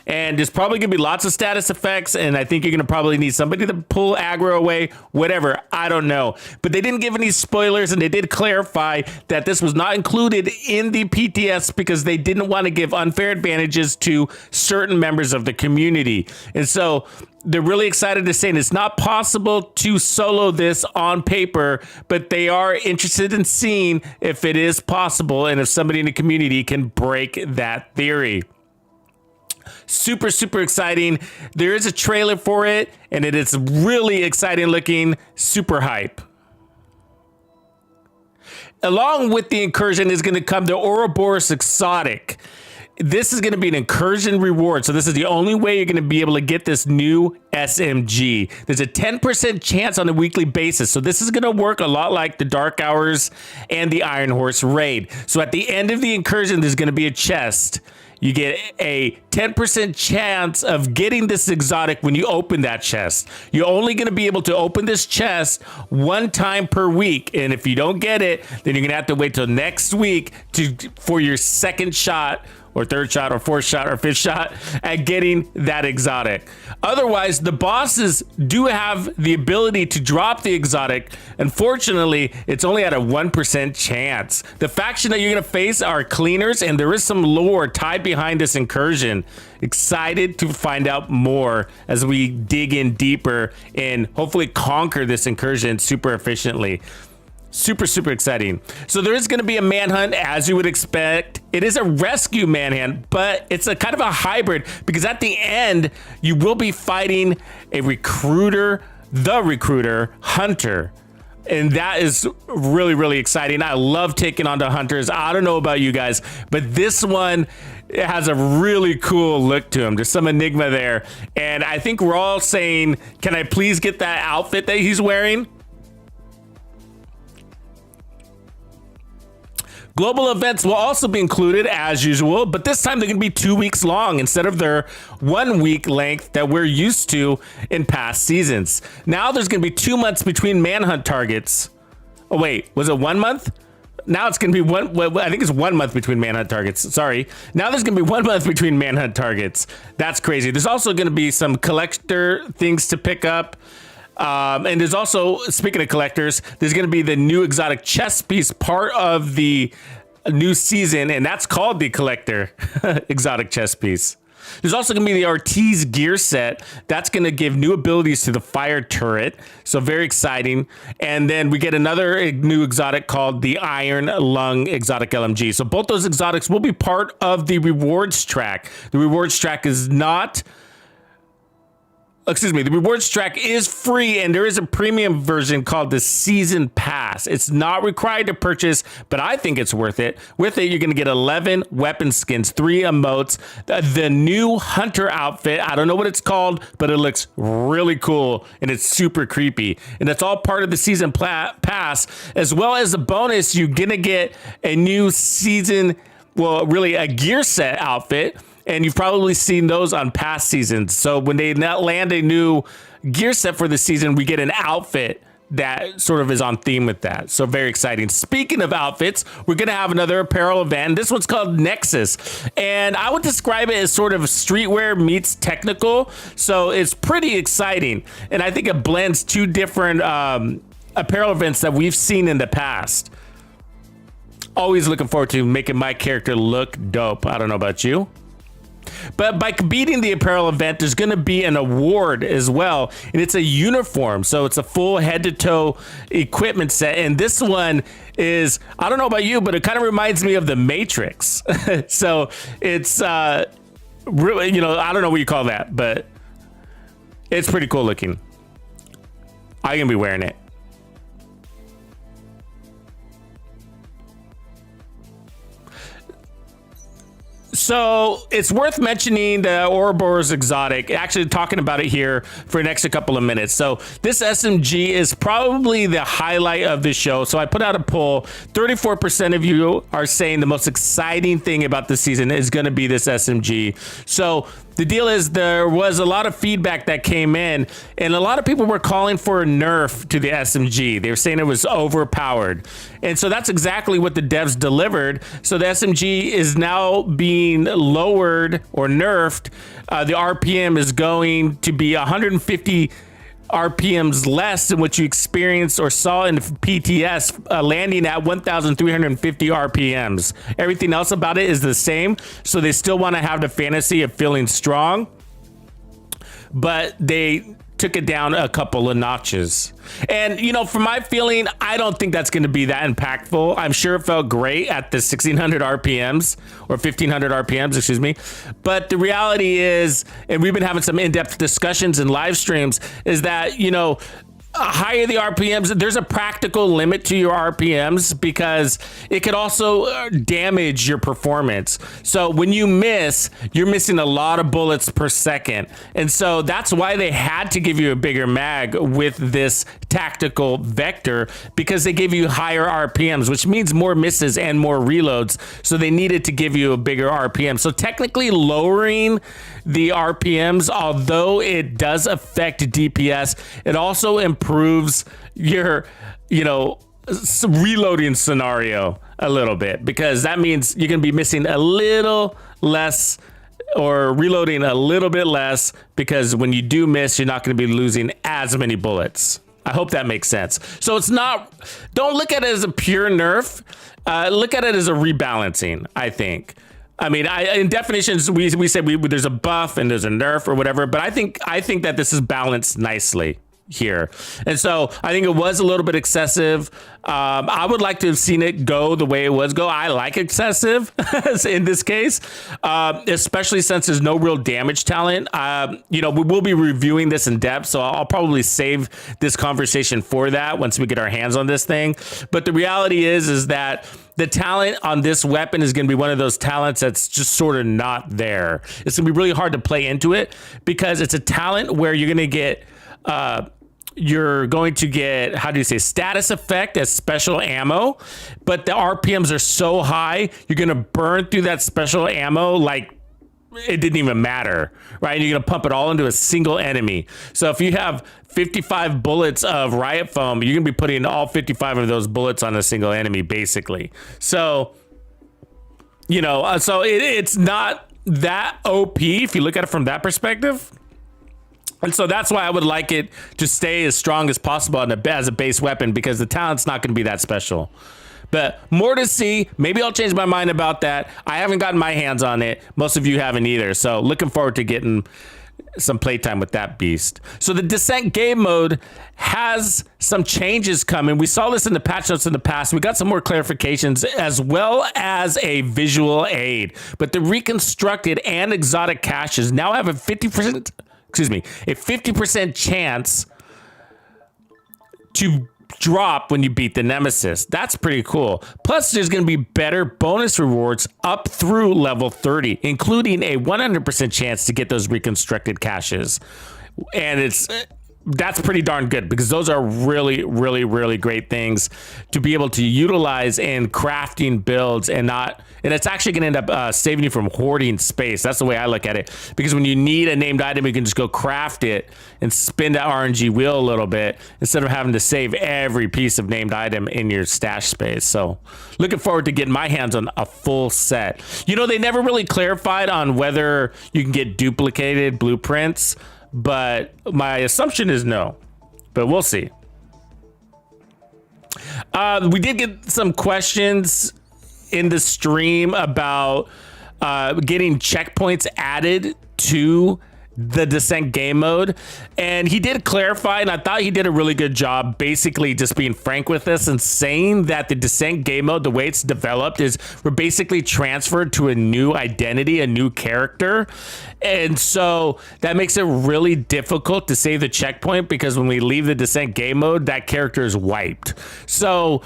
And there's probably going to be lots of status effects, and I think you're going to probably need somebody to pull aggro away, whatever. I don't know. But they didn't give any spoilers, and they did clarify that this was not included in the PTS because they didn't want to give unfair advantages to certain members of the community. And so they're really excited to say it's not possible to solo this on paper, but they are interested in seeing if it is possible and if somebody in the community can break that theory. Super, super exciting. There is a trailer for it, and it is really exciting looking, super hype. Along with the incursion is going to come the Ouroboros Exotic. This is going to be an incursion reward. So this is the only way you're going to be able to get this new SMG. There's a 10% chance on a weekly basis. So this is going to work a lot like the Dark Hours and the Iron Horse raid. So at the end of the incursion, there's going to be a chest. You get a 10% chance of getting this exotic when you open that chest. You're only going to be able to open this chest 1 time per week. And if you don't get it, then you're going to have to wait till next week for your second shot, or third shot, or fourth shot, or fifth shot at getting that exotic. Otherwise, the bosses do have the ability to drop the exotic. Unfortunately, it's only at a 1% chance. The faction that you're going to face are cleaners, and there is some lore tied behind this incursion. Excited to find out more as we dig in deeper and hopefully conquer this incursion super efficiently. Super, super exciting. So there is going to be a manhunt, as you would expect. It is a rescue manhunt, but it's a kind of a hybrid, because at the end, you will be fighting a recruiter, the recruiter, Hunter. And that is really, really exciting. I love taking on the hunters. I don't know about you guys, but this one it has a really cool look to him. There's some enigma there. And I think we're all saying, can I please get that outfit that he's wearing? Global events will also be included as usual, but this time they're going to be 2 weeks long instead of their 1 week length that we're used to in past seasons. Now there's going to be 2 months between manhunt targets. Oh, wait, was it 1 month? Now it's going to be I think it's 1 month between manhunt targets. Sorry. Now there's going to be 1 month between manhunt targets. That's crazy. There's also going to be some collector things to pick up. And there's also, speaking of collectors, there's going to be the new exotic chest piece, part of the new season, and that's called the collector exotic chest piece. There's also going to be the Ortiz gear set. That's going to give new abilities to the fire turret. So very exciting. And then we get another new exotic called the Iron Lung exotic LMG. So both those exotics will be part of the rewards track. The rewards track is not... Excuse me, the rewards track is free, and there is a premium version called the Season Pass. It's not required to purchase, but I think it's worth it. With it, you're going to get 11 weapon skins, 3 emotes, the new Hunter outfit. I don't know what it's called, but it looks really cool, and it's super creepy. And it's all part of the Season Pass, as well as a bonus. You're going to get a new season, well, really a gear set outfit. And you've probably seen those on past seasons. So when they land a new gear set for the season, we get an outfit that sort of is on theme with that. So very exciting. Speaking of outfits, we're going to have another apparel event. This one's called Nexus. And I would describe it as sort of streetwear meets technical. So it's pretty exciting. And I think it blends 2 different apparel events that we've seen in the past. Always looking forward to making my character look dope. I don't know about you. But by beating the apparel event, there's going to be an award as well. And it's a uniform. So it's a full head to toe equipment set. And this one is, I don't know about you, but it kind of reminds me of the Matrix. So it's really, you know, I don't know what you call that, but it's pretty cool looking. I'm going to be wearing it. So it's worth mentioning the Ouroboros exotic, actually talking about it here for the next couple of minutes. So this SMG is probably the highlight of the show. So I put out a poll. 34% of you are saying the most exciting thing about the season is going to be this SMG. So the deal is there was a lot of feedback that came in, and a lot of people were calling for a nerf to the SMG. They were saying it was overpowered. And so that's exactly what the devs delivered. So the SMG is now being lowered or nerfed. The RPM is going to be 150 RPMs less than what you experienced or saw in PTS, landing at 1,350 RPMs. Everything else about it is the same. So they still want to have the fantasy of feeling strong, but they took it down a couple of notches. And, you know, for my feeling, I don't think that's going to be that impactful. I'm sure it felt great at the 1,600 RPMs or 1,500 RPMs, excuse me. But the reality is, and we've been having some in-depth discussions and live streams, is that, you know, higher the RPMs, there's a practical limit to your RPMs because it could also damage your performance. So when you miss, you're missing a lot of bullets per second. And so that's why they had to give you a bigger mag with this tactical vector, because they gave you higher RPMs, which means more misses and more reloads. So they needed to give you a bigger RPM. So technically lowering the RPMs, although it does affect DPS, it also improves your, you know, reloading scenario a little bit, because that means you're going to be missing a little less or reloading a little bit less, because when you do miss, you're not going to be losing as many bullets. I hope that makes sense. So it's not, don't look at it as a pure nerf. Look at it as a rebalancing, I think. I mean, in definitions, we say there's a buff and there's a nerf or whatever, but I think that this is balanced nicely. here. And so I think it was a little bit excessive. I would like to have seen it go the way it was go. I like excessive in this case, especially since there's no real damage talent. We will be reviewing this in depth, so I'll probably save this conversation for that once we get our hands on this thing. But the reality is that the talent on this weapon is going to be one of those talents that's just sort of not there. It's going to be really hard to play into it because it's a talent where you're going to get how do you say, status effect as special ammo, but the RPMs are so high, you're going to burn through that special ammo like it didn't even matter, right? You're going to pump it all into a single enemy. So if you have 55 bullets of riot foam, you're going to be putting all 55 of those bullets on a single enemy, basically. So, it's not that OP if you look at it from that perspective. And so that's why I would like it to stay as strong as possible as a base weapon, because the talent's not going to be that special. But more to see. Maybe I'll change my mind about that. I haven't gotten my hands on it. Most of you haven't either. So looking forward to getting some playtime with that beast. So the Descent game mode has some changes coming. We saw this in the patch notes in the past. We got some more clarifications as well as a visual aid. But the reconstructed and exotic caches now have a 50% chance to drop when you beat the Nemesis. That's pretty cool. Plus, there's going to be better bonus rewards up through level 30, including a 100% chance to get those reconstructed caches. And that's pretty darn good, because those are really, really, really great things to be able to utilize in crafting builds, and it's actually going to end up saving you from hoarding space. That's the way I look at it, because when you need a named item, you can just go craft it and spin that RNG wheel a little bit instead of having to save every piece of named item in your stash space. So looking forward to getting my hands on a full set. They never really clarified on whether you can get duplicated blueprints, but my assumption is no, but we'll see. We did get some questions in the stream about getting checkpoints added to the Descent game mode, and he did clarify, and I thought he did a really good job basically just being frank with us and saying that the Descent game mode, the way it's developed, is we're basically transferred to a new identity, a new character, and so that makes it really difficult to save the checkpoint, because when we leave the Descent game mode, that character is wiped. So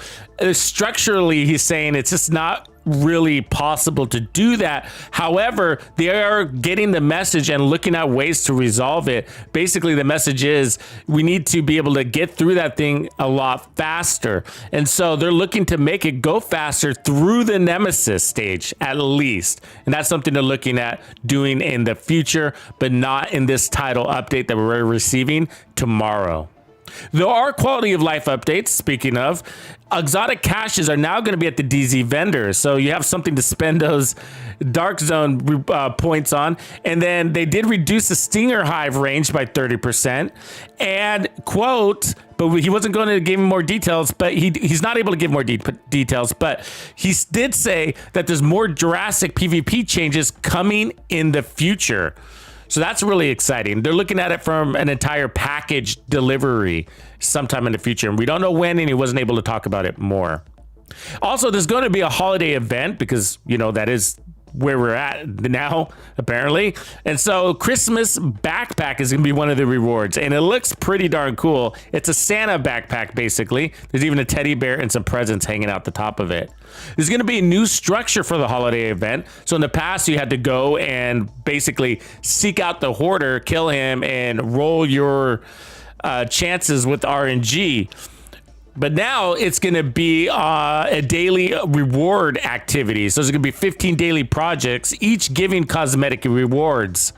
structurally, he's saying it's just not really possible to do that. However, they are getting the message and looking at ways to resolve it. Basically, the message is we need to be able to get through that thing a lot faster. And so they're looking to make it go faster through the Nemesis stage, at least. And that's something they're looking at doing in the future, but not in this title update that we're receiving tomorrow. There are quality of life updates. Speaking of, exotic caches are now going to be at the DZ vendors, so you have something to spend those Dark Zone points on. And then they did reduce the Stinger Hive range by 30%. And quote, but he wasn't going to give more details, but he's not able to give more details. But he did say that there's more Jurassic PvP changes coming in the future. So that's really exciting. They're looking at it from an entire package delivery sometime in the future. And we don't know when, and he wasn't able to talk about it more. Also, there's going to be a holiday event, because, that is where we're at now, apparently. And so Christmas backpack is going to be one of the rewards, and it looks pretty darn cool. It's a Santa backpack, basically. There's even a teddy bear and some presents hanging out the top of it. There's going to be a new structure for the holiday event. So in the past, you had to go and basically seek out the hoarder, kill him, and roll your chances with RNG. But now it's going to be a daily reward activity. So there's going to be 15 daily projects, each giving cosmetic rewards.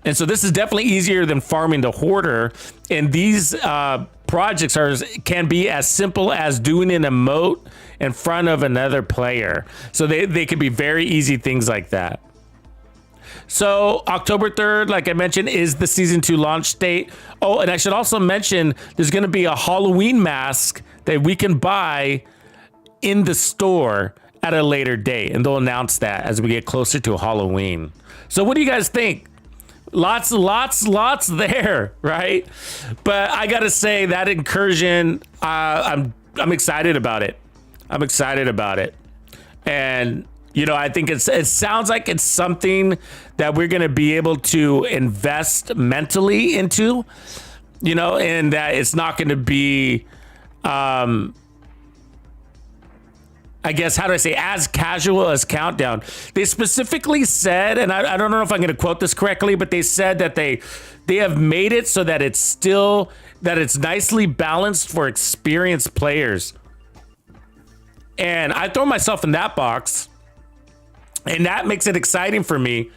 And so this is definitely easier than farming the hoarder. And these projects can be as simple as doing an emote in front of another player. So they can be very easy things like that. So October 3rd, like I mentioned, is the Season 2 launch date. Oh, and I should also mention there's going to be a Halloween mask that we can buy in the store at a later date. And they'll announce that as we get closer to Halloween. So what do you guys think? lots there, right? But I gotta say that incursion, I'm excited about it. I'm excited about it, and you know, I think it sounds like it's something that we're gonna be able to invest mentally into, you know, and that it's not gonna be, I guess, how do I say, as casual as Countdown. They specifically said, and I don't know if I'm going to quote this correctly, but they said that they have made it so that it's nicely balanced for experienced players. And I throw myself in that box, and that makes it exciting for me.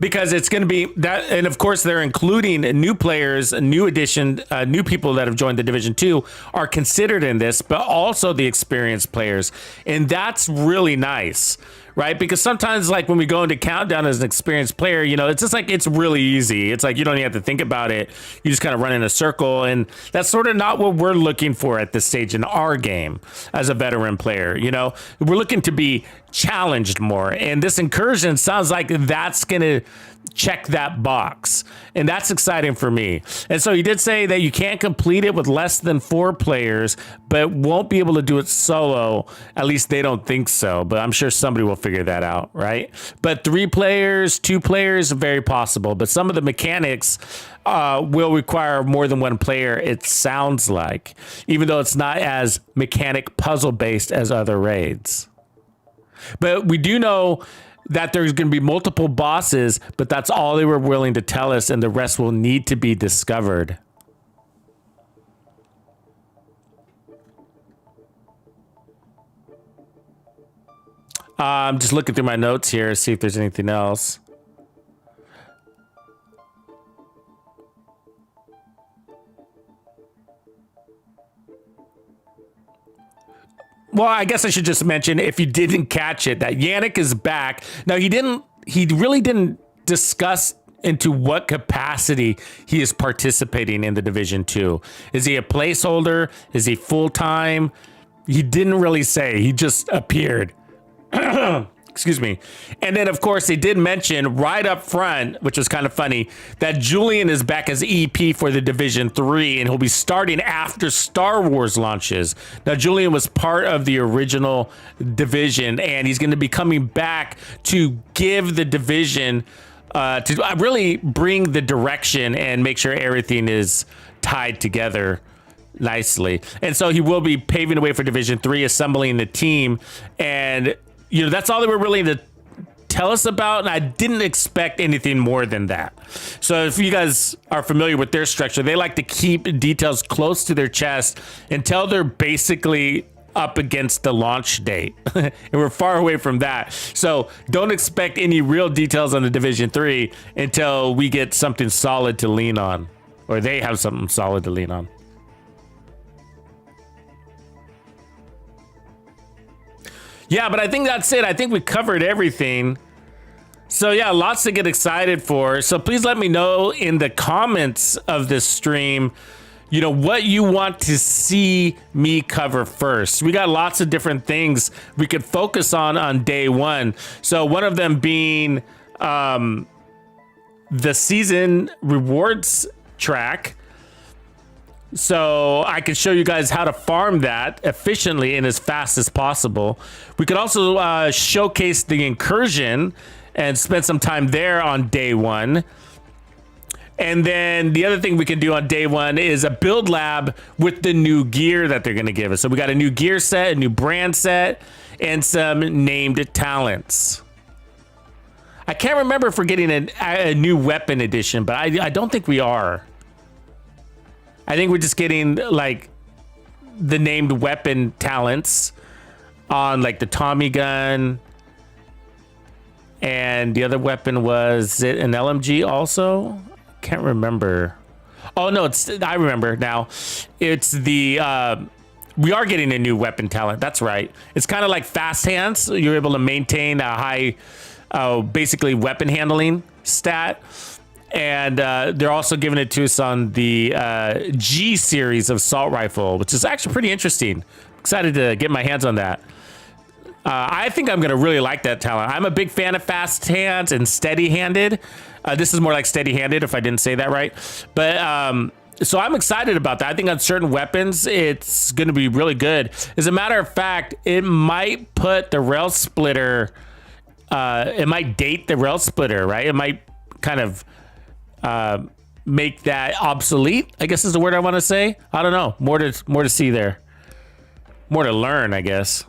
Because it's going to be that, and of course they're including new players, new addition, new people that have joined the Division 2 are considered in this, but also the experienced players, and that's really nice, right? Because sometimes, like when we go into Countdown as an experienced player, you know, it's just like it's really easy. It's like you don't even have to think about it. You just kind of run in a circle, and that's sort of not what we're looking for at this stage in our game as a veteran player. You know, we're looking to be challenged more, and this incursion sounds like that's gonna check that box, and that's exciting for me. And so he did say that you can't complete it with less than 4 players, but won't be able to do it solo. At least they don't think so, but I'm sure somebody will figure that out, right? But 3 players, 2 players, very possible. But some of the mechanics will require more than 1 player, it sounds like, even though it's not as mechanic puzzle based as other raids. But we do know that there's going to be multiple bosses, but that's all they were willing to tell us, and the rest will need to be discovered. I'm just looking through my notes here to see if there's anything else. Well, I guess I should just mention, if you didn't catch it, that Yannick is back. Now, he really didn't discuss into what capacity he is participating in the Division 2. Is he a placeholder? Is he full-time? He didn't really say. He just appeared. Excuse me. And then, of course, they did mention right up front, which was kind of funny, that Julian is back as EP for the Division 3, and he'll be starting after Star Wars launches. Now, Julian was part of the original Division, and he's going to be coming back to give the Division, to really bring the direction and make sure everything is tied together nicely. And so he will be paving the way for Division 3, assembling the team, and you know, that's all they were willing to tell us about, and I didn't expect anything more than that. So if you guys are familiar with their structure, they like to keep details close to their chest until they're basically up against the launch date. And we're far away from that. So don't expect any real details on the Division 3 until we get something solid to lean on, or they have something solid to lean on. Yeah, but I think that's it. I think we covered everything. So yeah, lots to get excited for. So please let me know in the comments of this stream, you know, what you want to see me cover first. We got lots of different things we could focus on day 1. So one of them being the season rewards track. So I can show you guys how to farm that efficiently and as fast as possible. We could also showcase the incursion and spend some time there on day 1. And then the other thing we can do on day 1 is a build lab with the new gear that they're going to give us. So we got a new gear set, a new brand set, and some named talents. I can't remember if we're getting a new weapon edition, but I don't think we are. I think we're just getting like the named weapon talents on like the Tommy gun, and the other weapon was it an LMG also? Can't remember. Oh no, I remember now. It's the we are getting a new weapon talent. That's right. It's kind of like fast hands. You're able to maintain a high, basically weapon handling stat. And they're also giving it to us on the G series of assault rifle, which is actually pretty interesting. Excited to get my hands on that. I think I'm going to really like that talent. I'm a big fan of fast hands and steady handed. This is more like steady-handed, if I didn't say that right. But so I'm excited about that. I think on certain weapons, it's going to be really good. As a matter of fact, it might put the rail splitter. It might date the rail splitter, right? It might kind of make that obsolete, I guess is the word I want to say. I don't know. More to see there. More to learn, I guess.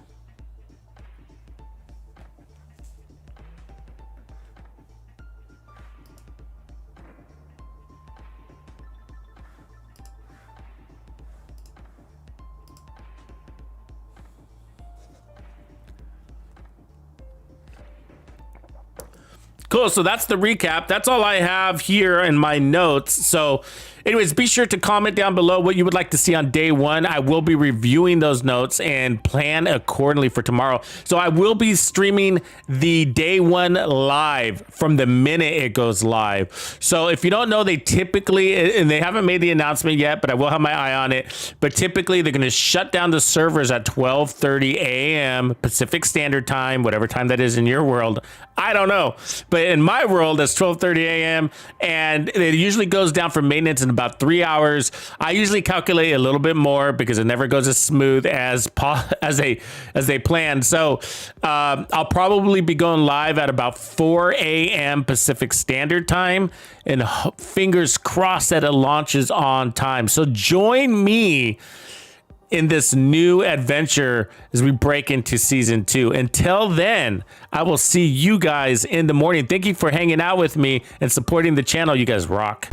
Cool. So that's the recap. That's all I have here in my notes. So anyways, be sure to comment down below what you would like to see on day one. I will be reviewing those notes and plan accordingly for tomorrow. So I will be streaming the day one live from the minute it goes live. So if you don't know, they typically, and they haven't made the announcement yet, but I will have my eye on it. But typically they're going to shut down the servers at 12:30 a.m. Pacific Standard Time, whatever time that is in your world. I don't know. But in my world, it's 12:30 a.m. and it usually goes down for maintenance in about 3 hours. I usually calculate a little bit more because it never goes as smooth as they plan. So I'll probably be going live at about 4 a.m. Pacific Standard Time, and fingers crossed that it launches on time. So join me in this new adventure as we break into season 2. Until then, I will see you guys in the morning. Thank you for hanging out with me and supporting the channel. You guys rock.